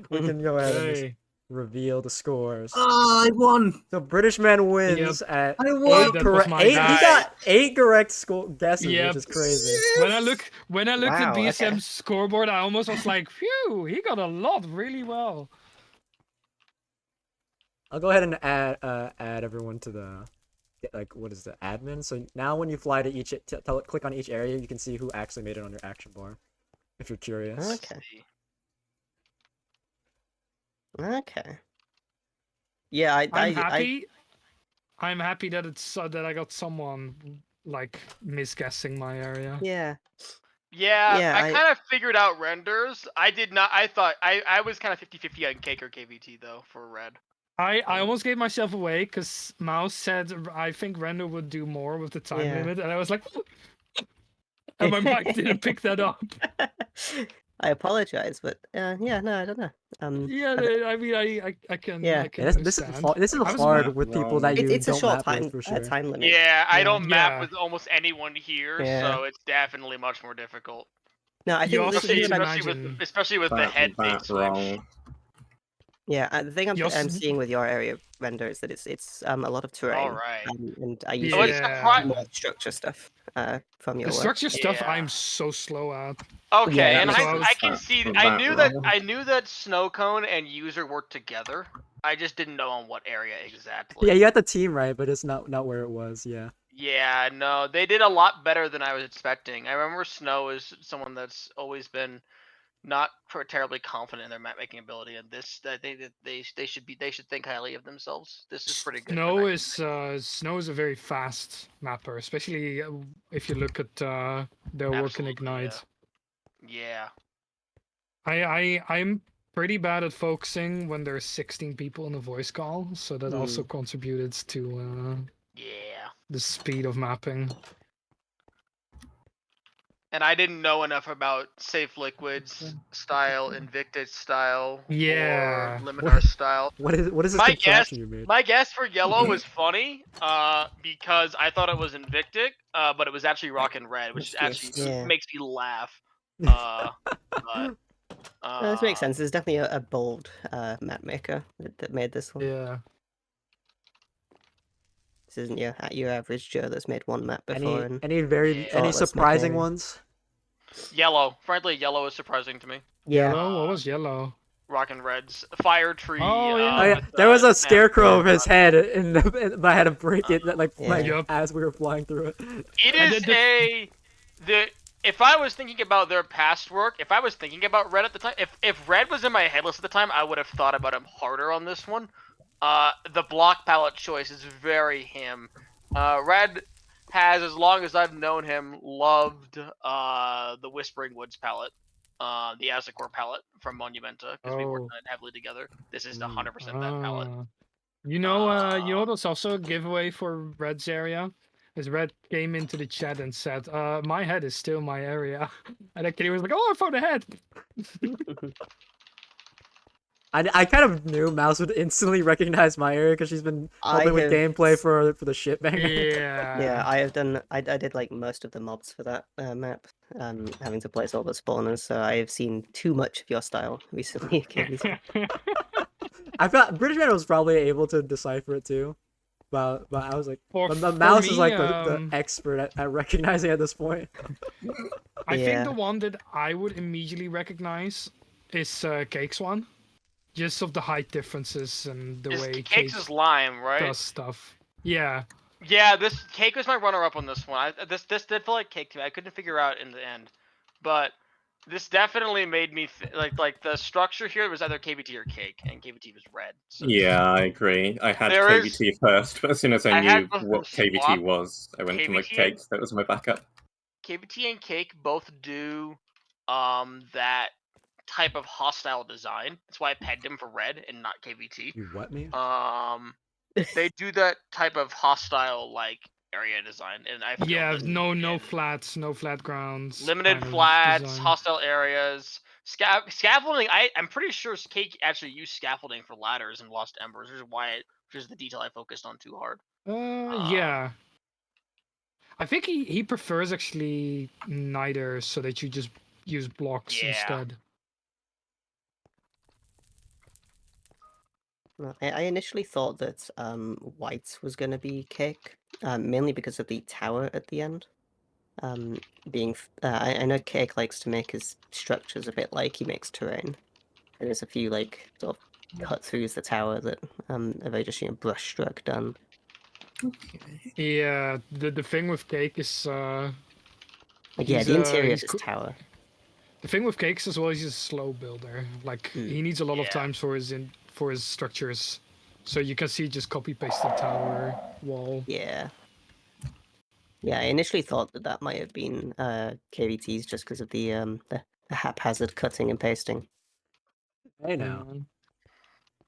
We can go ahead and just Hey, reveal the scores. Oh, I won! So British man yep. wins at I won! eight That was correct. my Eight. He guy. got 8 correct guesses, which Yep. is crazy. When I looked at Wow, okay. BSM's scoreboard, I almost was like, "Phew, he got a lot really well." I'll go ahead and add everyone to the what is the admin. So now when you fly to each click on each area, you can see who actually made it on your action bar. If you're curious. Okay. Okay. Yeah, I'm happy. I'm happy that it's that I got someone like misguessing my area. Yeah. Yeah, Yeah, I kind of figured out renders. I did not. I thought I was kind of 50-50 on cake or KVT though for red. I almost gave myself away because Mouse said I think render would do more with the time Yeah. limit, and I was like, and my mic didn't pick that up. I apologize, but yeah, no, I don't know. Yeah, I mean, I can. Yeah. I can Yeah, this is understand. this is I was hard mad. with people that you It's a don't short map with for sure. time limit. Yeah, I don't map Yeah. with almost anyone here, Yeah. so it's definitely much more difficult. No, I You think also the thing need to that imagine. Especially with the head bait That's switch. wrong. yeah, the thing You also- I'm seeing with your area render is that it's a lot of terrain. All right. And I Oh, usually it's Yeah. more structure stuff from your The work. structure stuff Yeah. I'm so slow at. Okay, Yeah, that and makes So I can sense. see. That's I that knew wrong. I knew that snow cone and user worked together. I just didn't know on what area exactly. Yeah, you got the team right, but it's not where it was. Yeah. Yeah, no, they did a lot better than I was expecting. I remember Snow is someone that's always been not terribly confident in their map making ability, and this I think that they should think highly of themselves. This is pretty good. Snow is a very fast mapper, especially if you look at their work in Absolutely, Ignite. Yeah. I'm pretty bad at focusing when there's 16 people in a voice call, so that also contributed to Yeah. the speed of mapping. And I didn't know enough about Safe Liquids style, Invictus style, Yeah. or Liminar style. What is this My guess, contraption you made? my guess for yellow was funny, because I thought it was Invictic, but it was actually Rock and Red, which actually Yeah. makes me laugh. This makes sense. There's definitely a bold map maker that made this one. Yeah. This isn't your average Joe that's made one map before. Any surprising ones? Yellow. Frankly, yellow is surprising to me. Yeah. Yellow? What was yellow? Rock and Red's Fire Tree. Oh, yeah. Oh, yeah. with, There was a Snap scarecrow of Fire. his head, but I had to break it Yeah. as we were flying through it. It is if I was thinking about their past work, if I was thinking about Red at the time, if Red was in my head list at the time, I would have thought about him harder on this one. The block palette choice is very him. Red has, as long as I've known him, loved the Whispering Woods palette, the Azakor palette from Monumenta, because we worked on it heavily together. This is 100% that palette. You know what's also a giveaway for Red's area? Is Red came into the chat and said, my head is still my area. And then Kitty was like, oh, I found a head. I kind of knew Mouse would instantly recognize my area because she's been helping with gameplay for the shitbanger. Yeah. Yeah, I have done. I did like most of the mobs for that map, having to place all the spawners. So I have seen too much of your style recently. I thought British Man was probably able to decipher it too, but I was like, the Mouse is like the expert at recognizing at this point. I think the one that I would immediately recognize is Cake's one. Just of the height differences and the way Cakes is lime, right? does stuff. Yeah. Yeah, this Cake was my runner-up on this one. This did feel like Cake to me. I couldn't figure out in the end, but This definitely made me like the structure here was either KBT or cake, and KBT was red. So Yeah, I agree. I had There is- KBT first, but as soon as I I had knew both of them what KBT swapped. was, I went to my KBT cake. That was my backup. KBT and cake both do that type of hostile design. That's why I pegged him for red and not KBT. You what me? They do that type of hostile like area design, and I feel Yeah, that no in flats, no flat grounds. limited kind of flats, design. hostile areas, scaffolding. I'm pretty sure Cake actually used scaffolding for ladders and Lost Embers, which is the detail I focused on too hard. Yeah. I think he prefers actually neither, so that you just use blocks Yeah. instead. Well, I initially thought that white was going to be cake, mainly because of the tower at the end. I know Cake likes to make his structures a bit like he makes terrain. And there's a few like sort of cut throughs the tower that are very just brush stroke done. Yeah, the thing with Cake is Like yeah, the interior of he's his tower. the thing with Cakes as well. He's a slow builder. Like he needs a lot of Yeah. times for his structures. So you can see just copy paste the tower wall. Yeah. Yeah, I initially thought that might have been KVTs just because of the haphazard cutting and pasting. Hey now.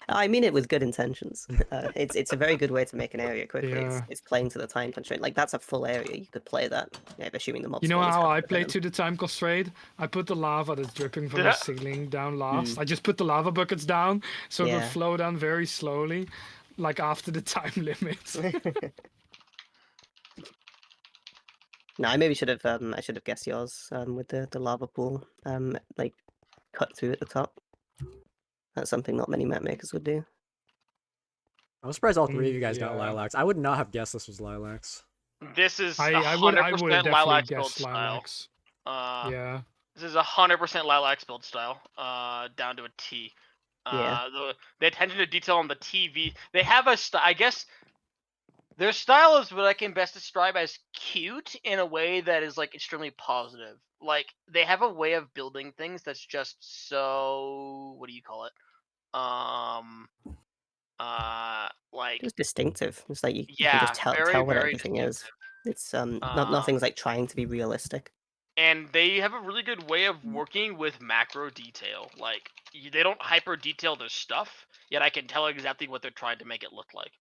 I mean it with good intentions. It's a very good way to make an area quickly. Yeah. It's playing to the time constraint. Like that's a full area. You could play that, assuming the mobs. You know always how have I within play them. to the time constraint? I put the lava that's dripping from the Yeah. ceiling down last. I just put the lava buckets down so it would Yeah. flow down very slowly, like after the time limit. No, I maybe should have I should have guessed yours with the lava pool like cut through at the top. That's something not many map makers would do. I'm surprised all three of you guys got Yeah. lilacs. I would not have guessed this was lilacs. This is I would have 100% definitely Lilacs build guessed style. lilacs. Yeah. This is 100% Lilacs build style, down to a T. Yeah. The attention to detail on the TV. They have a I guess their style is what I can best describe as cute in a way that is like extremely positive. Like they have a way of building things that's just so, what do you call it? Like It's distinctive. It's like you can yeah, just tell very what very everything is. distinctive. It's nothing's like trying to be realistic. And they have a really good way of working with macro detail. Like they don't hyper detail their stuff, yet I can tell exactly what they're trying to make it look like.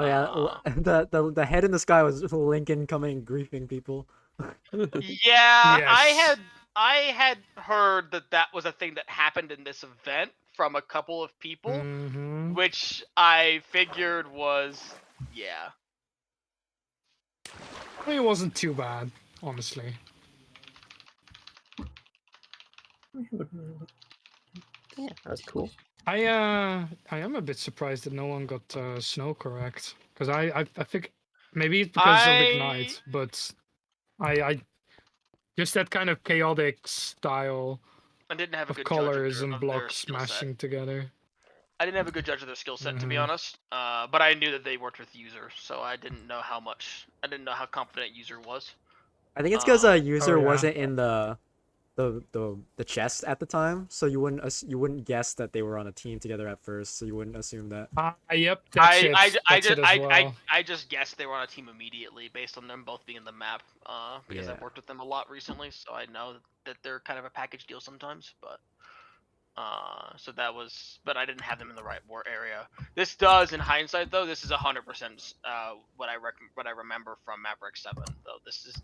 Oh yeah, the head in the sky was Lincoln coming and griefing people. Yeah, Yes. I had heard that was a thing that happened in this event from a couple of people, Mm-hmm. which I figured was yeah. I mean, it wasn't too bad, honestly. Yeah, that was cool. I am a bit surprised that no one got snow correct, because I think maybe it's because of ignite, but I just that kind of chaotic style I didn't have a of good judge colors and of their blocks skill set. smashing together. I didn't have a good judge of their skill set, to be Mhm. honest. But I knew that they worked with user, so I didn't know how much. I didn't know how confident user was. I think it's because a user Oh, yeah. wasn't in the chest at the time, so you wouldn't guess that they were on a team together at first, so you wouldn't assume that. Yep, that's it. That's it as well. I just guessed they were on a team immediately based on them both being in the map. Because Yeah. I've worked with them a lot recently, so I know that they're kind of a package deal sometimes. But so that was, but I didn't have them in the right war area. This does, in hindsight, though, this is 100% what I remember from Maverick 7. Though this is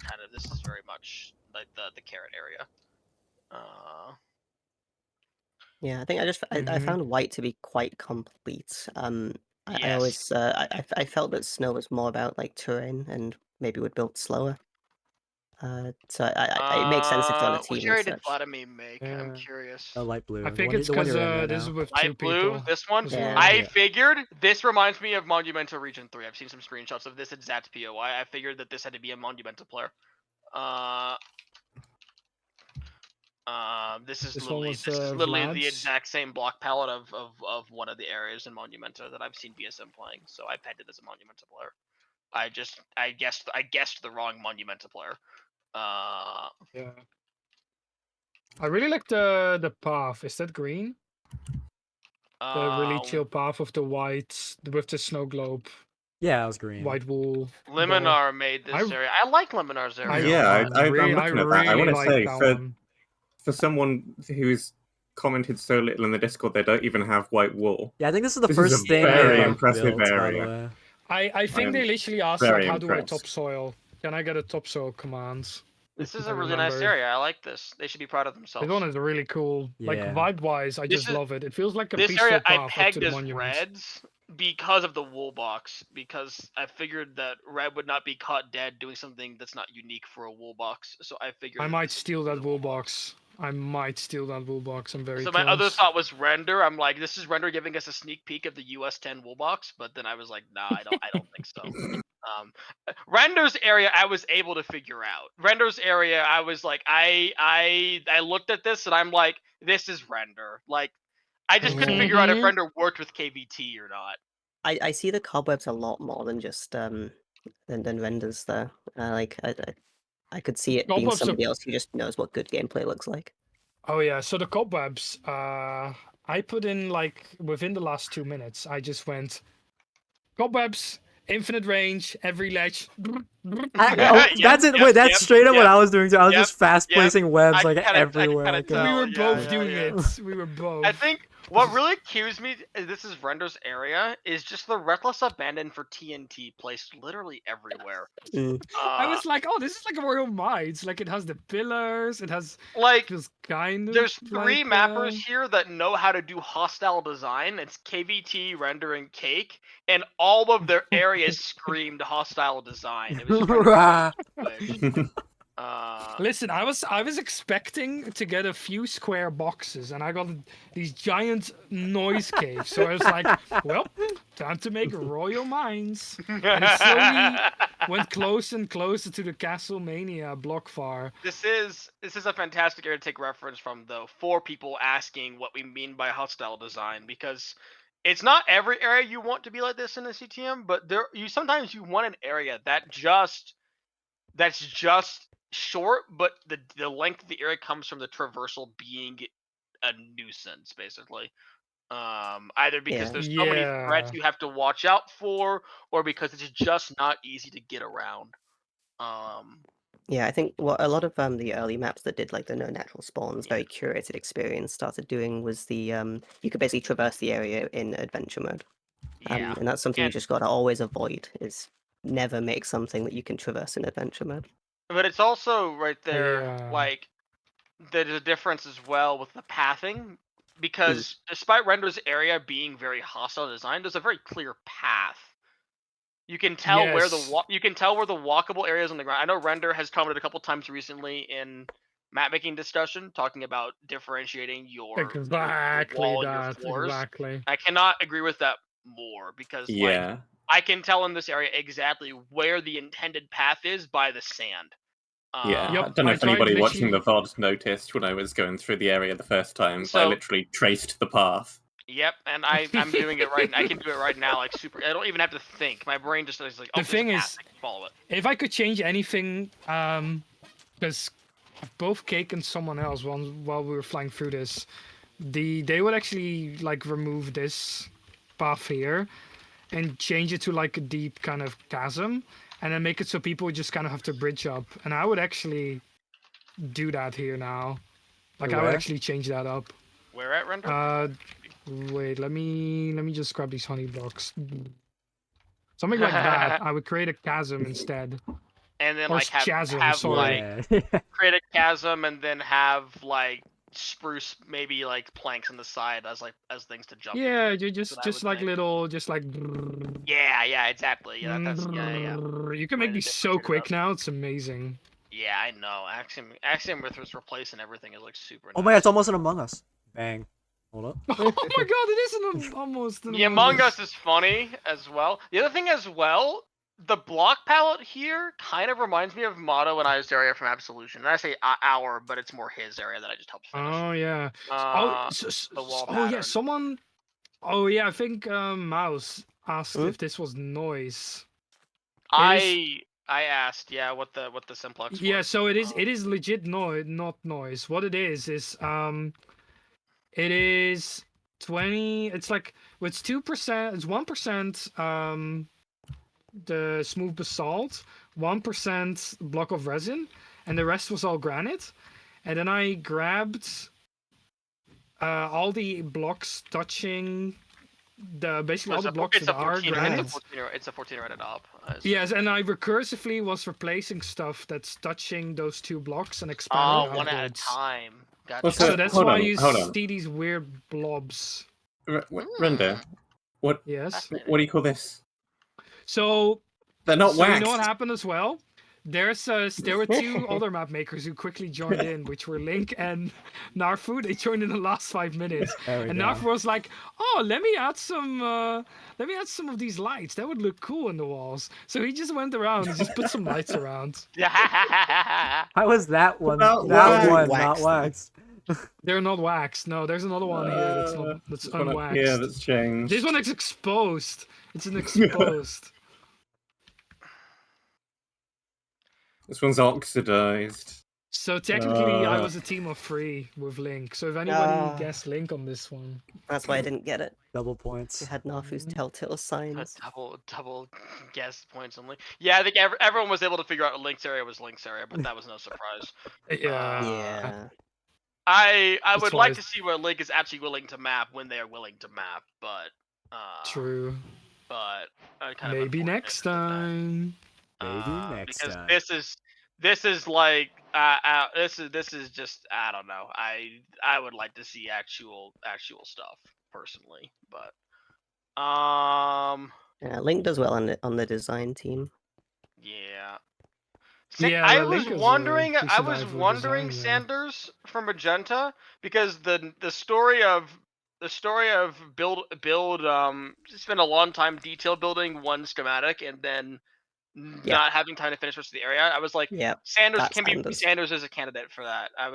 very much like the carrot area. Yeah, I think I found white to be quite complete. I Yes. always I felt that snow was more about like terrain and maybe would build slower. So it makes sense if they're on a team Which and area did such. Vladimir make? I'm Yeah. curious. Light blue. I think the it's one because you're in right this now. is with Light two blue, people. this one? as Yeah. well. I figured this reminds me of Monumental Region 3. I've seen some screenshots of this exact POI. I figured that this had to be a Monumental player. This is This one literally was, the Vlad's. exact same block palette of one of the areas in Monumenta that I've seen BSM playing. So I pegged it as a Monumenta player. I guessed the wrong Monumenta player. Yeah. I really like the path. Is that green? The really chill path of the white with the snow globe, Yeah, it was green. white wool. ball. Liminar made this area. I like Liminar's area. Yeah, I'm I looking at that. I really want to like say, that for one. someone who's commented so little in the Discord, they don't even have white wool. Yeah, I think this is the This is first a thing very they impressive built, by the area. way. I think they I'm literally asked like, very how do I impressed. topsoil? Can I get a topsoil command? This is I a really nice remember. area. I like this. They should be proud of themselves. This one is really cool. Like Yeah. vibe-wise, I This just is- love it. It feels like a This peaceful area I path up to pegged the as monument. reds because of the wool box. Because I figured that red would not be caught dead doing something that's not unique for a wool box. So I figured I that might this steal would be that the wool box. I might steal that wool box. I'm very So close. my other thought was render. I'm like, this is render giving us a sneak peek of the US 10 wool box, but then I was like, nah, I don't think so. Render's area I was able to figure out. Render's area I was like, I looked at this and I'm like, this is render. Like, I just couldn't figure out if Mhm. render worked with KVT or not. I see the cobwebs a lot more than just than renders though. Like I could see it being Cobwebs are- somebody else who just knows what good gameplay looks like. Oh yeah, so the cobwebs, I put in like within the last 2 minutes, I just went cobwebs, infinite range, every ledge. That's it. Yep, Wait, that's yep, straight up what yep, I was doing too. I was yep, just fast yep. placing webs I like can kinda everywhere I could. We tell, were yeah, both yeah, doing yeah. it. We were both. I think what really cues me this is Render's area is just the reckless abandon for TNT placed literally everywhere. I was like, oh, this is like a Royal Mines. Like it has the pillars. It has Like feels kind of there's three like, mappers here that know how to do hostile design. It's KVT, Render, and Cake, and all of their areas screamed hostile design. It was just trying to quick. Listen, I was expecting to get a few square boxes, and I got these giant noise caves. So I was like, well, time to make Royal Mines. And it slowly went closer and closer to the Castlemania block far. This is a fantastic area to take reference from, though, for people asking what we mean by hostile design, because it's not every area you want to be like this in a CTM, but sometimes you want an area that's just short, but the length of the area comes from the traversal being a nuisance, basically. Either because there's so many threats you have to watch out for, or because it's just not easy to get around. Yeah, I think what a lot of the early maps that did like the no natural spawns, very curated experience started doing was the you could basically traverse the area in adventure mode. Yeah, And that's something you just gotta always avoid, is never make something that you can traverse in adventure mode. but it's also right there, like there's a difference as well with the pathing, because despite Render's area being very hostile design, there's a very clear path. You can tell where the walkable areas on the ground. I know Render has commented a couple times recently in map making discussion talking about differentiating your wall and your floors. Exactly. I cannot agree with that more, because like I can tell in this area exactly where the intended path is by the sand. Yeah, I don't know if anybody watching the VOD noticed when I was going through the area the first time, but I literally traced the path. Yep, and I'm doing it right now. I can do it right now, like super. I don't even have to think. My brain just is like, oh, the thing is, I can follow it. If I could change anything, because both Cake and someone else, while we were flying through this, they would actually like remove this path here and change it to like a deep kind of chasm, and then make it so people just kind of have to bridge up. And I would actually do that here now. Like I would actually change that up. Where at, Render? Wait, let me just grab these honey blocks. Something like that. I would create a chasm instead. And then or like chasm, like create a chasm and then have like spruce, maybe like planks on the side as things to jump. Yeah, you just like think. Little, just like. Yeah, exactly. Yeah, yeah. You can make these so quick now. It's amazing. Yeah, I know. Axiom with its replacing everything is like super. Oh my god, it's almost an Among Us. Bang. Hold up. Oh my god, it is almost an The Among Us is funny as well. The other thing as well, the block palette here kind of reminds me of Motto and I's area from Absolution. And I say our, but it's more his area that I just helped finish. Oh yeah. The wall pattern. Yeah, someone. Oh yeah, I think Mouse asked if this was noise. I asked, yeah, what the simplex Yeah, was. so it is legit noise, not noise. What it is it is 20. It's like it's 2%. It's 1% the smooth basalt, 1% block of resin, and the rest was all granite. And then I grabbed all the blocks touching basically So all the blocks it's that a are 14. granite. It's a 14 rated op. I assume. Yes, and I recursively was replacing stuff that's touching those two blocks and expanding Oh, one at a outwards. time. Gotcha. What's So that? that's Hold why on, you hold on. see these weird blobs. Render, what Yes. what do you call this? So They're not you know what waxed. happened as well? There were two other map makers who quickly joined in, which were Link and Narfu. They joined in the last 5 minutes, There we and go. Narfu was like, "Oh, let me add some of these lights. That would look cool in the walls." So he just went around and just put some lights around. How is that one? Without That wax. one not Wax them. waxed. They're not waxed. No, there's another one here that's This one up here unwaxed. that's changed. This one is exposed. It's an exposed. This one's oxidized. So technically, I was a team of 3 with Link. So if anybody guessed Link on this one, That's why I didn't get it. Double You points. had Narfu's telltale signs. double guess points only. Yeah, I think everyone was able to figure out Link's area was Link's area, but that was no surprise. yeah. Yeah. I That's would why like to it's- see where Link is actually willing to map when they are willing to map, but True. But kind of Maybe unfortunate next with that. time. Maybe next Because time. this is like this is just I don't know. I would like to see actual stuff personally, but Yeah, Link does well on the design team. yeah. Yeah, I the was Link is a wondering. I decent was eye for wondering design, yeah. Sanders from Magenta because the story of build spend a long time detail building one schematic and then Yeah. not having time to finish most of the area. I was like, Yeah, Sanders that's can be Sanders. Sanders is a candidate for that. I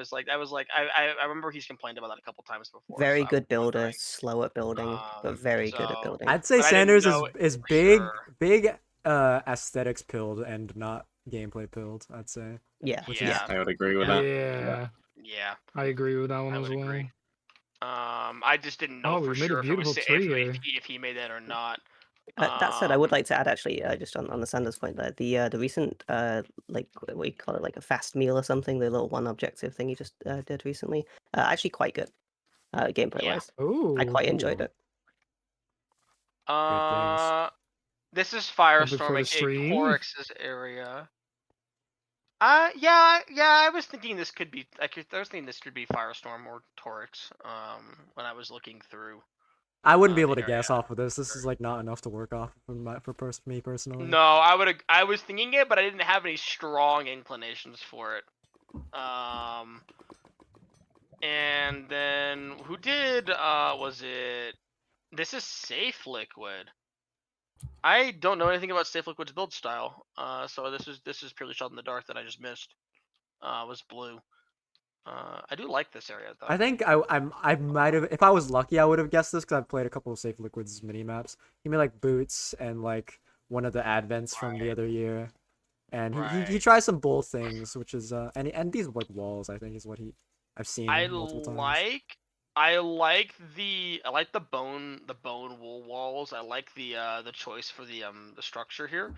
remember he's complained about that a couple times before. Very so I good was builder, wondering. slow at building, but very good at So building. I'd say But I didn't Sanders know is for big, sure. big aesthetics pilled and not gameplay pilled. I'd say. Yeah, Which Yeah. I would agree with Yeah. that. Yeah, I agree with that one I as would well. agree. I just didn't know Oh, for we made a sure beautiful tree here. if he made that or not. That said, I would like to add actually, just on the Sanders point there, the recent like what you call it, like a fast meal or something, the little one objective thing he just did recently, actually quite good, gameplay wise. Ooh. I quite enjoyed Ooh. it. Good things. This is Something for the Firestorming stream. Torix's area. Yeah. I was thinking this could be. I was thinking this could be Firestorm or Torix. When I was looking through. I wouldn't be the able to area. guess off of this. This is like not enough to work off for me personally. No, I was thinking it, but I didn't have any strong inclinations for it. And then who did? Was it? This is Safe Liquid. I don't know anything about Safe Liquid's build style. So this is purely shot in the dark that I just missed. Was blue. I do like this area though. I think I might have, if I was lucky, I would have guessed this because I've played a couple of Safe Liquids mini maps. He made like boots and like one of the advents from the other year, and he tries some bull things, which is and these like walls I think is what I've seen multiple times. I like the bone wool walls. I like the choice for the structure here.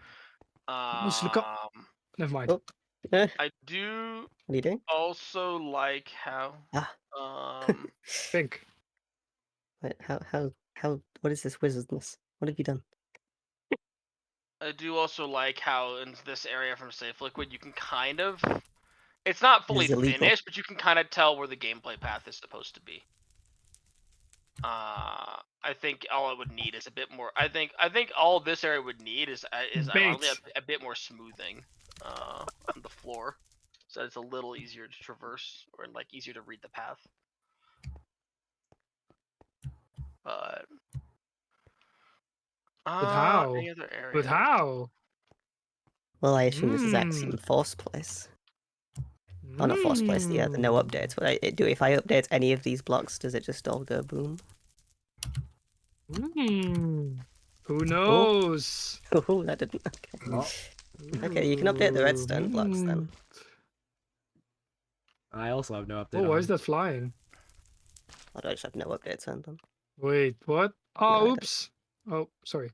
Let's look up. Never mind. Oh, eh, I do what are you doing? also like how Pink. Wait, how? What is this wizardness? What have you done? I do also like how in this area from Safe Liquid you can kind of, it's not fully This is illegal. finished, but you can kind of tell where the gameplay path is supposed to be. I think all it would need is a bit more. I think all this area would need is ironically a bit more smoothing on the floor, so it's a little easier to traverse or like easier to read the path. But how? any other areas? But how? Well, I assume this is Axiom Force Place. Oh, not Force Place. The no updates. But if I update any of these blocks, does it just all go boom? Who knows? Oh, that didn't. Okay. Well, Okay, you can update the redstone blocks then. I also have no update. Oh, why on is that flying? I just have no updates turned on. Wait, what? No, I Oh, don't. oops. Oh, sorry.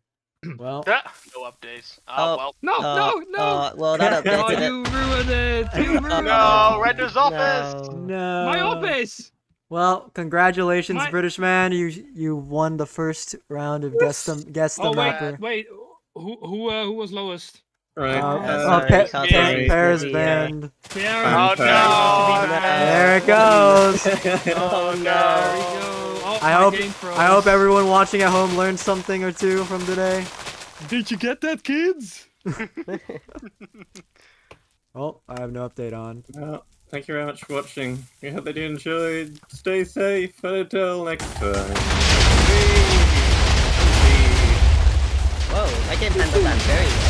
Well, No updates. Oh. Well. No, no, no! Well, that Oh, updated it. you ruined it! You ruined No, it! Render's office. no. My office! Well, congratulations, My- British man. You won the first round of guess the Oh, mapper. wait. Who was lowest? Right. sorry, Pe- can't Pe- worry, Paris maybe, band. There Oh we go. no! There it goes. Oh There we no! go. Oh, I my hope game froze. I hope everyone watching at home learned something or two from today. Did you get that, kids? Oh, I have no update on. Well, thank you very much for watching. We hope that you enjoyed. Stay safe, and until next time. Whoa, my game handled that very well.